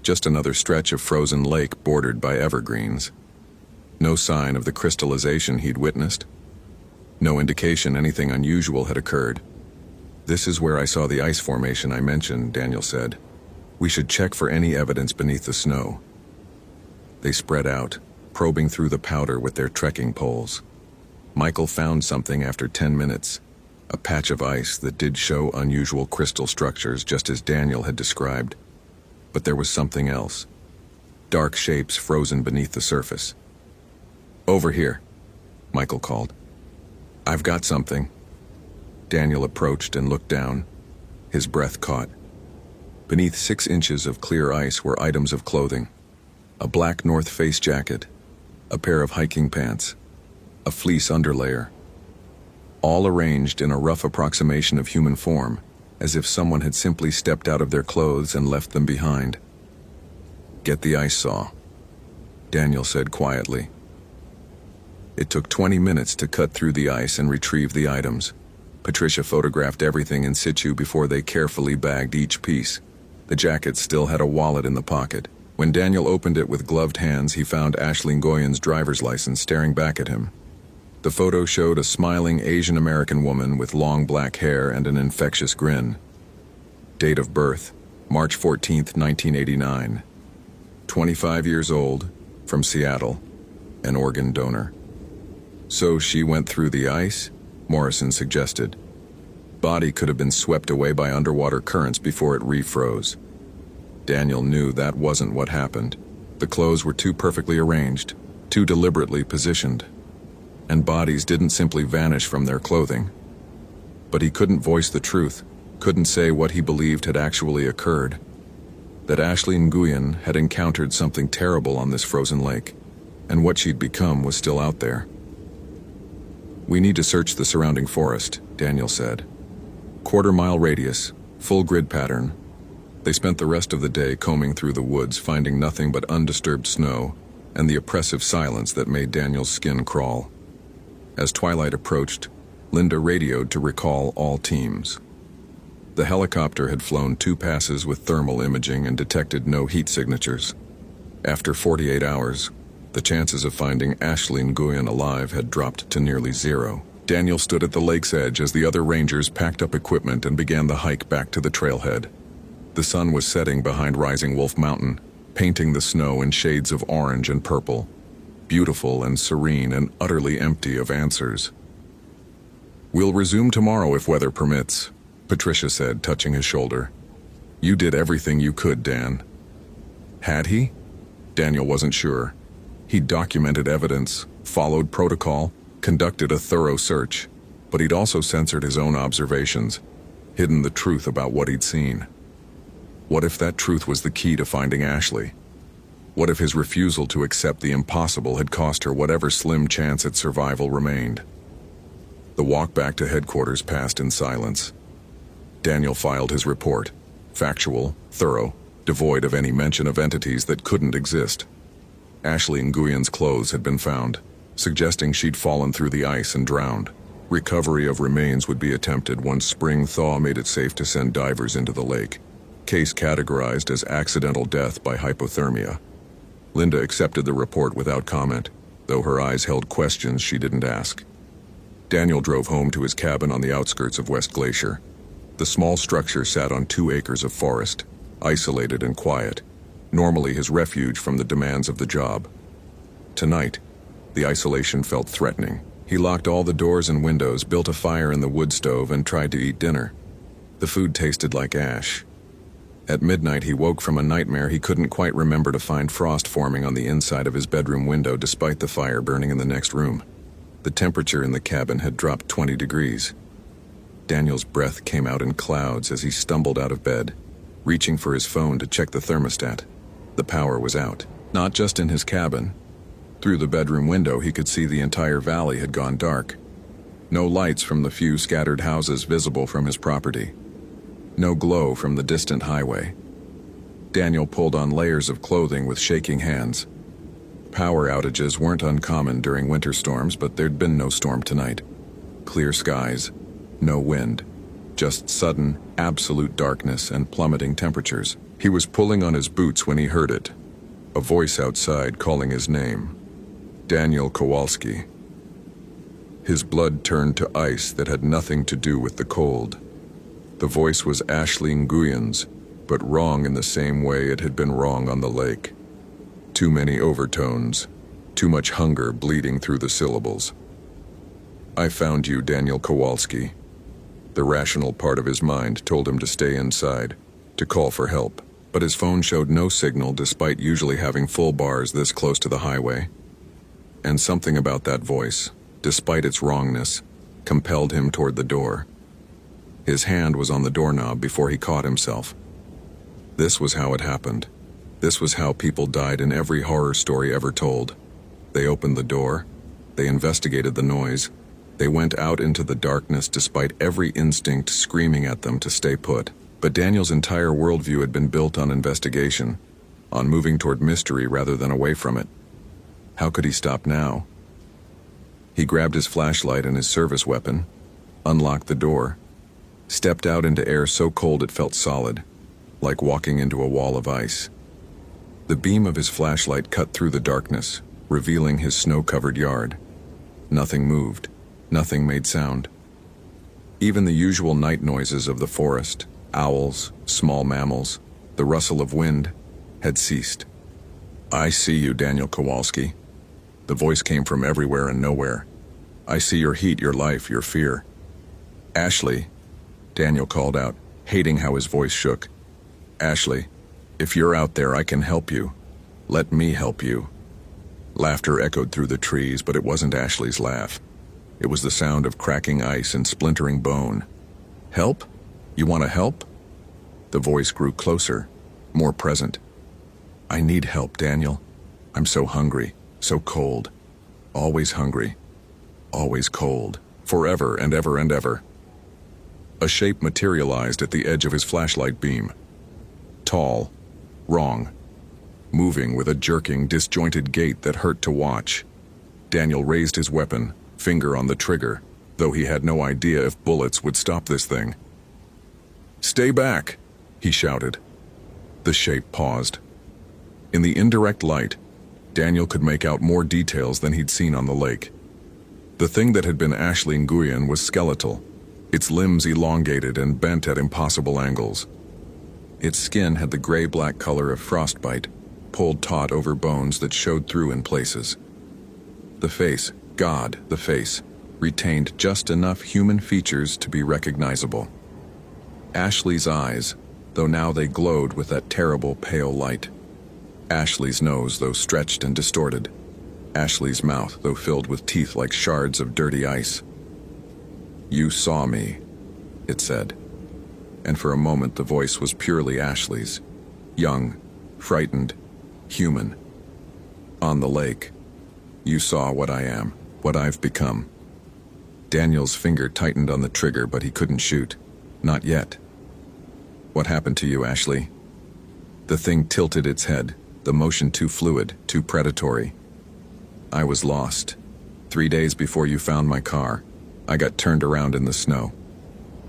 Just another stretch of frozen lake bordered by evergreens. No sign of the crystallization he'd witnessed. No indication anything unusual had occurred. "This is where I saw the ice formation I mentioned," Daniel said. "We should check for any evidence beneath the snow." They spread out, probing through the powder with their trekking poles. Michael found something after 10 minutes, a patch of ice that did show unusual crystal structures just as Daniel had described. But there was something else. Dark shapes frozen beneath the surface. "Over here," Michael called. "I've got something." Daniel approached and looked down. His breath caught. Beneath 6 inches of clear ice were items of clothing. A black North Face jacket, a pair of hiking pants, a fleece underlayer. All arranged in a rough approximation of human form, as if someone had simply stepped out of their clothes and left them behind. "Get the ice saw," Daniel said quietly. It took 20 minutes to cut through the ice and retrieve the items. Patricia photographed everything in situ before they carefully bagged each piece. The jacket still had a wallet in the pocket. When Daniel opened it with gloved hands, he found Ashley Ngoyan's driver's license staring back at him. The photo showed a smiling Asian American woman with long black hair and an infectious grin. Date of birth, March 14, 1989. 25 years old, from Seattle, an organ donor. "So she went through the ice?" Morrison suggested. "Body could have been swept away by underwater currents before it refroze." Daniel knew that wasn't what happened. The clothes were too perfectly arranged, too deliberately positioned. And bodies didn't simply vanish from their clothing. But he couldn't voice the truth, couldn't say what he believed had actually occurred. That Ashley Nguyen had encountered something terrible on this frozen lake, and what she'd become was still out there. "We need to search the surrounding forest," Daniel said. "Quarter-mile radius, full grid pattern." They spent the rest of the day combing through the woods, finding nothing but undisturbed snow and the oppressive silence that made Daniel's skin crawl. As twilight approached, Linda radioed to recall all teams. The helicopter had flown 2 passes with thermal imaging and detected no heat signatures. After 48 hours, the chances of finding Ashley Nguyen alive had dropped to nearly 0. Daniel stood at the lake's edge as the other rangers packed up equipment and began the hike back to the trailhead. The sun was setting behind Rising Wolf Mountain, painting the snow in shades of orange and purple, beautiful and serene and utterly empty of answers. "We'll resume tomorrow if weather permits," Patricia said, touching his shoulder. "You did everything you could, Dan." Had he? Daniel wasn't sure. He'd documented evidence, followed protocol, conducted a thorough search, but he'd also censored his own observations, hidden the truth about what he'd seen. What if that truth was the key to finding Ashley? What if his refusal to accept the impossible had cost her whatever slim chance at survival remained? The walk back to headquarters passed in silence. Daniel filed his report, factual, thorough, devoid of any mention of entities that couldn't exist. Ashley Nguyen's clothes had been found, suggesting she'd fallen through the ice and drowned. Recovery of remains would be attempted once spring thaw made it safe to send divers into the lake. Case categorized as accidental death by hypothermia. Linda accepted the report without comment, though her eyes held questions she didn't ask. Daniel drove home to his cabin on the outskirts of West Glacier. The small structure sat on 2 acres of forest, isolated and quiet, normally his refuge from the demands of the job. Tonight, the isolation felt threatening. He locked all the doors and windows, built a fire in the wood stove, and tried to eat dinner. The food tasted like ash. At midnight, he woke from a nightmare he couldn't quite remember to find frost forming on the inside of his bedroom window despite the fire burning in the next room. The temperature in the cabin had dropped 20 degrees. Daniel's breath came out in clouds as he stumbled out of bed, reaching for his phone to check the thermostat. The power was out, not just in his cabin. Through the bedroom window, he could see the entire valley had gone dark. No lights from the few scattered houses visible from his property. No glow from the distant highway. Daniel pulled on layers of clothing with shaking hands. Power outages weren't uncommon during winter storms, but there'd been no storm tonight. Clear skies, no wind, just sudden, absolute darkness and plummeting temperatures. He was pulling on his boots when he heard it. A voice outside calling his name. Daniel Kowalski. His blood turned to ice that had nothing to do with the cold. The voice was Ashley Nguyen's, but wrong in the same way it had been wrong on the lake. Too many overtones, too much hunger bleeding through the syllables. I found you, Daniel Kowalski. The rational part of his mind told him to stay inside, to call for help, but his phone showed no signal despite usually having full bars this close to the highway. And something about that voice, despite its wrongness, compelled him toward the door. His hand was on the doorknob before he caught himself. This was how it happened. This was how people died in every horror story ever told. They opened the door. They investigated the noise. They went out into the darkness despite every instinct screaming at them to stay put. But Daniel's entire worldview had been built on investigation, on moving toward mystery rather than away from it. How could he stop now? He grabbed his flashlight and his service weapon, unlocked the door, stepped out into air so cold it felt solid, like walking into a wall of ice. The beam of his flashlight cut through the darkness, revealing his snow-covered yard. Nothing moved. Nothing made sound. Even the usual night noises of the forest, owls, small mammals, the rustle of wind, had ceased. I see you, Daniel Kowalski. The voice came from everywhere and nowhere. I see your heat, your life, your fear. Ashley, Daniel called out, hating how his voice shook. Ashley, if you're out there, I can help you. Let me help you. Laughter echoed through the trees, but it wasn't Ashley's laugh. It was the sound of cracking ice and splintering bone. Help? You want to help? The voice grew closer, more present. I need help, Daniel. I'm so hungry, so cold. Always hungry. Always cold. Forever and ever and ever. A shape materialized at the edge of his flashlight beam. Tall. Wrong. Moving with a jerking, disjointed gait that hurt to watch. Daniel raised his weapon, finger on the trigger, though he had no idea if bullets would stop this thing. Stay back, he shouted. The shape paused. In the indirect light, Daniel could make out more details than he'd seen on the lake. The thing that had been Ashley Nguyen was skeletal, its limbs elongated and bent at impossible angles. Its skin had the gray-black color of frostbite, pulled taut over bones that showed through in places. The face, God, the face, retained just enough human features to be recognizable. Ashley's eyes, though now they glowed with that terrible pale light. Ashley's nose, though stretched and distorted. Ashley's mouth, though filled with teeth like shards of dirty ice. You saw me, it said. And for a moment the voice was purely Ashley's. Young, frightened, human. On the lake. You saw what I am, what I've become. Daniel's finger tightened on the trigger, but he couldn't shoot. Not yet. What happened to you, Ashley? The thing tilted its head, the motion too fluid, too predatory. I was lost. 3 days before you found my car, I got turned around in the snow.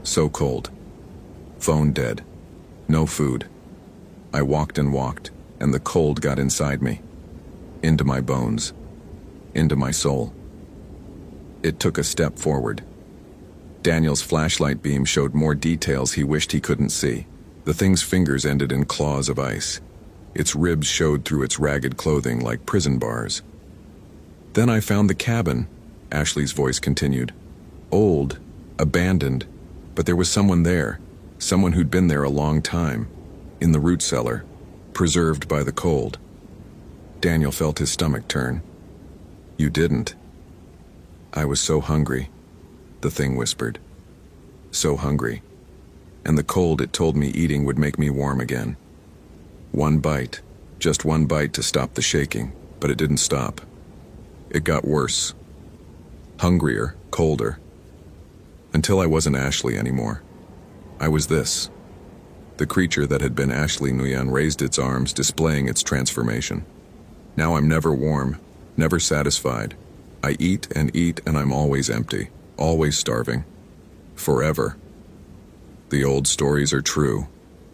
So cold. Phone dead. No food. I walked and walked, and the cold got inside me. Into my bones. Into my soul. It took a step forward. Daniel's flashlight beam showed more details he wished he couldn't see. The thing's fingers ended in claws of ice. Its ribs showed through its ragged clothing like prison bars. Then I found the cabin, Ashley's voice continued. Old, abandoned, but there was someone there, someone who'd been there a long time, in the root cellar, preserved by the cold. Daniel felt his stomach turn. You didn't. I was so hungry, the thing whispered. So hungry. And the cold it told me eating would make me warm again. One bite, just one bite to stop the shaking, but it didn't stop. It got worse. Hungrier, colder, Until I wasn't Ashley anymore. I was this. The creature that had been Ashley Nguyen raised its arms, displaying its transformation. Now I'm never warm, never satisfied. I eat, and I'm always empty, always starving. Forever. The old stories are true,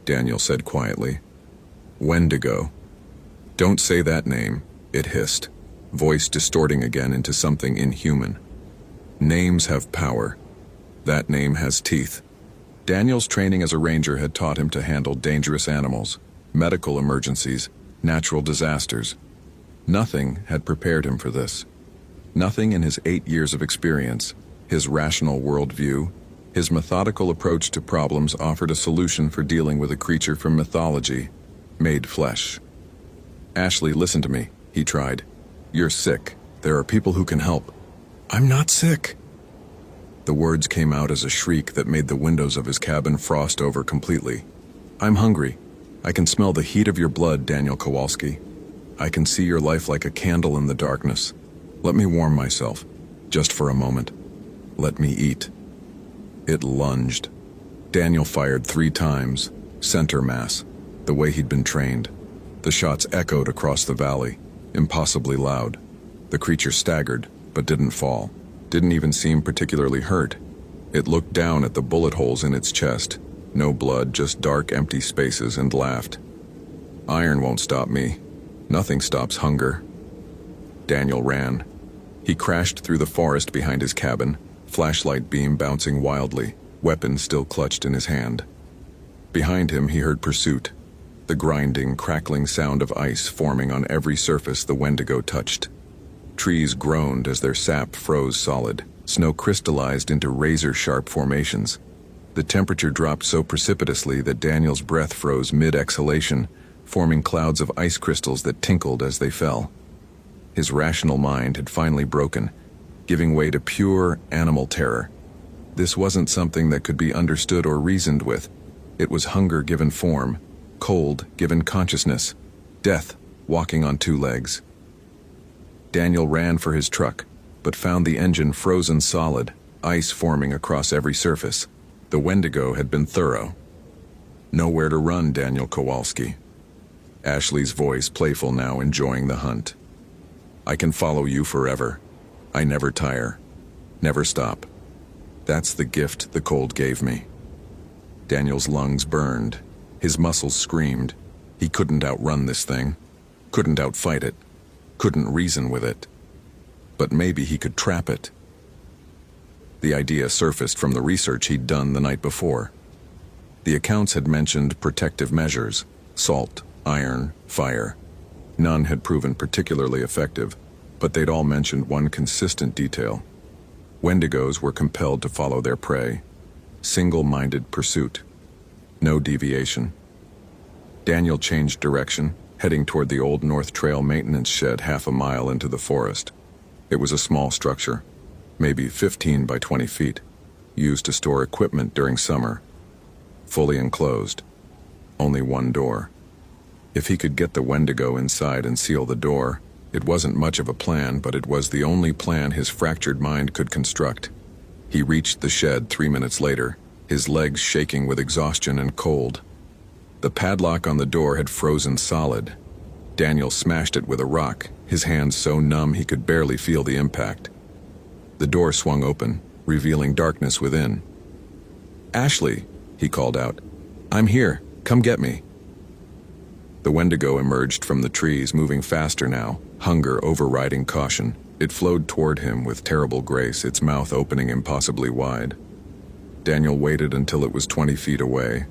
Daniel said quietly. Wendigo. Don't say that name, it hissed, voice distorting again into something inhuman. Names have power. That name has teeth. Daniel's training as a ranger had taught him to handle dangerous animals, medical emergencies, natural disasters. Nothing had prepared him for this. Nothing in his 8 years of experience, his rational worldview, his methodical approach to problems offered a solution for dealing with a creature from mythology, made flesh. Ashley, listen to me, he tried. You're sick. There are people who can help. I'm not sick. The words came out as a shriek that made the windows of his cabin frost over completely. I'm hungry. I can smell the heat of your blood, Daniel Kowalski. I can see your life like a candle in the darkness. Let me warm myself, just for a moment. Let me eat. It lunged. Daniel fired 3 times, center mass, the way he'd been trained. The shots echoed across the valley, impossibly loud. The creature staggered, but didn't fall. Didn't even seem particularly hurt. It looked down at the bullet holes in its chest. No blood, just dark, empty spaces, and laughed. Iron won't stop me. Nothing stops hunger. Daniel ran. He crashed through the forest behind his cabin, flashlight beam bouncing wildly, weapon still clutched in his hand. Behind him he heard pursuit, the grinding, crackling sound of ice forming on every surface the Wendigo touched. Trees groaned as their sap froze solid. Snow crystallized into razor-sharp formations. The temperature dropped so precipitously that Daniel's breath froze mid-exhalation, forming clouds of ice crystals that tinkled as they fell. His rational mind had finally broken, giving way to pure animal terror. This wasn't something that could be understood or reasoned with. It was hunger given form, cold given consciousness, death walking on 2 legs. Daniel ran for his truck, but found the engine frozen solid, ice forming across every surface. The Wendigo had been thorough. Nowhere to run, Daniel Kowalski. Ashley's voice playful now, enjoying the hunt. I can follow you forever. I never tire. Never stop. That's the gift the cold gave me. Daniel's lungs burned. His muscles screamed. He couldn't outrun this thing. Couldn't outfight it. Couldn't reason with it. But maybe he could trap it. The idea surfaced from the research he'd done the night before. The accounts had mentioned protective measures, salt, iron, fire. None had proven particularly effective, but they'd all mentioned one consistent detail. Wendigos were compelled to follow their prey. Single-minded pursuit. No deviation. Daniel changed direction, heading toward the old North Trail maintenance shed half a mile into the forest. It was a small structure, maybe 15 by 20 feet, used to store equipment during summer. Fully enclosed. Only one door. If he could get the Wendigo inside and seal the door, it wasn't much of a plan, but it was the only plan his fractured mind could construct. He reached the shed 3 minutes later, his legs shaking with exhaustion and cold. The padlock on the door had frozen solid. Daniel smashed it with a rock, his hands so numb he could barely feel the impact. The door swung open, revealing darkness within. Ashley, he called out. I'm here, come get me. The Wendigo emerged from the trees, moving faster now, hunger overriding caution. It flowed toward him with terrible grace, its mouth opening impossibly wide. Daniel waited until it was 20 feet away,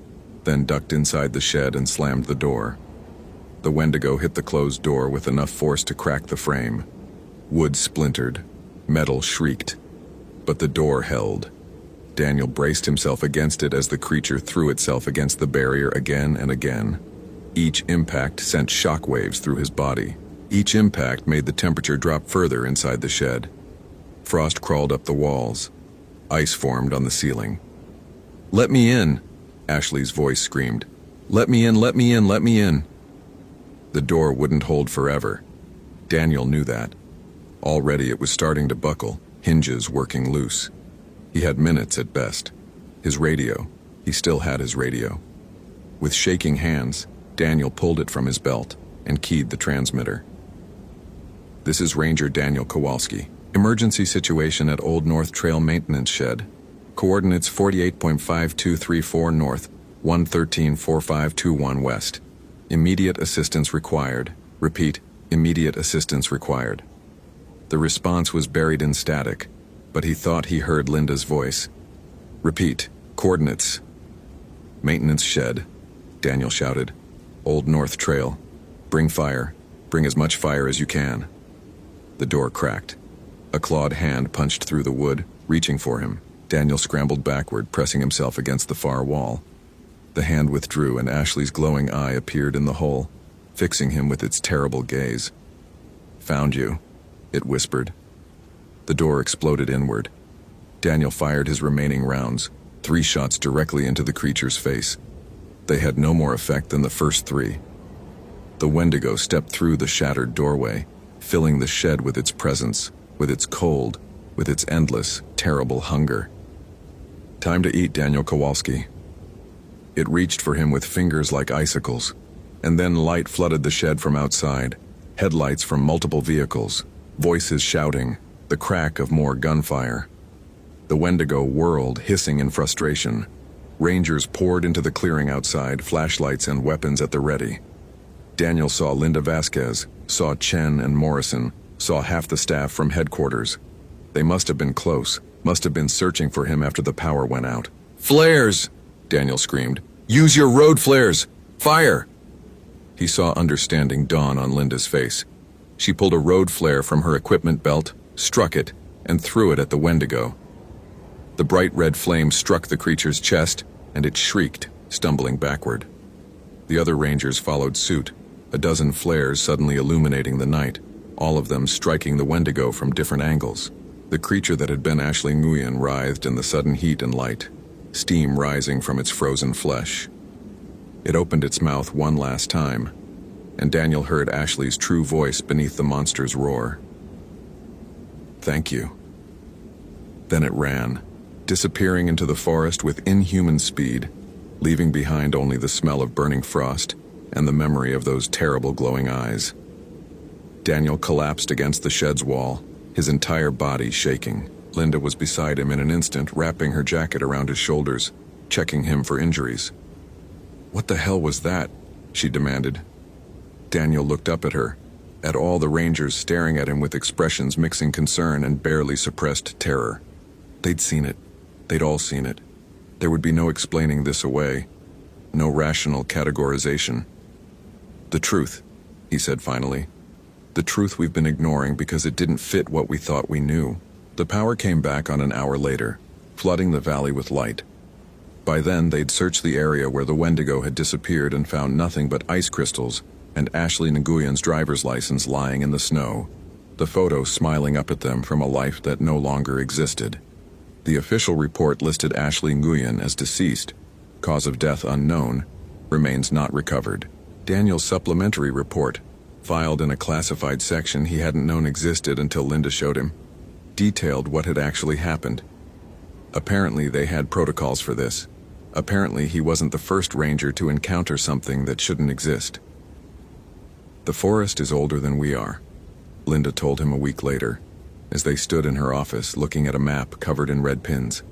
then ducked inside the shed and slammed the door. The Wendigo hit the closed door with enough force to crack the frame. Wood splintered, metal shrieked, but the door held. Daniel braced himself against it as the creature threw itself against the barrier again and again. Each impact sent shockwaves through his body. Each impact made the temperature drop further inside the shed. Frost crawled up the walls. Ice formed on the ceiling. Let me in, Ashley's voice screamed. Let me in, let me in, let me in. The door wouldn't hold forever. Daniel knew that. Already it was starting to buckle, hinges working loose. He had minutes at best. His radio. He still had his radio. With shaking hands, Daniel pulled it from his belt and keyed the transmitter. This is Ranger Daniel Kowalski. Emergency situation at Old North Trail Maintenance Shed. Coordinates 48.5234 north, 113.4521 west. Immediate assistance required. Repeat, immediate assistance required. The response was buried in static, but he thought he heard Linda's voice. Repeat, coordinates. Maintenance shed, Daniel shouted. Old North Trail. Bring fire. Bring as much fire as you can. The door cracked. A clawed hand punched through the wood, reaching for him. Daniel scrambled backward, pressing himself against the far wall. The hand withdrew, and Ashley's glowing eye appeared in the hole, fixing him with its terrible gaze. Found you, it whispered. The door exploded inward. Daniel fired his remaining rounds, 3 shots directly into the creature's face. They had no more effect than the first 3. The Wendigo stepped through the shattered doorway, filling the shed with its presence, with its cold, with its endless, terrible hunger. Time to eat, Daniel Kowalski. It reached for him with fingers like icicles, and then light flooded the shed from outside, headlights from multiple vehicles, voices shouting, the crack of more gunfire. The Wendigo whirled, hissing in frustration. Rangers poured into the clearing outside, flashlights and weapons at the ready. Daniel saw Linda Vasquez, saw Chen and Morrison, saw half the staff from headquarters. They must have been close, must have been searching for him after the power went out. Flares! Daniel screamed. Use your road flares! Fire! He saw understanding dawn on Linda's face. She pulled a road flare from her equipment belt, struck it, and threw it at the Wendigo. The bright red flame struck the creature's chest, and it shrieked, stumbling backward. The other rangers followed suit, a dozen flares suddenly illuminating the night, all of them striking the Wendigo from different angles. The creature that had been Ashley Nguyen writhed in the sudden heat and light, steam rising from its frozen flesh. It opened its mouth one last time, and Daniel heard Ashley's true voice beneath the monster's roar. Thank you. Then it ran, disappearing into the forest with inhuman speed, leaving behind only the smell of burning frost and the memory of those terrible glowing eyes. Daniel collapsed against the shed's wall, his entire body shaking. Linda was beside him in an instant, wrapping her jacket around his shoulders, checking him for injuries. What the hell was that? She demanded. Daniel looked up at her, at all the rangers staring at him with expressions mixing concern and barely suppressed terror. They'd seen it. They'd all seen it. There would be no explaining this away, no rational categorization. The truth, he said finally. The truth we've been ignoring because it didn't fit what we thought we knew. The power came back on an hour later, flooding the valley with light. By then, they'd searched the area where the Wendigo had disappeared and found nothing but ice crystals and Ashley Nguyen's driver's license lying in the snow, the photo smiling up at them from a life that no longer existed. The official report listed Ashley Nguyen as deceased, cause of death unknown, remains not recovered. Daniel's supplementary report, filed in a classified section he hadn't known existed until Linda showed him, detailed what had actually happened. Apparently they had protocols for this. Apparently he wasn't the first ranger to encounter something that shouldn't exist. The forest is older than we are, Linda told him a week later, as they stood in her office looking at a map covered in red pins.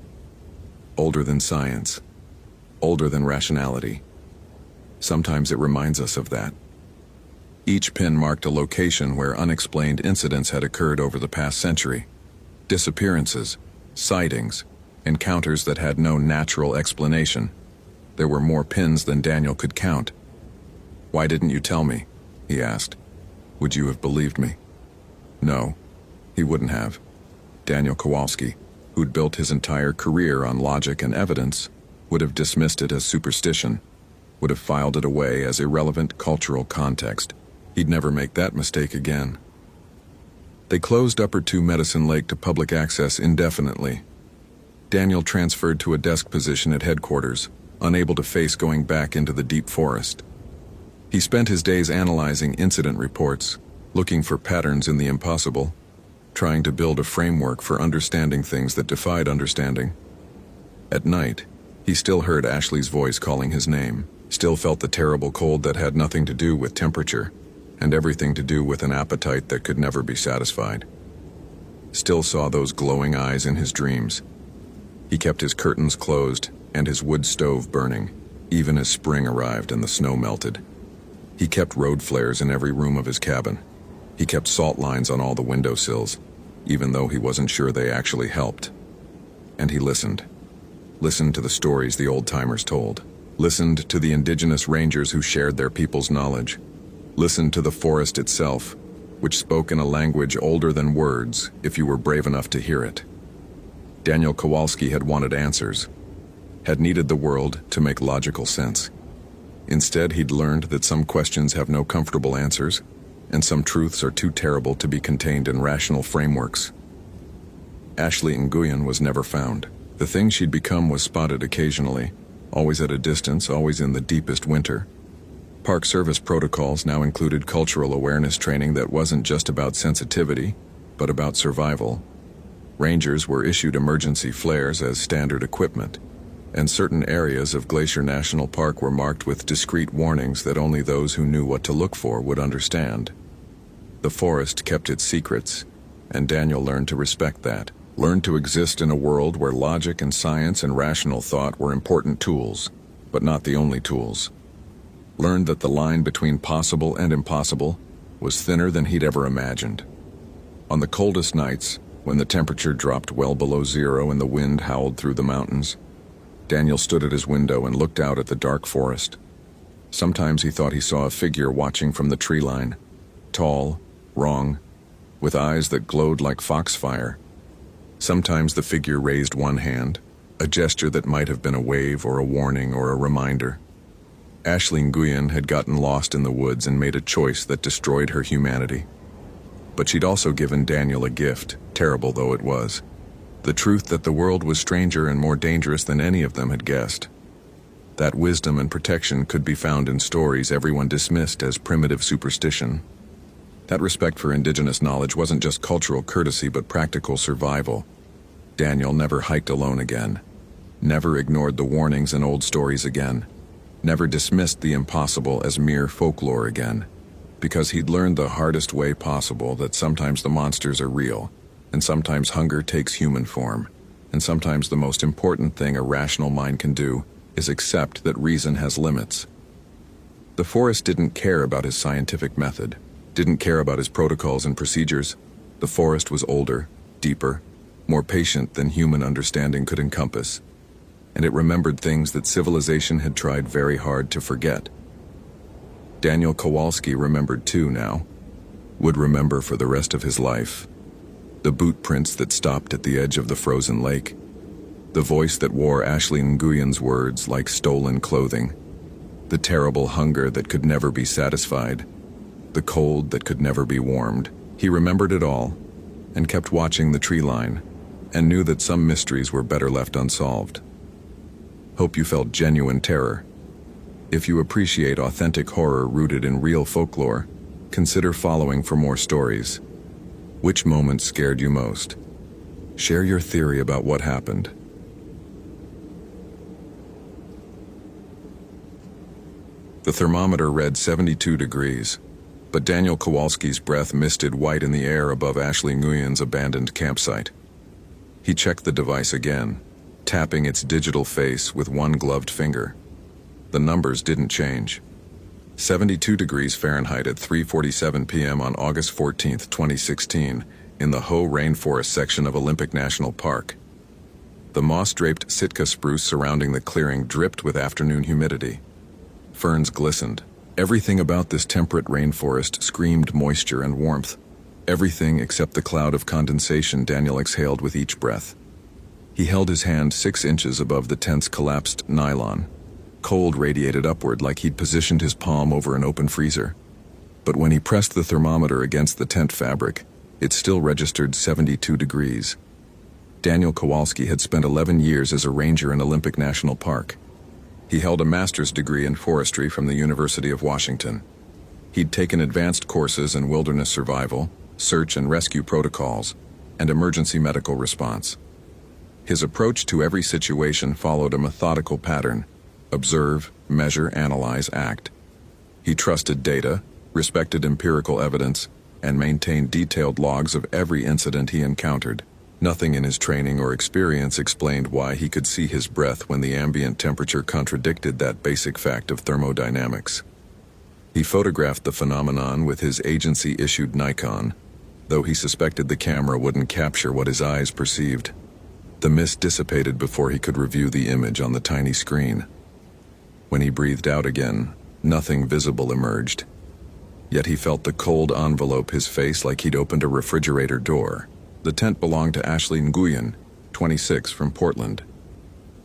Older than science. Older than rationality. Sometimes it reminds us of that. Each pin marked a location where unexplained incidents had occurred over the past century. Disappearances, sightings, encounters that had no natural explanation. There were more pins than Daniel could count. Why didn't you tell me? He asked. Would you have believed me? No, he wouldn't have. Daniel Kowalski, who'd built his entire career on logic and evidence, would have dismissed it as superstition, would have filed it away as irrelevant cultural context. He'd never make that mistake again. They closed Upper 2 Medicine Lake to public access indefinitely. Daniel transferred to a desk position at headquarters, unable to face going back into the deep forest. He spent his days analyzing incident reports, looking for patterns in the impossible. trying to build a framework for understanding things that defied understanding. At night, he still heard Ashley's voice calling his name, still felt the terrible cold that had nothing to do with temperature, and everything to do with an appetite that could never be satisfied. Still saw those glowing eyes in his dreams. He kept his curtains closed and his wood stove burning, even as spring arrived and the snow melted. He kept road flares in every room of his cabin. He kept salt lines on all the windowsills, even though he wasn't sure they actually helped. And he listened. Listened to the stories the old-timers told. Listened to the indigenous rangers who shared their people's knowledge. Listened to the forest itself, which spoke in a language older than words if you were brave enough to hear it. Daniel Kowalski had wanted answers, had needed the world to make logical sense. Instead, he'd learned that some questions have no comfortable answers, and some truths are too terrible to be contained in rational frameworks. Ashley Nguyen was never found. The thing she'd become was spotted occasionally, always at a distance, always in the deepest winter. Park Service protocols now included cultural awareness training that wasn't just about sensitivity, but about survival. Rangers were issued emergency flares as standard equipment, and certain areas of Glacier National Park were marked with discreet warnings that only those who knew what to look for would understand. The forest kept its secrets, and Daniel learned to respect that. Learned to exist in a world where logic and science and rational thought were important tools, but not the only tools. Learned that the line between possible and impossible was thinner than he'd ever imagined. On the coldest nights, when the temperature dropped well below zero and the wind howled through the mountains, Daniel stood at his window and looked out at the dark forest. Sometimes he thought he saw a figure watching from the tree line, tall, wrong, with eyes that glowed like foxfire. Sometimes the figure raised one hand, a gesture that might have been a wave or a warning or a reminder. Ashley Nguyen had gotten lost in the woods and made a choice that destroyed her humanity. But she'd also given Daniel a gift, terrible though it was. The truth that the world was stranger and more dangerous than any of them had guessed. That wisdom and protection could be found in stories everyone dismissed as primitive superstition. That respect for indigenous knowledge wasn't just cultural courtesy but practical survival. Daniel never hiked alone again. Never ignored the warnings in old stories again. Never dismissed the impossible as mere folklore again. Because he'd learned the hardest way possible that sometimes the monsters are real, and sometimes hunger takes human form, and sometimes the most important thing a rational mind can do is accept that reason has limits. The forest didn't care about his scientific method, didn't care about his protocols and procedures. The forest was older, deeper, more patient than human understanding could encompass, and it remembered things that civilization had tried very hard to forget. Daniel Kowalski remembered too now, would remember for the rest of his life. The boot prints that stopped at the edge of the frozen lake. The voice that wore Ashley Nguyen's words like stolen clothing. The terrible hunger that could never be satisfied. The cold that could never be warmed. He remembered it all, and kept watching the tree line, and knew that some mysteries were better left unsolved. Hope you felt genuine terror. If you appreciate authentic horror rooted in real folklore, consider following for more stories. Which moment scared you most? Share your theory about what happened. The thermometer read 72 degrees, but Daniel Kowalski's breath misted white in the air above Ashley Nguyen's abandoned campsite. He checked the device again, tapping its digital face with one gloved finger. The numbers didn't change. 72 degrees Fahrenheit at 3:47 p.m. on August 14, 2016, in the Hoh Rainforest section of Olympic National Park. The moss-draped Sitka spruce surrounding the clearing dripped with afternoon humidity. Ferns glistened. Everything about this temperate rainforest screamed moisture and warmth. Everything except the cloud of condensation Daniel exhaled with each breath. He held his hand 6 inches above the tent's collapsed nylon. Cold radiated upward like he'd positioned his palm over an open freezer. But when he pressed the thermometer against the tent fabric, it still registered 72 degrees. Daniel Kowalski had spent 11 years as a ranger in Olympic National Park. He held a master's degree in forestry from the University of Washington. He'd taken advanced courses in wilderness survival, search and rescue protocols, and emergency medical response. His approach to every situation followed a methodical pattern: observe, measure, analyze, act. He trusted data, respected empirical evidence, and maintained detailed logs of every incident he encountered. Nothing in his training or experience explained why he could see his breath when the ambient temperature contradicted that basic fact of thermodynamics. He photographed the phenomenon with his agency-issued Nikon, though he suspected the camera wouldn't capture what his eyes perceived. The mist dissipated before he could review the image on the tiny screen. When he breathed out again, nothing visible emerged. Yet he felt the cold envelope his face like he'd opened a refrigerator door. The tent belonged to Ashley Nguyen, 26, from Portland.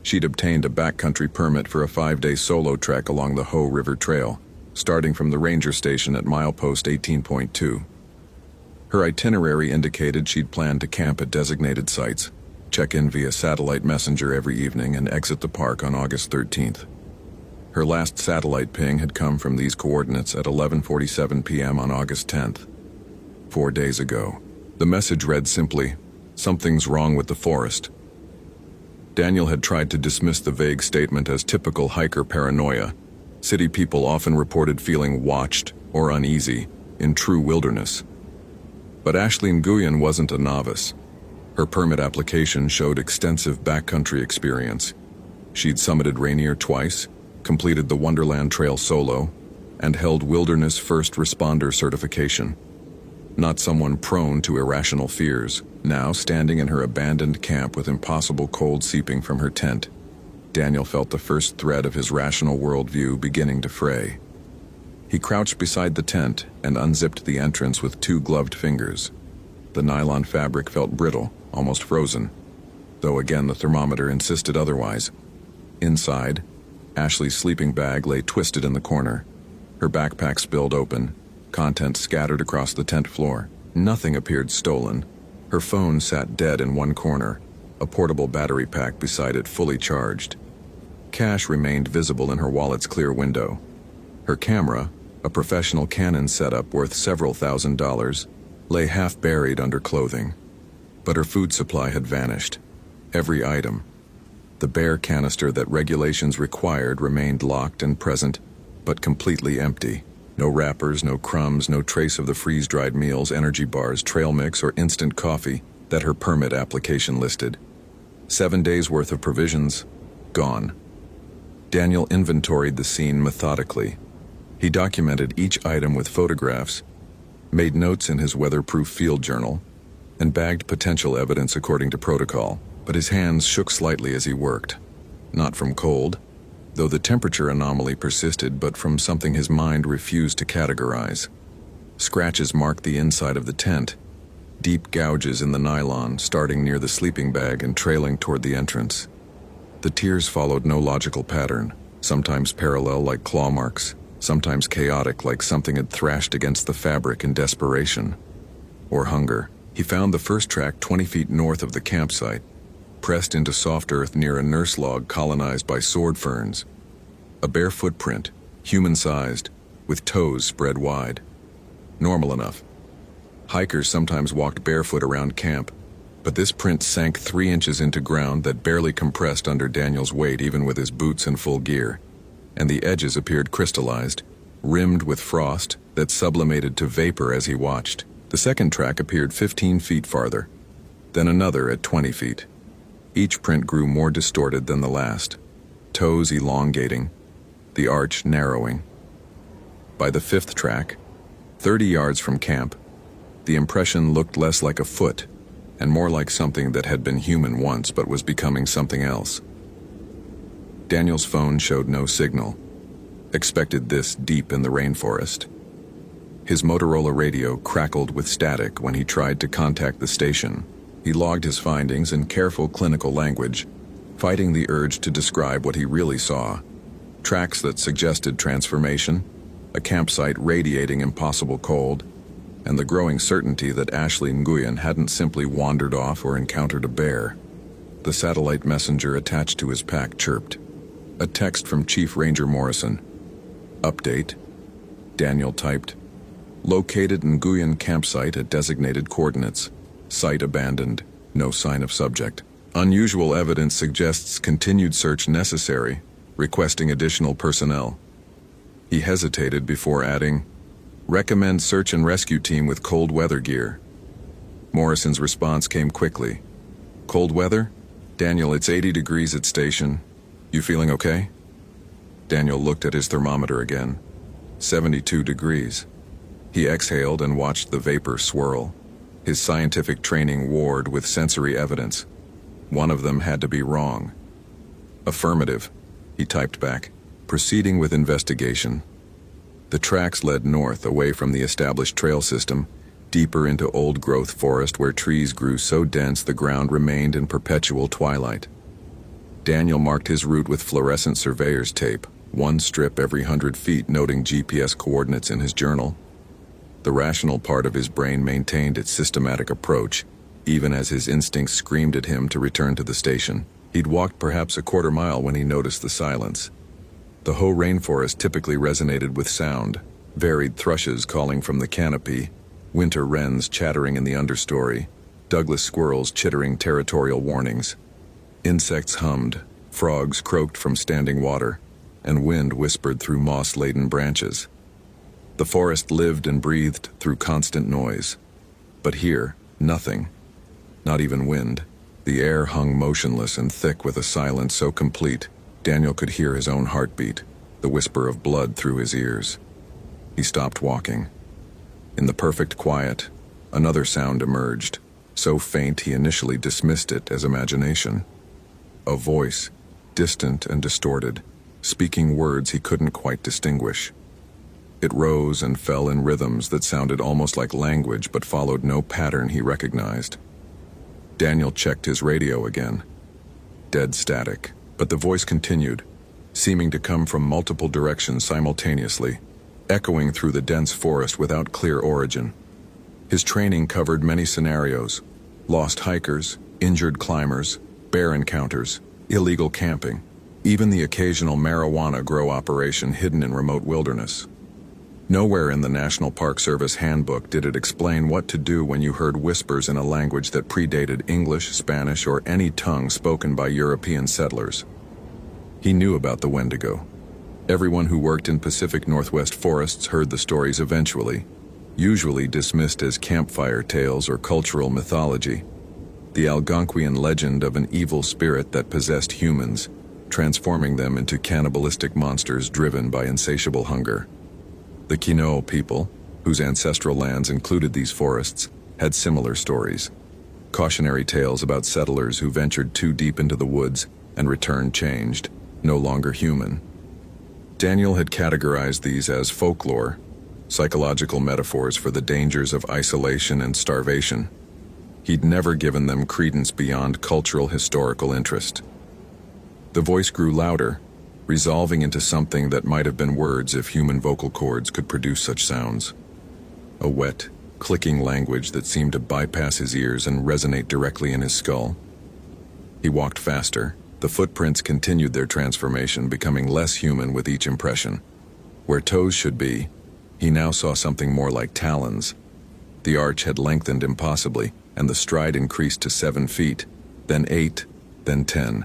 She'd obtained a backcountry permit for a 5-day solo trek along the Ho River Trail, starting from the ranger station at milepost 18.2. Her itinerary indicated she'd planned to camp at designated sites, check in via satellite messenger every evening, and exit the park on August 13th. Her last satellite ping had come from these coordinates at 11:47 p.m. on August 10th, 4 days ago. The message read simply, "Something's wrong with the forest." Daniel had tried to dismiss the vague statement as typical hiker paranoia. City people often reported feeling watched or uneasy in true wilderness. But Ashley Nguyen wasn't a novice. Her permit application showed extensive backcountry experience. She'd summited Rainier twice, completed the Wonderland Trail solo, and held Wilderness First Responder certification. Not someone prone to irrational fears, now standing in her abandoned camp with impossible cold seeping from her tent, Daniel felt the first thread of his rational worldview beginning to fray. He crouched beside the tent and unzipped the entrance with 2 gloved fingers. The nylon fabric felt brittle, almost frozen, though again the thermometer insisted otherwise. Inside, Ashley's sleeping bag lay twisted in the corner, her backpack spilled open, contents scattered across the tent floor. Nothing appeared stolen. Her phone sat dead in one corner, a portable battery pack beside it fully charged. Cash remained visible in her wallet's clear window. Her camera, a professional Canon setup worth several $1,000s, lay half buried under clothing. But her food supply had vanished. Every item. The bare canister that regulations required remained locked and present, but completely empty. No wrappers, no crumbs, no trace of the freeze-dried meals, energy bars, trail mix, or instant coffee that her permit application listed. 7 days' worth of provisions, gone. Daniel inventoried the scene methodically. He documented each item with photographs, made notes in his weatherproof field journal, and bagged potential evidence according to protocol. But his hands shook slightly as he worked. Not from cold, though the temperature anomaly persisted, but from something his mind refused to categorize. Scratches marked the inside of the tent, deep gouges in the nylon starting near the sleeping bag and trailing toward the entrance. The tears followed no logical pattern, sometimes parallel like claw marks, sometimes chaotic like something had thrashed against the fabric in desperation. Or hunger. He found the first track 20 feet north of the campsite, pressed into soft earth near a nurse log colonized by sword ferns. A bare footprint, human-sized, with toes spread wide. Normal enough. Hikers sometimes walked barefoot around camp, but this print sank 3 inches into ground that barely compressed under Daniel's weight even with his boots and full gear, and the edges appeared crystallized, rimmed with frost that sublimated to vapor as he watched. The second track appeared 15 feet farther, then another at 20 feet. Each print grew more distorted than the last, toes elongating, the arch narrowing. By the 5th track, 30 yards from camp, the impression looked less like a foot and more like something that had been human once but was becoming something else. Daniel's phone showed no signal. Expected this deep in the rainforest. His Motorola radio crackled with static when he tried to contact the station. He logged his findings in careful clinical language, fighting the urge to describe what he really saw. Tracks that suggested transformation, a campsite radiating impossible cold, and the growing certainty that Ashley Nguyen hadn't simply wandered off or encountered a bear. The satellite messenger attached to his pack chirped. A text from Chief Ranger Morrison. Update. Daniel typed. Located Nguyen campsite at designated coordinates. Site abandoned, no sign of subject. Unusual evidence suggests continued search necessary, requesting additional personnel. He hesitated before adding, "Recommend search and rescue team with cold weather gear." Morrison's response came quickly. "Cold weather? Daniel, it's 80 degrees at station. You feeling okay?" Daniel looked at his thermometer again. 72 degrees. He exhaled and watched the vapor swirl. His scientific training warred with sensory evidence. One of them had to be wrong. "Affirmative," he typed back, proceeding with investigation. The tracks led north away from the established trail system, deeper into old-growth forest where trees grew so dense the ground remained in perpetual twilight. Daniel marked his route with fluorescent surveyor's tape, one strip every 100 feet, noting GPS coordinates in his journal. The rational part of his brain maintained its systematic approach, even as his instincts screamed at him to return to the station. He'd walked perhaps a quarter mile when he noticed the silence. The Hoh rainforest typically resonated with sound, varied thrushes calling from the canopy, winter wrens chattering in the understory, Douglas squirrels chittering territorial warnings. Insects hummed, frogs croaked from standing water, and wind whispered through moss-laden branches. The forest lived and breathed through constant noise. But here, nothing. Not even wind. The air hung motionless and thick with a silence so complete, Daniel could hear his own heartbeat, the whisper of blood through his ears. He stopped walking. In the perfect quiet, another sound emerged, so faint he initially dismissed it as imagination. A voice, distant and distorted, speaking words he couldn't quite distinguish. It rose and fell in rhythms that sounded almost like language but followed no pattern he recognized. Daniel checked his radio again. Dead static, but the voice continued, seeming to come from multiple directions simultaneously, echoing through the dense forest without clear origin. His training covered many scenarios: lost hikers, injured climbers, bear encounters, illegal camping, even the occasional marijuana grow operation hidden in remote wilderness. Nowhere in the National Park Service handbook did it explain what to do when you heard whispers in a language that predated English, Spanish, or any tongue spoken by European settlers. He knew about the Wendigo. Everyone who worked in Pacific Northwest forests heard the stories eventually, usually dismissed as campfire tales or cultural mythology. The Algonquian legend of an evil spirit that possessed humans, transforming them into cannibalistic monsters driven by insatiable hunger. The Quinault people, whose ancestral lands included these forests, had similar stories. Cautionary tales about settlers who ventured too deep into the woods and returned changed, no longer human. Daniel had categorized these as folklore, psychological metaphors for the dangers of isolation and starvation. He'd never given them credence beyond cultural historical interest. The voice grew louder, resolving into something that might have been words if human vocal cords could produce such sounds. A wet, clicking language that seemed to bypass his ears and resonate directly in his skull. He walked faster. The footprints continued their transformation, becoming less human with each impression. Where toes should be, he now saw something more like talons. The arch had lengthened impossibly, and the stride increased to 7 feet, then 8, then 10.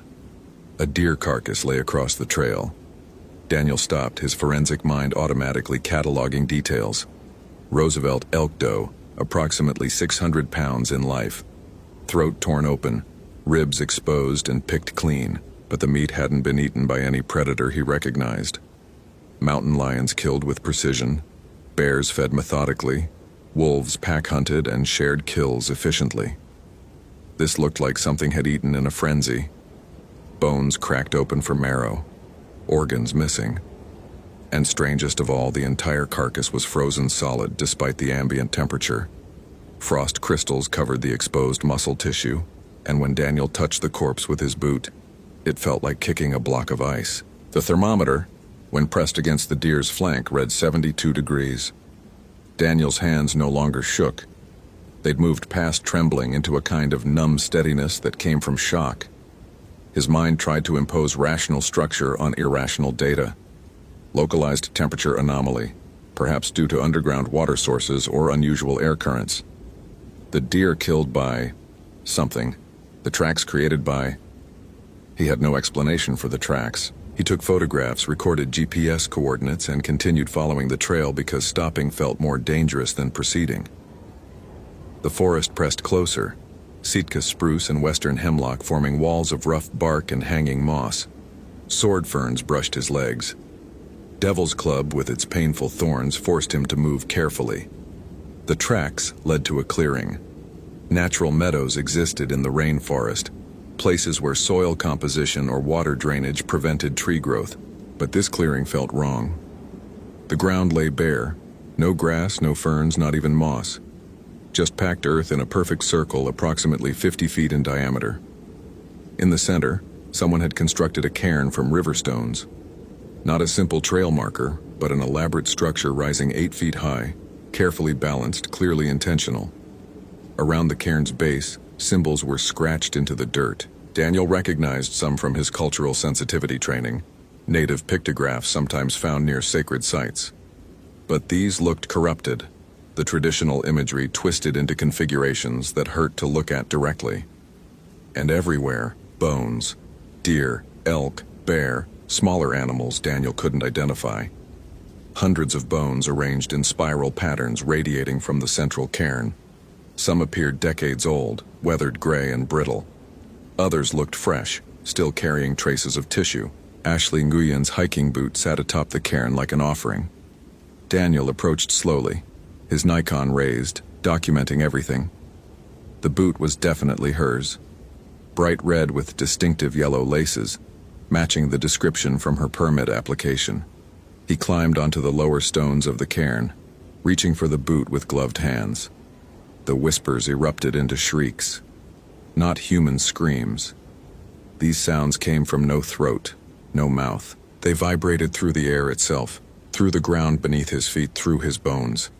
A deer carcass lay across the trail. Daniel stopped, his forensic mind automatically cataloging details. Roosevelt elk doe, approximately 600 pounds in life. Throat torn open, ribs exposed and picked clean, but the meat hadn't been eaten by any predator he recognized. Mountain lions killed with precision, bears fed methodically, wolves pack-hunted and shared kills efficiently. This looked like something had eaten in a frenzy. Bones cracked open for marrow, organs missing. And strangest of all, the entire carcass was frozen solid despite the ambient temperature. Frost crystals covered the exposed muscle tissue, and when Daniel touched the corpse with his boot, it felt like kicking a block of ice. The thermometer, when pressed against the deer's flank, read 72 degrees. Daniel's hands no longer shook. They'd moved past trembling into a kind of numb steadiness that came from shock. His mind tried to impose rational structure on irrational data. Localized temperature anomaly, perhaps due to underground water sources or unusual air currents. The deer killed by something. The tracks created by... He had no explanation for the tracks. He took photographs, recorded GPS coordinates, and continued following the trail because stopping felt more dangerous than proceeding. The forest pressed closer, Sitka spruce and western hemlock forming walls of rough bark and hanging moss. Sword ferns brushed his legs. Devil's club with its painful thorns forced him to move carefully. The tracks led to a clearing. Natural meadows existed in the rainforest, places where soil composition or water drainage prevented tree growth, but this clearing felt wrong. The ground lay bare, no grass, no ferns, not even moss. Just packed earth in a perfect circle approximately 50 feet in diameter. In the center, someone had constructed a cairn from river stones. Not a simple trail marker, but an elaborate structure rising 8 feet high, carefully balanced, clearly intentional. Around the cairn's base, symbols were scratched into the dirt. Daniel recognized some from his cultural sensitivity training, native pictographs sometimes found near sacred sites. But these looked corrupted, the traditional imagery twisted into configurations that hurt to look at directly. And everywhere, bones, deer, elk, bear, smaller animals Daniel couldn't identify. Hundreds of bones arranged in spiral patterns radiating from the central cairn. Some appeared decades old, weathered gray and brittle. Others looked fresh, still carrying traces of tissue. Ashley Nguyen's hiking boot sat atop the cairn like an offering. Daniel approached slowly, his Nikon raised, documenting everything. The boot was definitely hers. Bright red with distinctive yellow laces, matching the description from her permit application. He climbed onto the lower stones of the cairn, reaching for the boot with gloved hands. The whispers erupted into shrieks. Not human screams. These sounds came from no throat, no mouth. They vibrated through the air itself, through the ground beneath his feet, through his bones.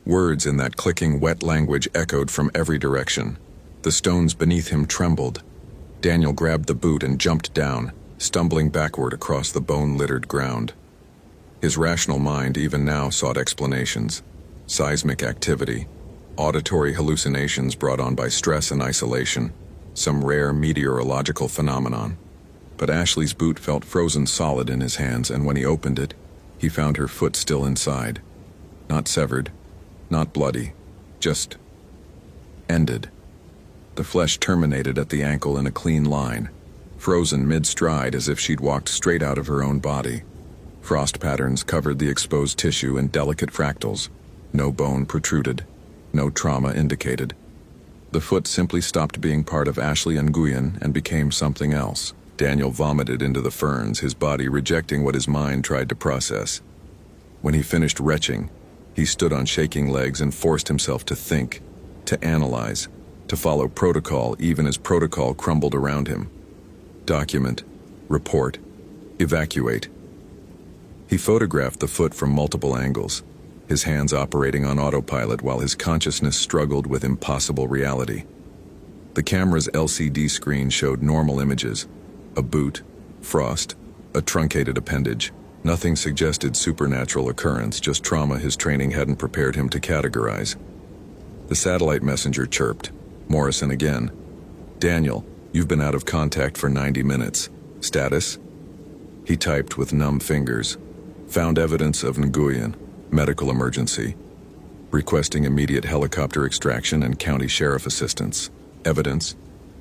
Words in that clicking, wet language echoed from every direction. The stones beneath him trembled. Daniel grabbed the boot and jumped down, stumbling backward across the bone-littered ground. His rational mind even now sought explanations. Seismic activity, auditory hallucinations brought on by stress and isolation, some rare meteorological phenomenon. But Ashley's boot felt frozen solid in his hands, and when he opened it, he found her foot still inside. Not severed, not bloody, just ended. The flesh terminated at the ankle in a clean line, frozen mid-stride as if she'd walked straight out of her own body. Frost patterns covered the exposed tissue in delicate fractals. No bone protruded, no trauma indicated. The foot simply stopped being part of Ashley Nguyen and became something else. Daniel vomited into the ferns, his body rejecting what his mind tried to process. When he finished retching, he stood on shaking legs and forced himself to think, to analyze, to follow protocol even as protocol crumbled around him. Document, report, evacuate. He photographed the foot from multiple angles, his hands operating on autopilot while his consciousness struggled with impossible reality. The camera's LCD screen showed normal images: a boot, frost, a truncated appendage. Nothing suggested supernatural occurrence, just trauma his training hadn't prepared him to categorize. The satellite messenger chirped. Morrison again. "Daniel, you've been out of contact for 90 minutes. Status?" He typed with numb fingers. "Found evidence of Nguyen. Medical emergency. Requesting immediate helicopter extraction and county sheriff assistance. Evidence?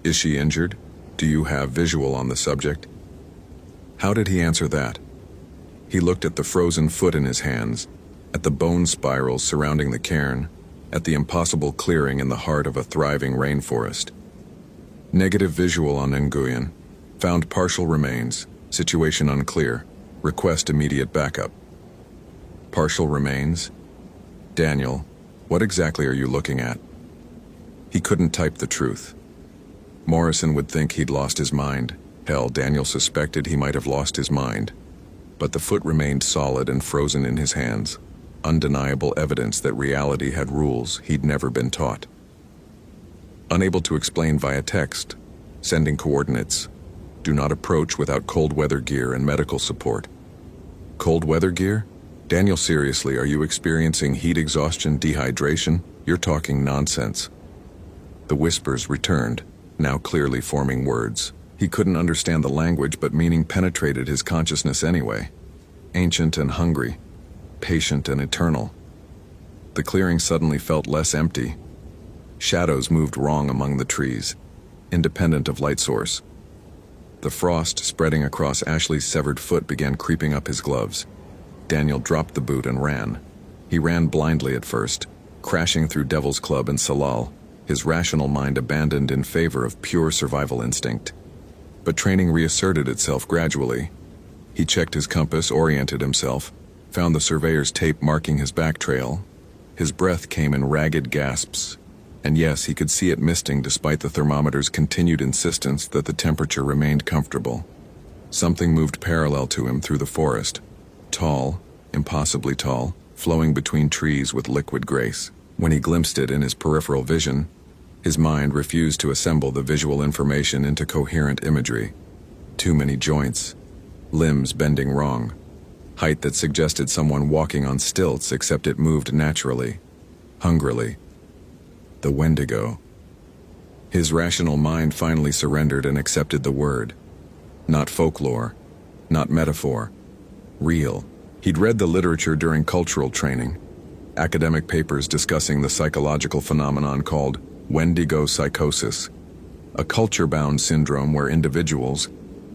Is she injured? Do you have visual on the subject?" How did he answer that? He looked at the frozen foot in his hands, at the bone spirals surrounding the cairn, at the impossible clearing in the heart of a thriving rainforest. Negative visual on Nguyen. Found partial remains. Situation unclear. Request immediate backup. Partial remains? Daniel, what exactly are you looking at? He couldn't type the truth. Morrison would think he'd lost his mind. Hell, Daniel suspected he might have lost his mind. But the foot remained solid and frozen in his hands. Undeniable evidence that reality had rules he'd never been taught. Unable to explain via text, sending coordinates. Do not approach without cold weather gear and medical support. Cold weather gear? Daniel, seriously, are you experiencing heat exhaustion, dehydration? You're talking nonsense. The whispers returned, now clearly forming words. He couldn't understand the language, but meaning penetrated his consciousness anyway. Ancient and hungry, patient and eternal. The clearing suddenly felt less empty. Shadows moved wrong among the trees, independent of light source. The frost spreading across Ashley's severed foot began creeping up his gloves. Daniel dropped the boot and ran. He ran blindly at first, crashing through Devil's Club and Salal, his rational mind abandoned in favor of pure survival instinct. But training reasserted itself gradually. He checked his compass, oriented himself, found the surveyor's tape marking his back trail. His breath came in ragged gasps, and yes, he could see it misting despite the thermometer's continued insistence that the temperature remained comfortable. Something moved parallel to him through the forest, tall, impossibly tall, flowing between trees with liquid grace. When he glimpsed it in his peripheral vision, his mind refused to assemble the visual information into coherent imagery. Too many joints, limbs bending wrong, height that suggested someone walking on stilts except it moved naturally, hungrily. The Wendigo. His rational mind finally surrendered and accepted the word. Not folklore, not metaphor, real. He'd read the literature during cultural training, academic papers discussing the psychological phenomenon called Wendigo psychosis, a culture-bound syndrome where individuals,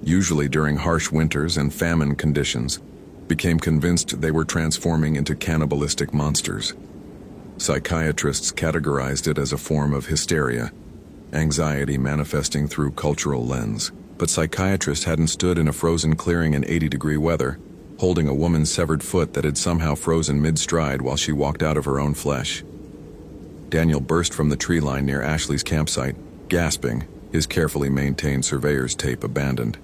usually during harsh winters and famine conditions, became convinced they were transforming into cannibalistic monsters. Psychiatrists categorized it as a form of hysteria, anxiety manifesting through cultural lens. But psychiatrists hadn't stood in a frozen clearing in 80-degree weather, holding a woman's severed foot that had somehow frozen mid-stride while she walked out of her own flesh. Daniel burst from the tree line near Ashley's campsite, gasping, his carefully maintained surveyor's tape abandoned.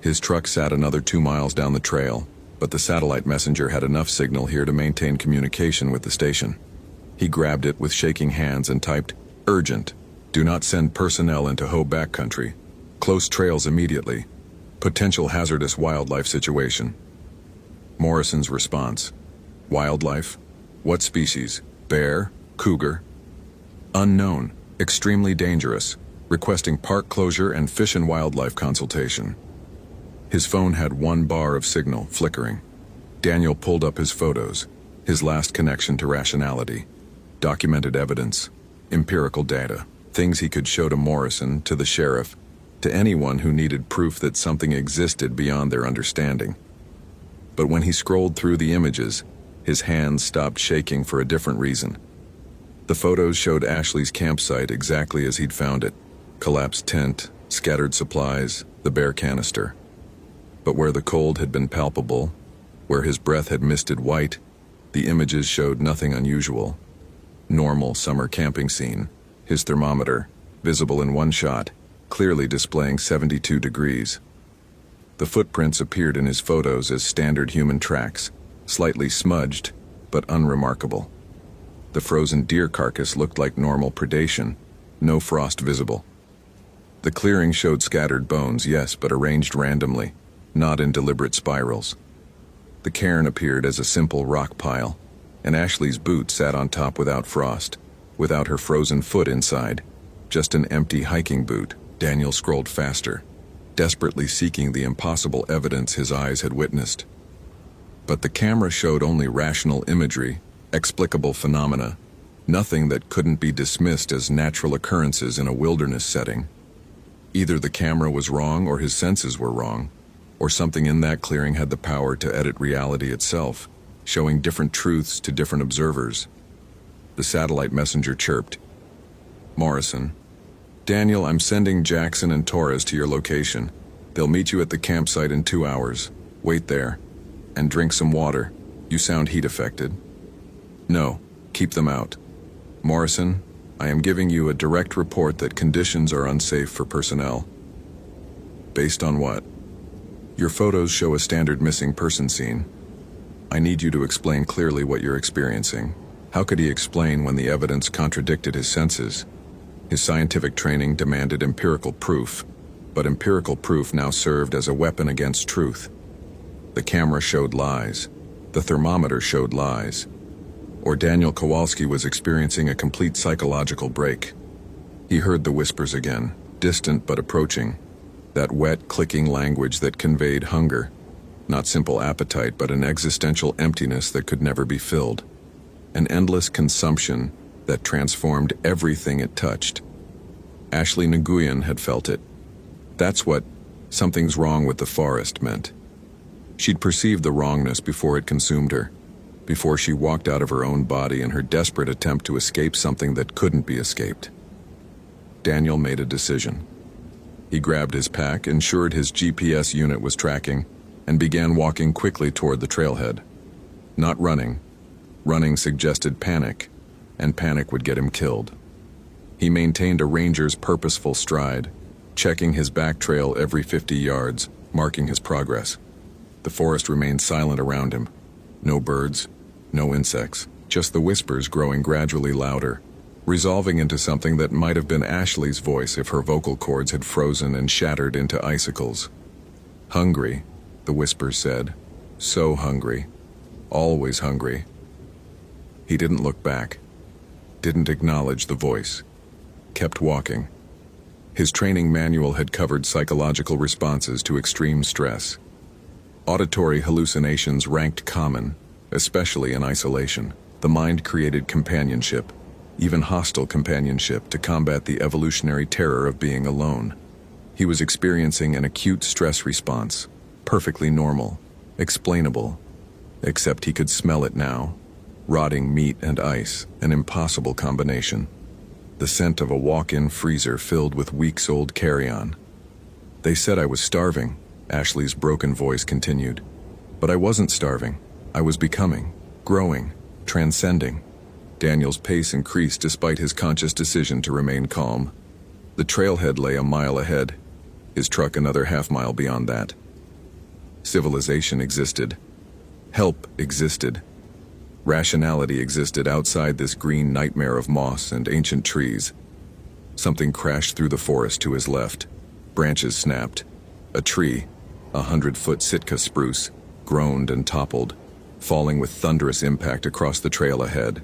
His truck sat another 2 miles down the trail, but the satellite messenger had enough signal here to maintain communication with the station. He grabbed it with shaking hands and typed, "Urgent. Do not send personnel into Ho backcountry. Close trails immediately. Potential hazardous wildlife situation." Morrison's response. Wildlife? What species? Bear? Cougar? Unknown. Extremely dangerous. Requesting park closure and fish and wildlife consultation. His phone had 1 bar of signal, flickering. Daniel pulled up his photos, his last connection to rationality. Documented evidence, empirical data, things he could show to Morrison, to the sheriff, to anyone who needed proof that something existed beyond their understanding. But when he scrolled through the images, his hands stopped shaking for a different reason. The photos showed Ashley's campsite exactly as he'd found it. Collapsed tent, scattered supplies, the bare canister. But where the cold had been palpable, where his breath had misted white, the images showed nothing unusual. Normal summer camping scene, his thermometer, visible in one shot, clearly displaying 72 degrees. The footprints appeared in his photos as standard human tracks, slightly smudged, but unremarkable. The frozen deer carcass looked like normal predation, no frost visible. The clearing showed scattered bones, yes, but arranged randomly, not in deliberate spirals. The cairn appeared as a simple rock pile, and Ashley's boot sat on top without frost, without her frozen foot inside, just an empty hiking boot. Daniel scrolled faster, desperately seeking the impossible evidence his eyes had witnessed. But the camera showed only rational imagery, explicable phenomena, nothing that couldn't be dismissed as natural occurrences in a wilderness setting. Either the camera was wrong or his senses were wrong, or something in that clearing had the power to edit reality itself, showing different truths to different observers. The satellite messenger chirped. Morrison. Daniel, I'm sending Jackson and Torres to your location. They'll meet you at the campsite in 2 hours. Wait there. And drink some water. You sound heat affected. No, keep them out. Morrison, I am giving you a direct report that conditions are unsafe for personnel. Based on what? Your photos show a standard missing person scene. I need you to explain clearly what you're experiencing. How could he explain when the evidence contradicted his senses? His scientific training demanded empirical proof, but empirical proof now served as a weapon against truth. The camera showed lies. The thermometer showed lies. Or Daniel Kowalski was experiencing a complete psychological break. He heard the whispers again, distant but approaching. That wet, clicking language that conveyed hunger. Not simple appetite, but an existential emptiness that could never be filled. An endless consumption that transformed everything it touched. Ashley Nguyen had felt it. That's what "something's wrong with the forest" meant. She'd perceived the wrongness before it consumed her, before she walked out of her own body in her desperate attempt to escape something that couldn't be escaped. Daniel made a decision. He grabbed his pack, ensured his GPS unit was tracking, and began walking quickly toward the trailhead. Not running. Running suggested panic, and panic would get him killed. He maintained a ranger's purposeful stride, checking his back trail every 50 yards, marking his progress. The forest remained silent around him. No birds, no insects, just the whispers growing gradually louder, resolving into something that might have been Ashley's voice if her vocal cords had frozen and shattered into icicles. Hungry, the whispers said. So hungry. Always hungry. He didn't look back. Didn't acknowledge the voice. Kept walking. His training manual had covered psychological responses to extreme stress. Auditory hallucinations ranked common, especially in isolation. The mind created companionship, even hostile companionship, to combat the evolutionary terror of being alone. He was experiencing an acute stress response, perfectly normal, explainable, except he could smell it now. Rotting meat and ice, an impossible combination. The scent of a walk-in freezer filled with weeks-old carry-on. They said I was starving, Ashley's broken voice continued. But I wasn't starving. I was becoming, growing, transcending. Daniel's pace increased despite his conscious decision to remain calm. The trailhead lay a mile ahead, his truck another half-mile beyond that. Civilization existed. Help existed. Rationality existed outside this green nightmare of moss and ancient trees. Something crashed through the forest to his left. Branches snapped. A tree, 100-foot Sitka spruce, groaned and toppled, falling with thunderous impact across the trail ahead.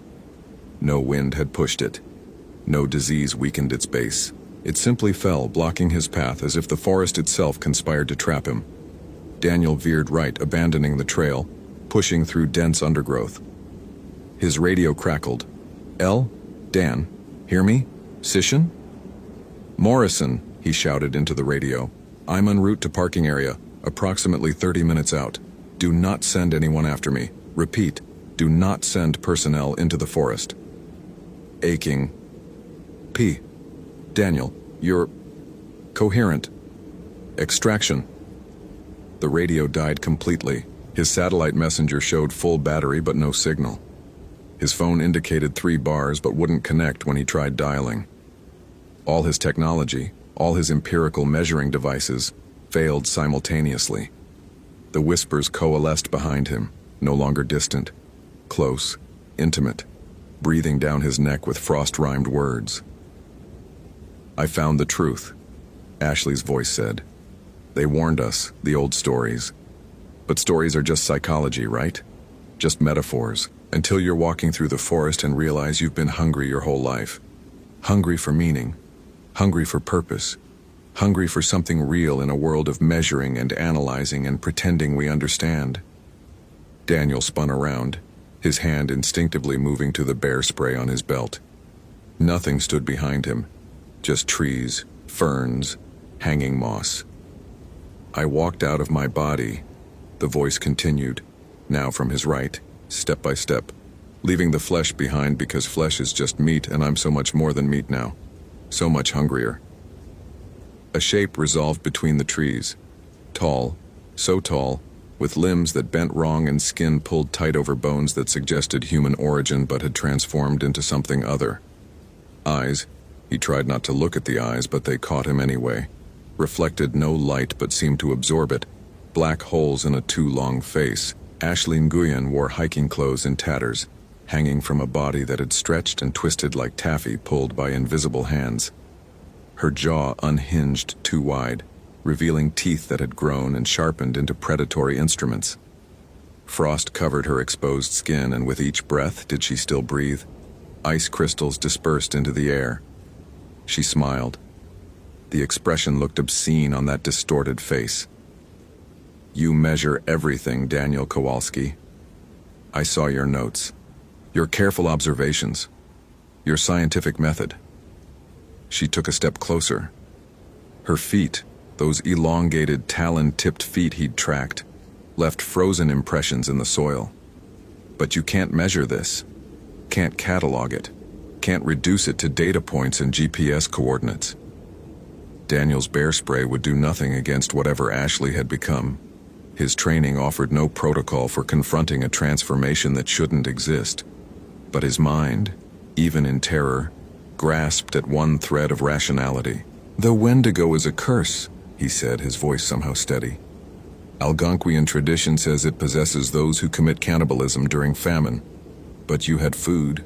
No wind had pushed it. No disease weakened its base. It simply fell, blocking his path as if the forest itself conspired to trap him. Daniel veered right, abandoning the trail, pushing through dense undergrowth. His radio crackled. Dan, hear me? Sishin? Morrison, he shouted into the radio. I'm en route to parking area, approximately 30 minutes out. Do not send anyone after me. Repeat, do not send personnel into the forest. Aching. Daniel, you're coherent. Extraction. The radio died completely. His satellite messenger showed full battery but no signal. His phone indicated 3 bars but wouldn't connect when he tried dialing. All his technology, all his empirical measuring devices, failed simultaneously. The whispers coalesced behind him, no longer distant, close, intimate, breathing down his neck with frost-rhymed words. I found the truth, Ashley's voice said. They warned us, the old stories. But stories are just psychology, right? Just metaphors, until you're walking through the forest and realize you've been hungry your whole life. Hungry for meaning, hungry for purpose, hungry for something real in a world of measuring and analyzing and pretending we understand. Daniel spun around, his hand instinctively moving to the bear spray on his belt. Nothing stood behind him, just trees, ferns, hanging moss. I walked out of my body, the voice continued, now from his right, step by step, leaving the flesh behind because flesh is just meat and I'm so much more than meat now, so much hungrier. A shape resolved between the trees, tall, so tall, with limbs that bent wrong and skin pulled tight over bones that suggested human origin but had transformed into something other. Eyes, he tried not to look at the eyes but they caught him anyway, reflected no light but seemed to absorb it, black holes in a too long face. Ashley Nguyen wore hiking clothes in tatters, hanging from a body that had stretched and twisted like taffy pulled by invisible hands. Her jaw unhinged too wide, revealing teeth that had grown and sharpened into predatory instruments. Frost covered her exposed skin, and with each breath did she still breathe. Ice crystals dispersed into the air. She smiled. The expression looked obscene on that distorted face. You measure everything, Daniel Kowalski. I saw your notes, your careful observations, your scientific method. She took a step closer. Her feet, those elongated, talon-tipped feet he'd tracked, left frozen impressions in the soil. But you can't measure this, can't catalog it, can't reduce it to data points and GPS coordinates. Daniel's bear spray would do nothing against whatever Ashley had become. His training offered no protocol for confronting a transformation that shouldn't exist. But his mind, even in terror, grasped at one thread of rationality. The Wendigo is a curse, he said, his voice somehow steady. Algonquian tradition says it possesses those who commit cannibalism during famine. But you had food.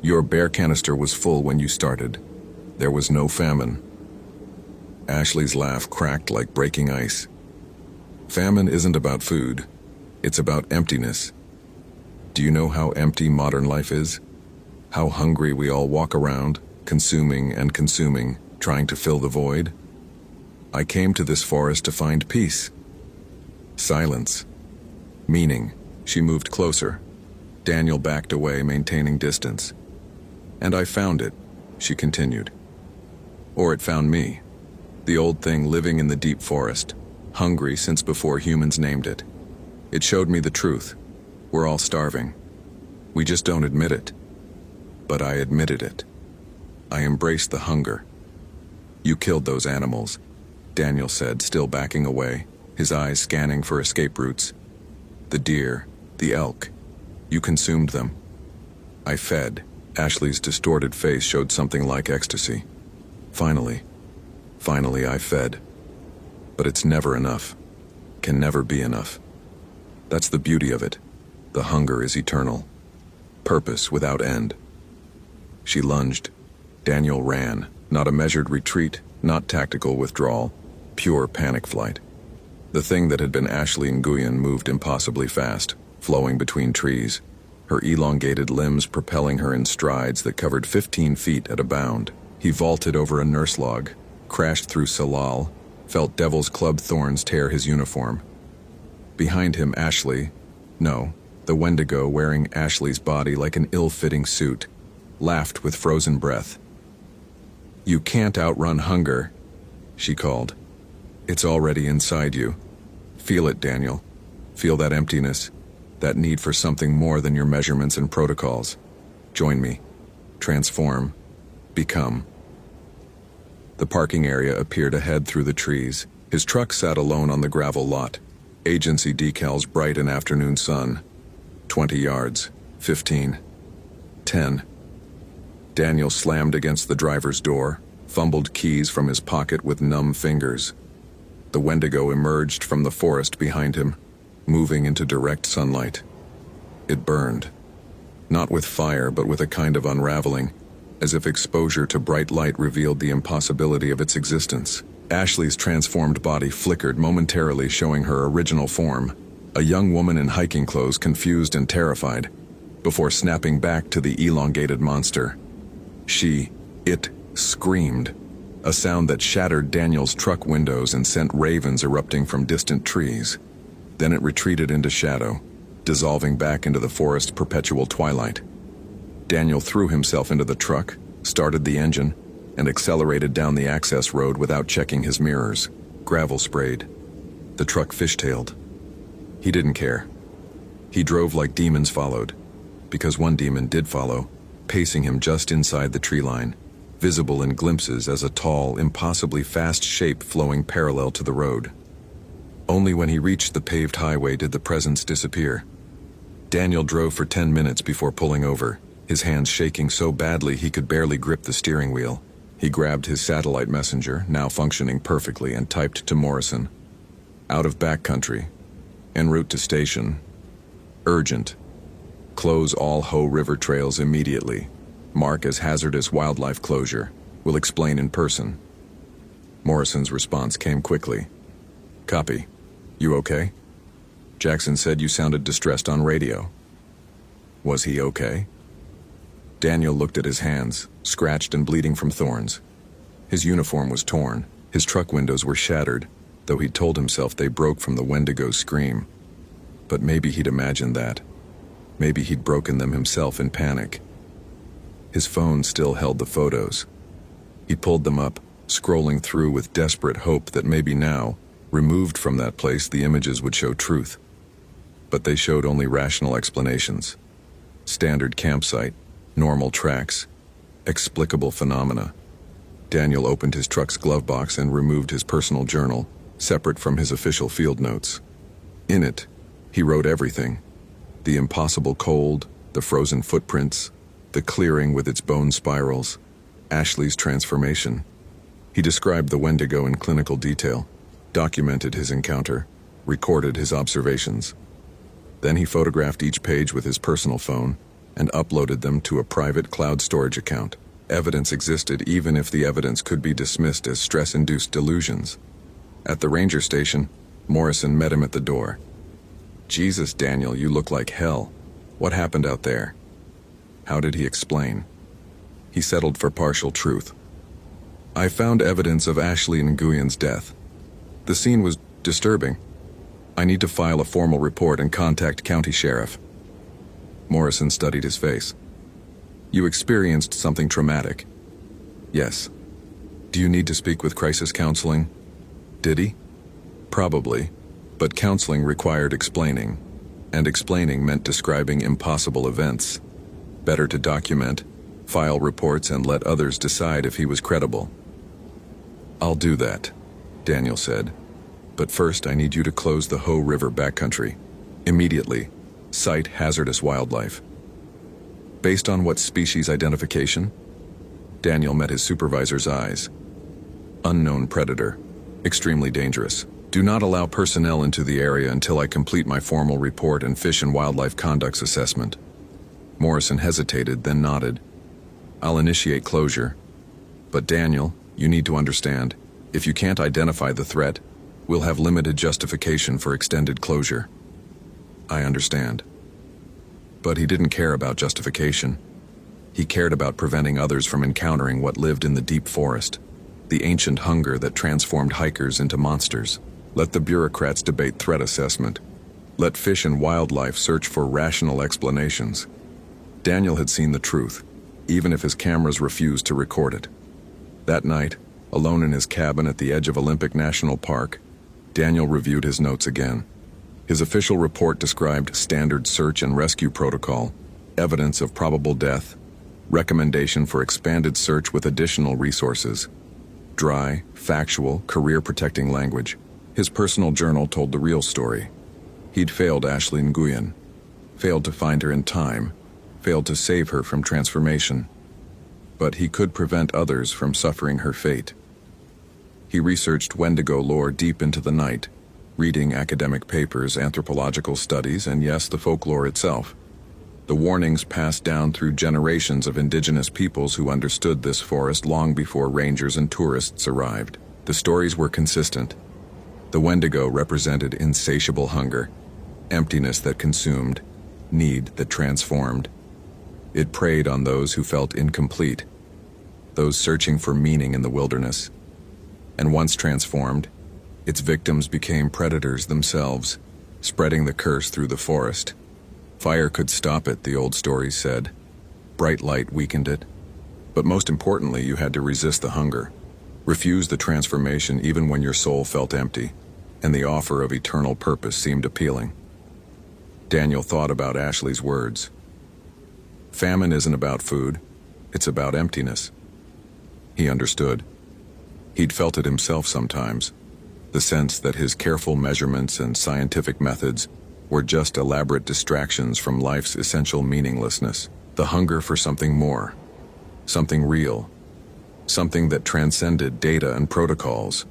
Your bear canister was full when you started. There was no famine. Ashley's laugh cracked like breaking ice. Famine isn't about food. It's about emptiness. Do you know how empty modern life is? How hungry we all walk around, consuming and consuming, trying to fill the void? I came to this forest to find peace. Silence. Meaning. She moved closer. Daniel backed away, maintaining distance. And I found it, she continued. Or it found me. The old thing living in the deep forest, hungry since before humans named it. It showed me the truth. We're all starving. We just don't admit it. But I admitted it. I embraced the hunger. You killed those animals, Daniel said, still backing away, his eyes scanning for escape routes. The deer, the elk. You consumed them. I fed. Ashley's distorted face showed something like ecstasy. Finally I fed. But it's never enough. Can never be enough. That's the beauty of it. The hunger is eternal. Purpose without end. She lunged. Daniel ran. Not a measured retreat, not tactical withdrawal, pure panic flight. The thing that had been Ashley Nguyen moved impossibly fast, flowing between trees, her elongated limbs propelling her in strides that covered 15 feet at a bound. He vaulted over a nurse log, crashed through Salal, felt Devil's Club thorns tear his uniform. Behind him, Ashley, no, the Wendigo wearing Ashley's body like an ill-fitting suit, laughed with frozen breath. You can't outrun hunger, she called. It's already inside you. Feel it, Daniel. Feel that emptiness, that need for something more than your measurements and protocols. Join me. Transform. Become. The parking area appeared ahead through the trees. His truck sat alone on the gravel lot. Agency decals bright in afternoon sun. 20 yards. 15. 10. Daniel slammed against the driver's door, fumbled keys from his pocket with numb fingers. The Wendigo emerged from the forest behind him, moving into direct sunlight. It burned. Not with fire, but with a kind of unraveling, as if exposure to bright light revealed the impossibility of its existence. Ashley's transformed body flickered momentarily, showing her original form, a young woman in hiking clothes, confused and terrified, before snapping back to the elongated monster. It screamed, a sound that shattered Daniel's truck windows and sent ravens erupting from distant trees. Then it retreated into shadow, dissolving back into the forest's perpetual twilight. Daniel threw himself into the truck, started the engine, and accelerated down the access road without checking his mirrors. Gravel sprayed. The truck fishtailed. He didn't care. He drove like demons followed, because one demon did follow, pacing him just inside the tree line, visible in glimpses as a tall, impossibly fast shape flowing parallel to the road. Only when he reached the paved highway did the presence disappear. Daniel drove for 10 minutes before pulling over, his hands shaking so badly he could barely grip the steering wheel. He grabbed his satellite messenger, now functioning perfectly, and typed to Morrison. Out of backcountry. En route to station. Urgent. Close all Ho River trails immediately. Mark as hazardous wildlife closure. Will explain in person. Morrison's response came quickly. Copy. You okay? Jackson said you sounded distressed on radio. Was he okay? Daniel looked at his hands, scratched and bleeding from thorns. His uniform was torn, his truck windows were shattered, though he'd told himself they broke from the Wendigo's scream. But maybe he'd imagined that. Maybe he'd broken them himself in panic. His phone still held the photos. He pulled them up, scrolling through with desperate hope that maybe now, removed from that place, the images would show truth. But they showed only rational explanations. Standard campsite, normal tracks, explicable phenomena. Daniel opened his truck's glove box and removed his personal journal, separate from his official field notes. In it, he wrote everything. The impossible cold, the frozen footprints, the clearing with its bone spirals, Ashley's transformation. He described the Wendigo in clinical detail, documented his encounter, recorded his observations. Then he photographed each page with his personal phone and uploaded them to a private cloud storage account. Evidence existed even if the evidence could be dismissed as stress-induced delusions. At the ranger station, Morrison met him at the door. "Jesus, Daniel, you look like hell. What happened out there?" How did he explain? He settled for partial truth. "I found evidence of Ashley Nguyen's death. The scene was disturbing. I need to file a formal report and contact county sheriff." Morrison studied his face. "You experienced something traumatic." "Yes." "Do you need to speak with crisis counseling?" "Did he?" "Probably, but counseling required explaining, and explaining meant describing impossible events. Better to document, file reports, and let others decide if he was credible." "I'll do that," Daniel said. "But first I need you to close the Ho River backcountry. Immediately. Cite hazardous wildlife." "Based on what species identification?" Daniel met his supervisor's eyes. "Unknown predator. Extremely dangerous. Do not allow personnel into the area until I complete my formal report and Fish and Wildlife Conducts Assessment." Morrison hesitated, then nodded. "I'll initiate closure. But Daniel, you need to understand, if you can't identify the threat, we'll have limited justification for extended closure." "I understand." But he didn't care about justification. He cared about preventing others from encountering what lived in the deep forest, the ancient hunger that transformed hikers into monsters. Let the bureaucrats debate threat assessment. Let Fish and Wildlife search for rational explanations. Daniel had seen the truth, even if his cameras refused to record it. That night, alone in his cabin at the edge of Olympic National Park, Daniel reviewed his notes again. His official report described standard search and rescue protocol, evidence of probable death, recommendation for expanded search with additional resources. Dry, factual, career-protecting language. His personal journal told the real story. He'd failed Ashley Nguyen, failed to find her in time, failed to save her from transformation. But he could prevent others from suffering her fate. He researched Wendigo lore deep into the night, reading academic papers, anthropological studies, and yes, the folklore itself. The warnings passed down through generations of indigenous peoples who understood this forest long before rangers and tourists arrived. The stories were consistent. The Wendigo represented insatiable hunger, emptiness that consumed, need that transformed. It preyed on those who felt incomplete, those searching for meaning in the wilderness. And once transformed, its victims became predators themselves, spreading the curse through the forest. Fire could stop it, the old stories said. Bright light weakened it. But most importantly, you had to resist the hunger. Refuse the transformation even when your soul felt empty, and the offer of eternal purpose seemed appealing. Daniel thought about Ashley's words. Famine isn't about food, it's about emptiness. He understood. He'd felt it himself sometimes, the sense that his careful measurements and scientific methods were just elaborate distractions from life's essential meaninglessness, the hunger for something more, something real, something that transcended data and protocols.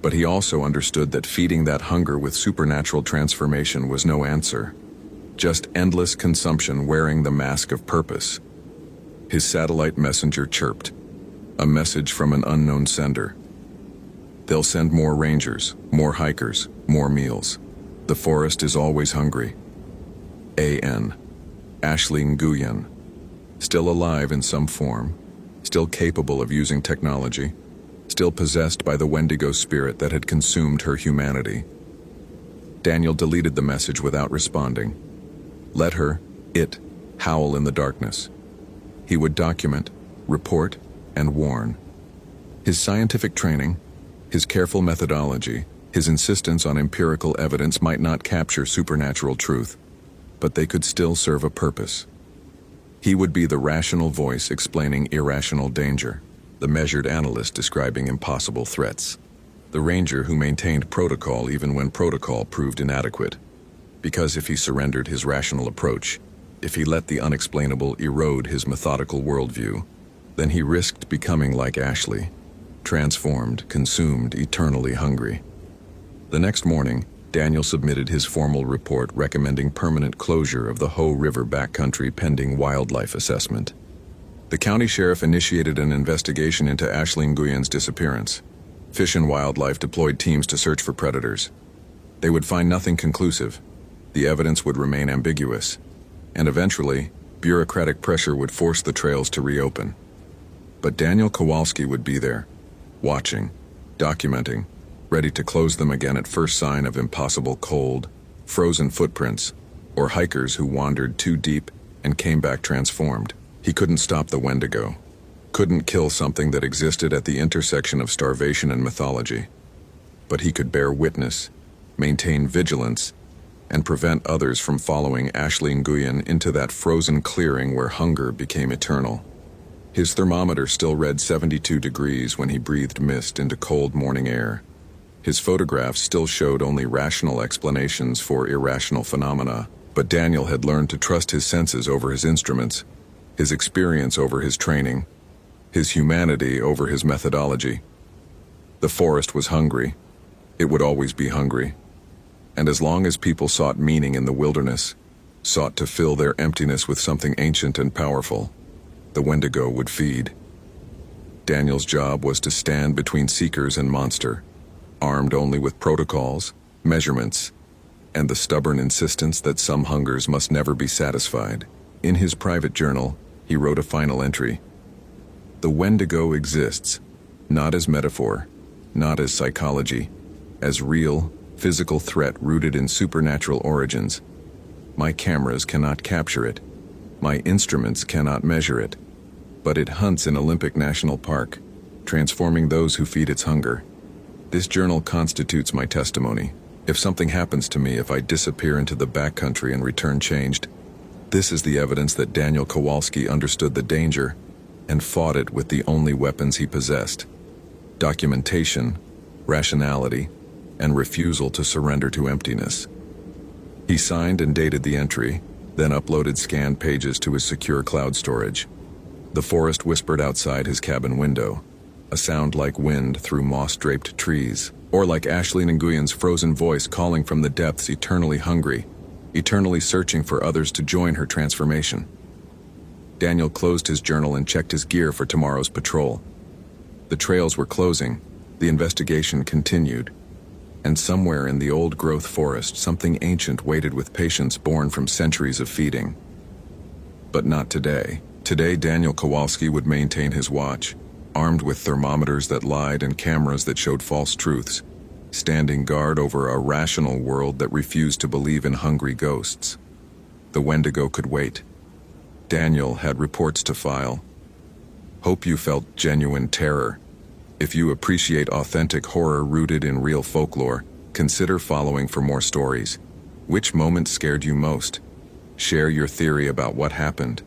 But he also understood that feeding that hunger with supernatural transformation was no answer, just endless consumption wearing the mask of purpose. His satellite messenger chirped, a message from an unknown sender. They'll send more rangers, more hikers, more meals. The forest is always hungry. A.N. Ashley Nguyen. Still alive in some form, still capable of using technology, still possessed by the Wendigo spirit that had consumed her humanity. Daniel deleted the message without responding. Let her, it, howl in the darkness. He would document, report, and warn. His scientific training, his careful methodology, his insistence on empirical evidence might not capture supernatural truth, but they could still serve a purpose. He would be the rational voice explaining irrational danger, the measured analyst describing impossible threats, the ranger who maintained protocol even when protocol proved inadequate. Because if he surrendered his rational approach, if he let the unexplainable erode his methodical worldview, then he risked becoming like Ashley, transformed, consumed, eternally hungry. The next morning, Daniel submitted his formal report recommending permanent closure of the Ho River backcountry pending wildlife assessment. The county sheriff initiated an investigation into Ashley Nguyen's disappearance. Fish and Wildlife deployed teams to search for predators. They would find nothing conclusive. The evidence would remain ambiguous. And eventually, bureaucratic pressure would force the trails to reopen. But Daniel Kowalski would be there, watching, documenting, ready to close them again at first sign of impossible cold, frozen footprints, or hikers who wandered too deep and came back transformed. He couldn't stop the Wendigo, couldn't kill something that existed at the intersection of starvation and mythology. But he could bear witness, maintain vigilance, and prevent others from following Ashley Nguyen into that frozen clearing where hunger became eternal. His thermometer still read 72 degrees when he breathed mist into cold morning air. His photographs still showed only rational explanations for irrational phenomena, but Daniel had learned to trust his senses over his instruments, his experience over his training, his humanity over his methodology. The forest was hungry. It would always be hungry. And as long as people sought meaning in the wilderness, sought to fill their emptiness with something ancient and powerful, the Wendigo would feed. Daniel's job was to stand between seekers and monster, armed only with protocols, measurements, and the stubborn insistence that some hungers must never be satisfied. In his private journal, he wrote a final entry. The Wendigo exists, not as metaphor, not as psychology, as real, physical threat rooted in supernatural origins. My cameras cannot capture it. My instruments cannot measure it. But it hunts in Olympic National Park, transforming those who feed its hunger. This journal constitutes my testimony. If something happens to me, if I disappear into the backcountry and return changed, this is the evidence that Daniel Kowalski understood the danger and fought it with the only weapons he possessed: documentation, rationality, and refusal to surrender to emptiness. He signed and dated the entry, then uploaded scanned pages to his secure cloud storage. The forest whispered outside his cabin window, a sound like wind through moss-draped trees, or like Ashley Nguyen's frozen voice calling from the depths, eternally hungry, eternally searching for others to join her transformation. Daniel closed his journal and checked his gear for tomorrow's patrol. The trails were closing, the investigation continued, and somewhere in the old-growth forest something ancient waited with patience born from centuries of feeding. But not today. Today Daniel Kowalski would maintain his watch, armed with thermometers that lied and cameras that showed false truths, standing guard over a rational world that refused to believe in hungry ghosts. The Wendigo could wait. Daniel had reports to file. Hope you felt genuine terror. If you appreciate authentic horror rooted in real folklore, consider following for more stories. Which moment scared you most? Share your theory about what happened.